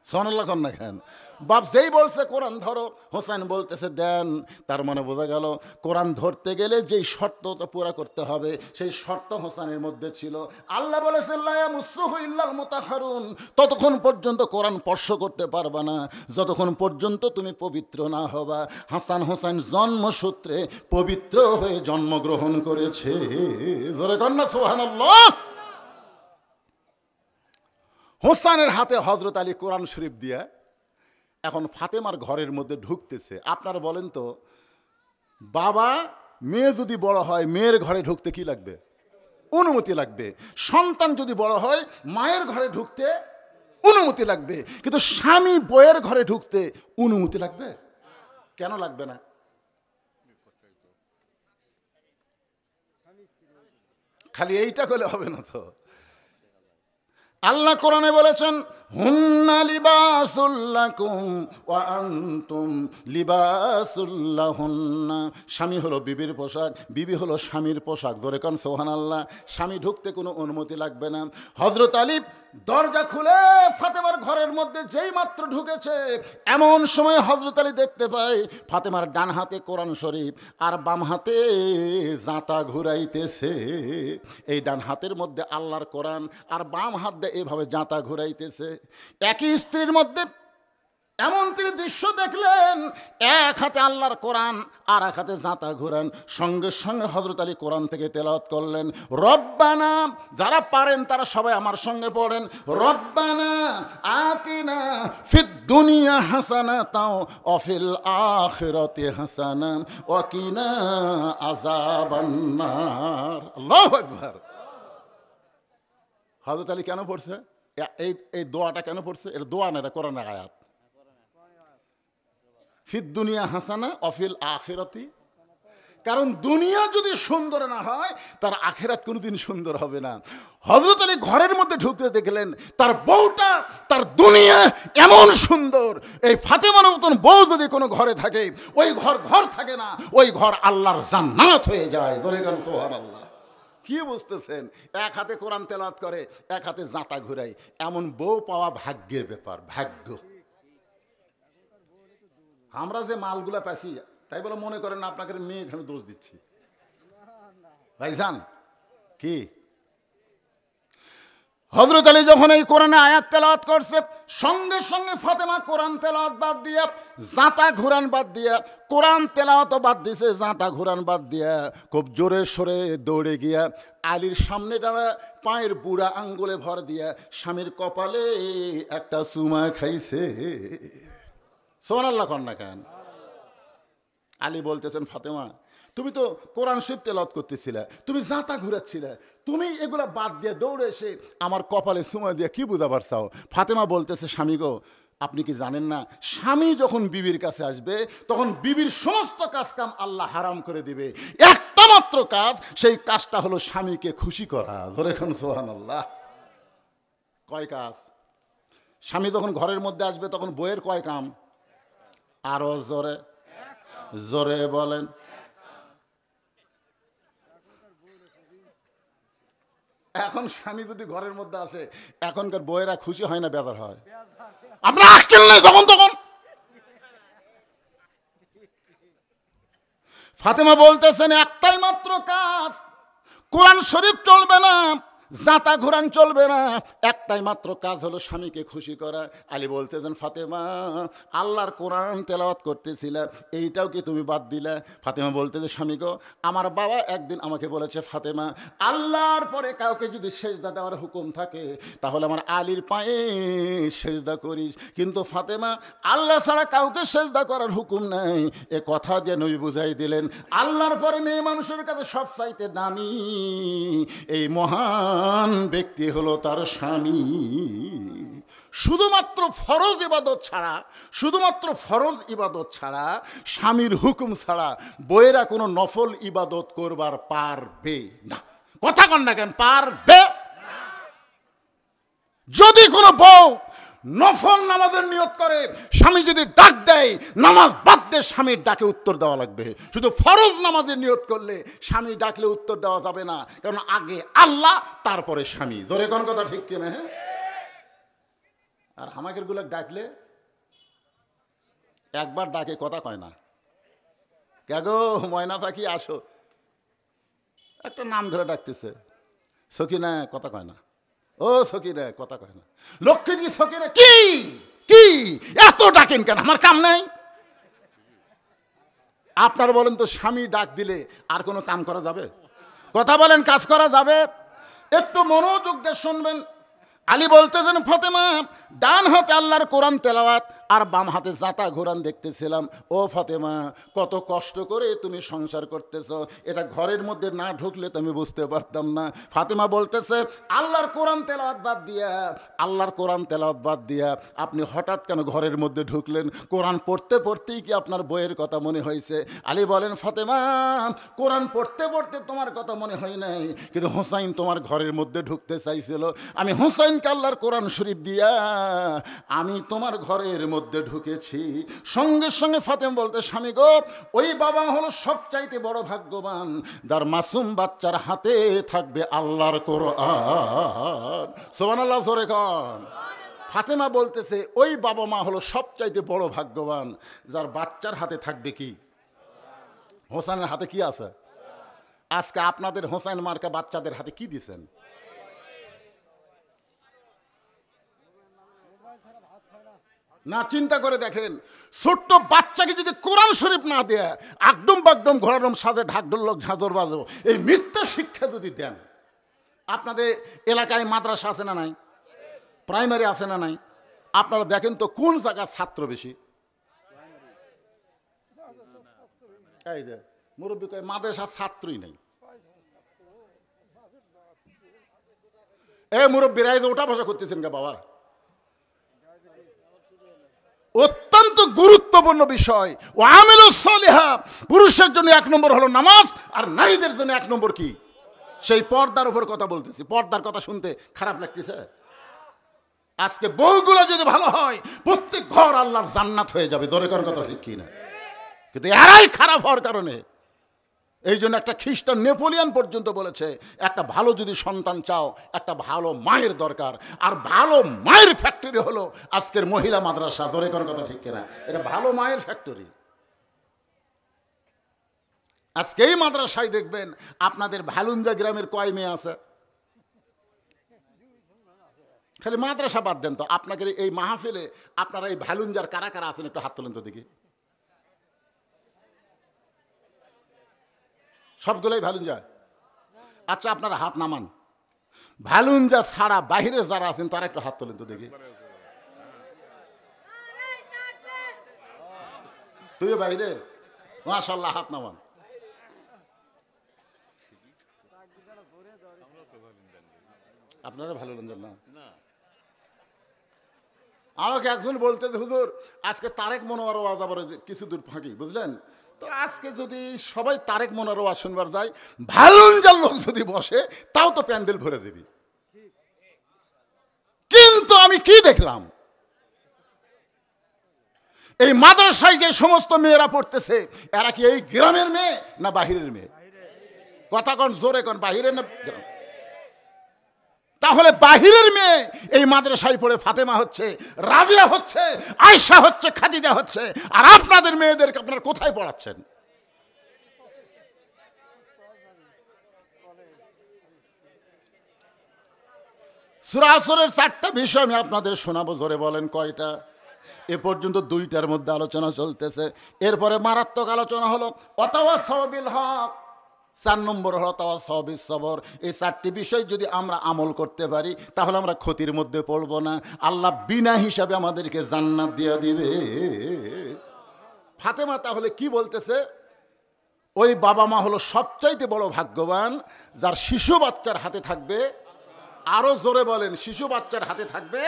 S1: সুবহানাল্লাহ না কেন? বাপ যেই বলছে কোরআন ধরো, হোসেন বলতেছে দেন। তার মানে বোঝা গেল কোরআন ধরতে গেলে যেই শর্তটা পুরা করতে হবে সেই শর্ত হোসেনের মধ্যে ছিল। আল্লাহ বলেছেন, লা ইয়ামুসসুহু ইল্লাল মুতাহহারুন, ততক্ষণ পর্যন্ত কোরআন স্পর্শ করতে পারবা না যতক্ষণ পর্যন্ত তুমি পবিত্র না হবা। হাসান হোসেন জন্মসূত্রে পবিত্র হয়ে জন্মগ্রহণ করেছে। জোরে কন্যা সুবহানাল্লাহ। হোসেনের হাতে হযরত আলী কোরআন শরীফ দিয়া এখন ফাতেমার ঘরের মধ্যে ঢুকতেছে। আপনারা বলেন তো, বাবা মেয়ে যদি বড় হয় মেয়ের ঘরে ঢুকতে কি লাগবে? অনুমতি লাগবে। সন্তান যদি বড় হয় মায়ের ঘরে ঢুকতে অনুমতি লাগবে। কিন্তু স্বামী বউয়ের ঘরে ঢুকতে অনুমতি লাগবে? কেন লাগবে না? খালি এইটা করলে হবে না তো। আল্লাহ কোরআনে বলেছেন, হুন্না লিবাসুল লাকুম ওয়া আনতুম লিবাসুল লাহুন্না। স্বামী হলো বিবির পোশাক, বিবি হলো স্বামীর পোশাক। জোরে কোন সুবহানাল্লাহ। স্বামী ঢুকতে কোনো অনুমতি লাগবে না। হযরত আলী দরজা খুলে ফাতেমার ঘরের মধ্যে যেই মাত্র ঢুকেছে, এমন সময় হযরত আলী দেখতে পায় ফাতেমার ডান হাতে কোরআন শরীফ আর বাম হাতে জাঁতা ঘুরাইতেছে। এই ডান হাতের মধ্যে আল্লাহর কোরআন আর বাম হাত দিয়ে এভাবে জাঁতা ঘুরাইতেছে। একই স্ত্রীর মধ্যে এমন তিনি দৃশ্য দেখলেন, এক হাতে আল্লাহর কোরআন আর এক হাতে জাঁতা ঘুরান। সঙ্গে সঙ্গে হযরত আলী কোরআন থেকে তেলাওয়াত করলেন, রব্বানা। যারা পারেন তারা সবাই আমার সঙ্গে পড়েন, রব্বানা আতিনা ফিদ দুনিয়া হাসানাতাও ওয়া ফিল আখিরাতি হাসানা ওয়া কিনা আযাবান্নার। আল্লাহু আকবার। হযরত আলী কেন পড়ছে এই দোয়াটা? কেন পড়ছে? এটা দোয়া না, এটা কোরআনের আয়াত। ফিদ দুনিয়া হাসানা অফিল আখিরাতি, কারণ দুনিয়া যদি সুন্দর না হয় তার আখিরাত কোনোদিন সুন্দর হবে না। হযরত আলী ঘরের মধ্যে ঢুকতে দেখলেন তার বউটা, তার দুনিয়া এমন সুন্দর, এই ফাতেমার মতন বউ যদি কোনো ঘরে থাকে ওই ঘর ঘর থাকে না, ওই ঘর আল্লাহর জান্নাত হয়ে যায়। ধরে গেল সুবহানাল্লাহ। কি বুঝতেছেন? এক হাতে কোরআন তেলাওয়াত করে, এক হাতে জাঁতা ঘুরাই, এমন বউ পাওয়া ভাগ্যের ব্যাপার, ভাগ্য। আমরা যে মালগুলা পাইছি তাই বলে মনে করেন আপনাকে মেয়ে এখানে দোষ দিচ্ছি ভাইজান। কি হযরত আলী যখন এই কোরআনে আয়াত তেলাওয়াত করছে, সঙ্গে সঙ্গে ফাতেমা কোরআন তেলাওয়াত বাদ দিয়া, জাঁতা ঘুরান বাদ দিয়া, কোরআন তেলাওয়াত বাদ দিছে, জাঁতা ঘুরান বাদ দিয়া খুব জোরে সরে দৌড়ে গিয়া আলীর সামনে দাঁড়া, পায়ের বুড়া আঙ্গুলে ভর দিয়া স্বামীর কপালে একটা চুমা খাইছে। সুবহানাল্লাহ কন্যা কেন? আলী বলতেছেন, ফাতেমা তুমি তো কোরআন শরীফ তেলাওয়াত করতেছিলে, তুমি জাঁতা ঘুরাচ্ছিলে, তুমি এগুলা বাদ দিয়ে দৌড়ে এসে আমার কপালে চুমা দিয়ে কি বুঝাবার চাও? ফাতেমা বলতেছে, স্বামী গো, আপনি কি জানেন না, স্বামী যখন বিবির কাছে আসবে তখন বিবির সমস্ত কাজ কাম আল্লাহ হারাম করে দিবে, একটা মাত্র কাজ, সেই কাজটা হলো স্বামীকে খুশি করা। ধরে খান সুবহানাল্লাহ। কয় কাজ? স্বামী যখন ঘরের মধ্যে আসবে তখন বইয়ের কয় কাম? আরো জোরে জোরে বলেন। এখন স্বামী যদি ঘরের মধ্যে আসে, এখনকার বইয়েরা খুশি হয় না বেজার হয়? আপনার আক্কেল নেই যখন তখন। ফাতেমা বলতেছেন, একটাই মাত্র কাজ, কোরআন শরীফ চলবে না, জাঁতা ঘোরান চলবে না, একটাই মাত্র কাজ হলো স্বামীকে খুশি করা। আলী বলতেছেন, ফাতেমা আল্লাহর কোরআন তেলাওয়াত করতেছিলা, এইটাও কি তুমি বাদ দিলা? ফাতেমা বলতেছে, স্বামী গো, আমার বাবা একদিন আমাকে বলেছে, ফাতেমা আল্লাহর পরে কাউকে যদি সেজদা দেওয়ার হুকুম থাকে তাহলে আমার আলীর পায়ে সেজদা করিস, কিন্তু ফাতেমা আল্লাহ ছাড়া কাউকে সেজদা করার হুকুম নাই। এ কথা দিয়ে নবী বুঝাই দিলেন, আল্লাহর পরে মেয়ে মানুষের কাছে সবচাইতে দামি এই মহান ব্যক্তি হলো তার স্বামী। শুধুমাত্র ফরজ ইবাদত ছাড়া, শুধুমাত্র ফরজ ইবাদত ছাড়া, স্বামীর হুকুম ছাড়া বইয়েরা কোনো নফল ইবাদত করবার পারবে না। কথা কন না কেন? পারবে। যদি কোনো বউ নফল নামাজের নিয়ত করে, স্বামী যদি ডাক দেয়, নামাজ বাদ দিয়ে স্বামীর ডাকে উত্তর দেওয়া লাগবে। শুধু ফরজ নামাজের নিয়ত করলে স্বামী ডাকলে উত্তর দেওয়া যাবে না, কারণ আগে আল্লাহ তারপরে স্বামী। জোরে কোন কথা ঠিক কিনা? হ্যাঁ। আর হামাকের গুলো ডাকলে একবার ডাকে কথা কয় না, কে গো ময়না পাখি আসো, একটা নাম ধরে ডাকতেছে, সকিনা, কথা কয় না। ও সকিনা, কথা কয় না। লক্ষ্মী সকিনা, কি কি এত ডাকেন কেন? আমার কাম নাই। আপনার বলেন তো, স্বামী ডাক দিলে আর কোনো কাম করা যাবে? কথা বলেন, কাজ করা যাবে? একটু মনোযোগ দিয়ে শুনবেন। আলী বলতেছেন, ফাতেমা ডান হাতে আল্লাহর কোরআন তেলাওয়াত আর বাম হাতে জাঁতা ঘোরান দেখতেছিলাম। ও ফাতেমা, কত কষ্ট করে তুমি সংসার করতেছ, এটা ঘরের মধ্যে না ঢুকলে তুমি বুঝতে পারতাম না। ফাতেমা বলতেছে, আল্লাহর কোরআন তেলাওয়াত বাদ দিয়া, আল্লাহর কোরআন তেলাওয়াত বাদ দিয়া আপনি হঠাৎ কেন ঘরের মধ্যে ঢুকলেন? কোরআন পড়তে পড়তেই কি আপনার বইয়ের কথা মনে হয়েছে? আলী বলেন, ফাতেমা কোরআন পড়তে পড়তে তোমার কথা মনে হয় নাই, কিন্তু হোসাইন তোমার ঘরের মধ্যে ঢুকতে চাইছিল, আমি হোসাইনকে আল্লাহর কোরআন শরীফ দিয়া আমি তোমার ঘরের মধ্যে ঢুকেছি। সঙ্গে সঙ্গে ফাতেমা বলতে, স্বামী গো, ওই বাবা হলো সবচাইতে বড় ভাগ্যবান যার মাসুম বাচ্চার হাতে থাকবে আল্লাহর কোরআন। সুবহানাল্লাহ জোরে কন। ফাতেমা বলতেছে, ওই বাবা মা হলো সবচাইতে বড় ভাগ্যবান যার বাচ্চার হাতে থাকবে কি? হোসেনের হাতে কি আছে? আজকে আপনাদের হোসেন মার্কা বাচ্চাদের হাতে কি দিছেন? না, চিন্তা করে দেখেন, ছোট্ট বাচ্চাকে যদি কোরআন শরীফ না দেয়, একদম বাকদম ঘোরারম সাজে ঢাকঢোলক ঝাঁঝর বাজো, এই মিথ্যা শিক্ষা যদি দেন, আপনাদের এলাকায় মাদ্রাসা আছে না নাই? প্রাইমারি আছে না নাই? আপনারা দেখেন তো কোন জায়গার ছাত্র বেশি? এই যে মুরব্বী কয় মাদ্রাসার ছাত্রই নেই। এ মুরব্বীরা, এই যে ওটা বসা করতেছেন কে বাবা? অত্যন্ত গুরুত্বপূর্ণ বিষয়। ও আমিলুস সালিহা, পুরুষের জন্য 1 নম্বর হলো নামাজ, আর নারীদের জন্য 1 নম্বর কি? সেই পর্দার উপর কথা বলতেছি। পর্দার কথা শুনতে খারাপ লাগতেছে? আজকে বউগুলো যদি ভালো হয়, প্রত্যেক ঘর আল্লাহর জান্নাত হয়ে যাবে। জোরে কর কথা ঠিক কিনা? কিন্তু এরাই খারাপ হওয়ার কারণে, এই জন্য একটা খ্রিস্টান নেপোলিয়ান পর্যন্ত বলেছে, একটা ভালো যদি সন্তান চাও, একটা ভালো মায়ের দরকার। আর ভালো মায়ের ফ্যাক্টরি হলো আজকের মহিলা মাদ্রাসা। জোরে কর কথা ঠিক কিনা? এটা ভালো মায়ের ফ্যাক্টরি। আজকে এই মাদ্রাসায় দেখবেন আপনাদের ভালুন্দা গ্রামের কয় মেয়ে আছে? খালি মাদ্রাসা বাদ দেন তো, আপনাকে এই মাহফিলে আপনারা এই ভালুঞ্জার কারা কারা আছেন একটু হাত তোলেন তো দেখি। সবগুলোই ভালুঞ্জা? আচ্ছা, আপনারা হাত নামান। ভালুঞ্জা ছাড়া বাহিরে যারা আছেন তারা একটু হাত তোলেন তো দেখি। তুই বাইরের? মাশাআল্লাহ, হাত নামান। আপনারা ভালো রঞ্জন না? আমাকে একজন বলতে, হুজুর আজকে তারেক মনোয়ার ওয়াজ আবার কিছু দূর ফাঁকি, বুঝলেন তো? আজকে যদি সবাই তারেক মনোয়ার ওয়াজ শুনবার যায়, ভালুঞ্জার লোক যদি বসে, তাও তো প্যান্ডেল ভরে দেবি। কিন্তু আমি কি দেখলাম, এই মাদ্রাসায় যে সমস্ত মেয়েরা পড়তেছে, এরা কি এই গ্রামের মেয়ে না বাহিরের মেয়ে? কথা কন, জোরে কন, বাহিরের না গ্রাম? তাহলে বাহিরের মেয়ে এই মাদ্রাসায় পড়ে ফাতেমা হচ্ছে, রাবিয়া হচ্ছে, আয়েশা হচ্ছে, খাদিজা হচ্ছে, আর আপনাদের মেয়েদেরকে আপনারা কোথায় পড়াচ্ছেন? সূরা আসরের 4টা বিষয় আমি আপনাদের শোনাবো। জোরে বলেন কয়টা? এ পর্যন্ত 2টার মধ্যে আলোচনা চলতেছে। এরপরে মারাত্মক আলোচনা হলো ওয়াতাওয়াসাউ বিল হক, 4 নম্বর হলো তাওয়াসাউ বিস সবর। এই 4টি বিষয় যদি আমরা আমল করতে পারি, তাহলে আমরা ক্ষতির মধ্যে পড়ব না। আল্লাহ বিনা হিসাবে আমাদেরকে জান্নাত দিয়ে দিবে। ফাতেমা তাহলে কি বলতেছে? ওই বাবা মা হলো সবচাইতে বড় ভাগ্যবান, যার শিশু বাচ্চার হাতে থাকবে, আরো জোরে বলেন, শিশু বাচ্চার হাতে থাকবে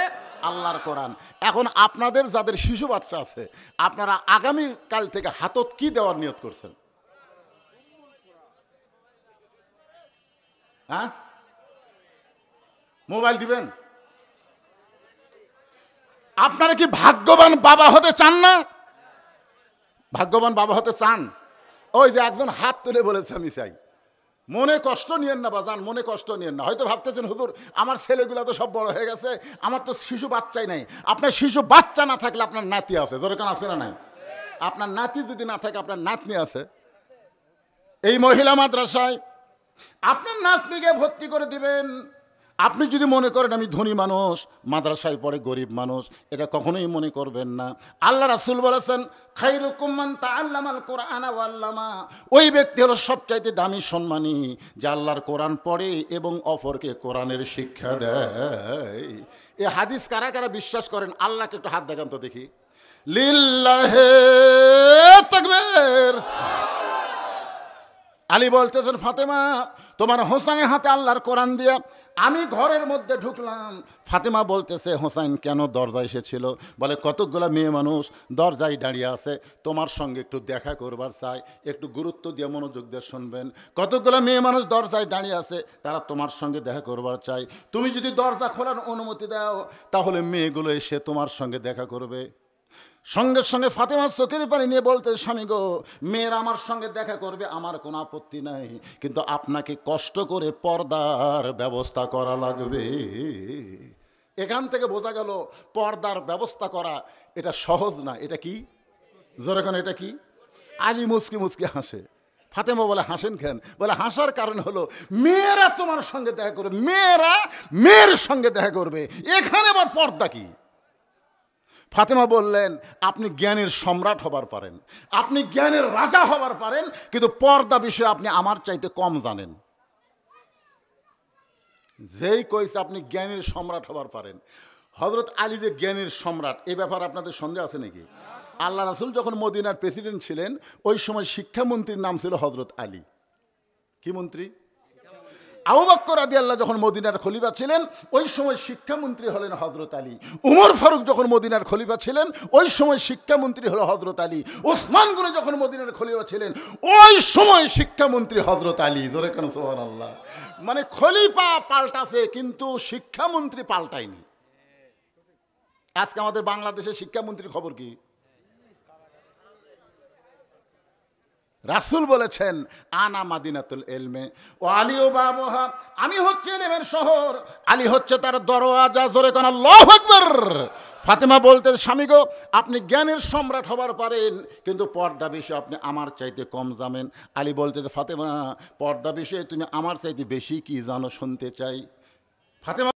S1: আল্লাহর কোরআন। এখন আপনাদের যাদের শিশু বাচ্চা আছে, আপনারা আগামী কাল থেকে হাতত কি দেওয়ার নিয়ত করছেন? হ্যাঁ, মোবাইল দিবেন? আপনারা কি ভাগ্যবান বাবা হতে চান না? ভাগ্যবান বাবা হতে চান? ওই যে একজন হাত তুলে বলেছে আমি চাই। মনে কষ্ট নিয়েন না বাজান, মনে কষ্ট নিয়েন না। হয়তো ভাবতেছেন হুজুর আমার ছেলেগুলো তো সব বড় হয়ে গেছে, আমার তো শিশু বাচ্চাই নাই। আপনার শিশু বাচ্চা না থাকলে আপনার নাতি আছে। যেরকম আছে না নাই? আপনার নাতি যদি না থাকে, আপনার নাতনি আছে। এই মহিলা মাদ্রাসায় আপনার নাতনিকে ভর্তি করে দিবেন। আপনি যদি মনে করেন আমি ধনী মানুষ, মাদ্রাসায় পড়ে গরিব মানুষ, এটা কখনোই মনে করবেন না। আল্লাহ রাসূল বলেছেন, খায়রুকুম মান তাআল্লামাল কোরআনা ওয়া আল্লামা। ওই ব্যক্তি হলো সবচাইতে দামি সম্মানী, যে আল্লাহর কোরআন পড়ে এবং অপরকে কোরআনের শিক্ষা দেয়। এই হাদিস কারা কারা বিশ্বাস করেন? আল্লাহকে একটু হাত দেখান তো দেখি। লিল্লাহে তাকবীর। আলী বলতেছেন, ফাতেমা তোমার হোসেনের হাতে আল্লাহর কোরআন দিয়া আমি ঘরের মধ্যে ঢুকলাম। ফাতেমা বলতেছে, হোসেন কেন দরজায় এসেছিল? বলে কতকগুলো মেয়ে মানুষ দরজায় দাঁড়িয়ে আছে, তোমার সঙ্গে একটু দেখা করবার চাই, একটু গুরুত্ব দিয়ে মনোযোগ দিয়ে শুনবেন। কতকগুলো মেয়ে মানুষ দরজায় দাঁড়িয়ে আছে, তারা তোমার সঙ্গে দেখা করবার চাই। তুমি যদি দরজা খোলার অনুমতি দাও, তাহলে মেয়েগুলো এসে তোমার সঙ্গে দেখা করবে। সঙ্গে সঙ্গে ফাতেমা চোখের পানি নিয়ে বলতে, স্বামী গো, মেয়েরা আমার সঙ্গে দেখা করবে, আমার কোনো আপত্তি নাই, কিন্তু আপনাকে কষ্ট করে পর্দার ব্যবস্থা করা লাগবে। এখান থেকে বোঝা গেল পর্দার ব্যবস্থা করা এটা সহজ না। এটা কি? যেরকম এটা কি? আলী মুচকি মুচকি হাসে। ফাতেমা বলে, হাসেন কেন? বলে হাসার কারণ হলো মেয়েরা তোমার সঙ্গে দেখা করবে, মেয়েরা মেয়ের সঙ্গে দেখা করবে, এখানে আবার পর্দা কি? ফাতেমা বললেন, আপনি জ্ঞানের সম্রাট হবার পারেন, আপনি জ্ঞানের রাজা হবার পারেন, কিন্তু পর্দা বিষয়ে আপনি আমার চাইতে কম জানেন। যেই কইছে আপনি জ্ঞানের সম্রাট হবার পারেন, হযরত আলী যে জ্ঞানের সম্রাট, এ ব্যাপারে আপনাদের সন্দেহ আছে নাকি? আল্লাহ রাসূল যখন মদিনার প্রেসিডেন্ট ছিলেন, ওই সময় শিক্ষামন্ত্রীর নাম ছিল হযরত আলী। কি মন্ত্রী? আবু বকর রাদিয়াল্লাহু যখন মদিনার খলিফা ছিলেন ওই সময় শিক্ষামন্ত্রী হলেন হযরত আলী। উমর ফারুক যখন মদিনার খলিফা ছিলেন ওই সময় শিক্ষামন্ত্রী হলো হযরত আলী। ওসমান গনি যখন মদিনার খলিফা ছিলেন ওই সময় শিক্ষামন্ত্রী হযরত আলী। জোরে কেন সুবহানাল্লাহ। মানে খলিফা পাল্টাছে কিন্তু শিক্ষামন্ত্রী পাল্টায়নি। আজকে আমাদের বাংলাদেশের শিক্ষামন্ত্রীর খবর কি? রাসূল বলেছেন আনা মাদিনাতুল ইলমে ও আলী ও বাবুহা, আমি হচ্ছে ইলমের শহর, আলী হচ্ছে তার দরওয়াজা। জোরে কোন আল্লাহু আকবার। ফাতেমা বলতে, স্বামী গো আপনি জ্ঞানের সম্রাট হবার পারেন কিন্তু পর্দা বিষয়ে আপনি আমার চাইতে কম জানেন। আলী বলতে, ফাতেমা পর্দা বিষয়ে তুমি আমার চাইতে বেশি কি জানো শুনতে চাই। ফাতেমা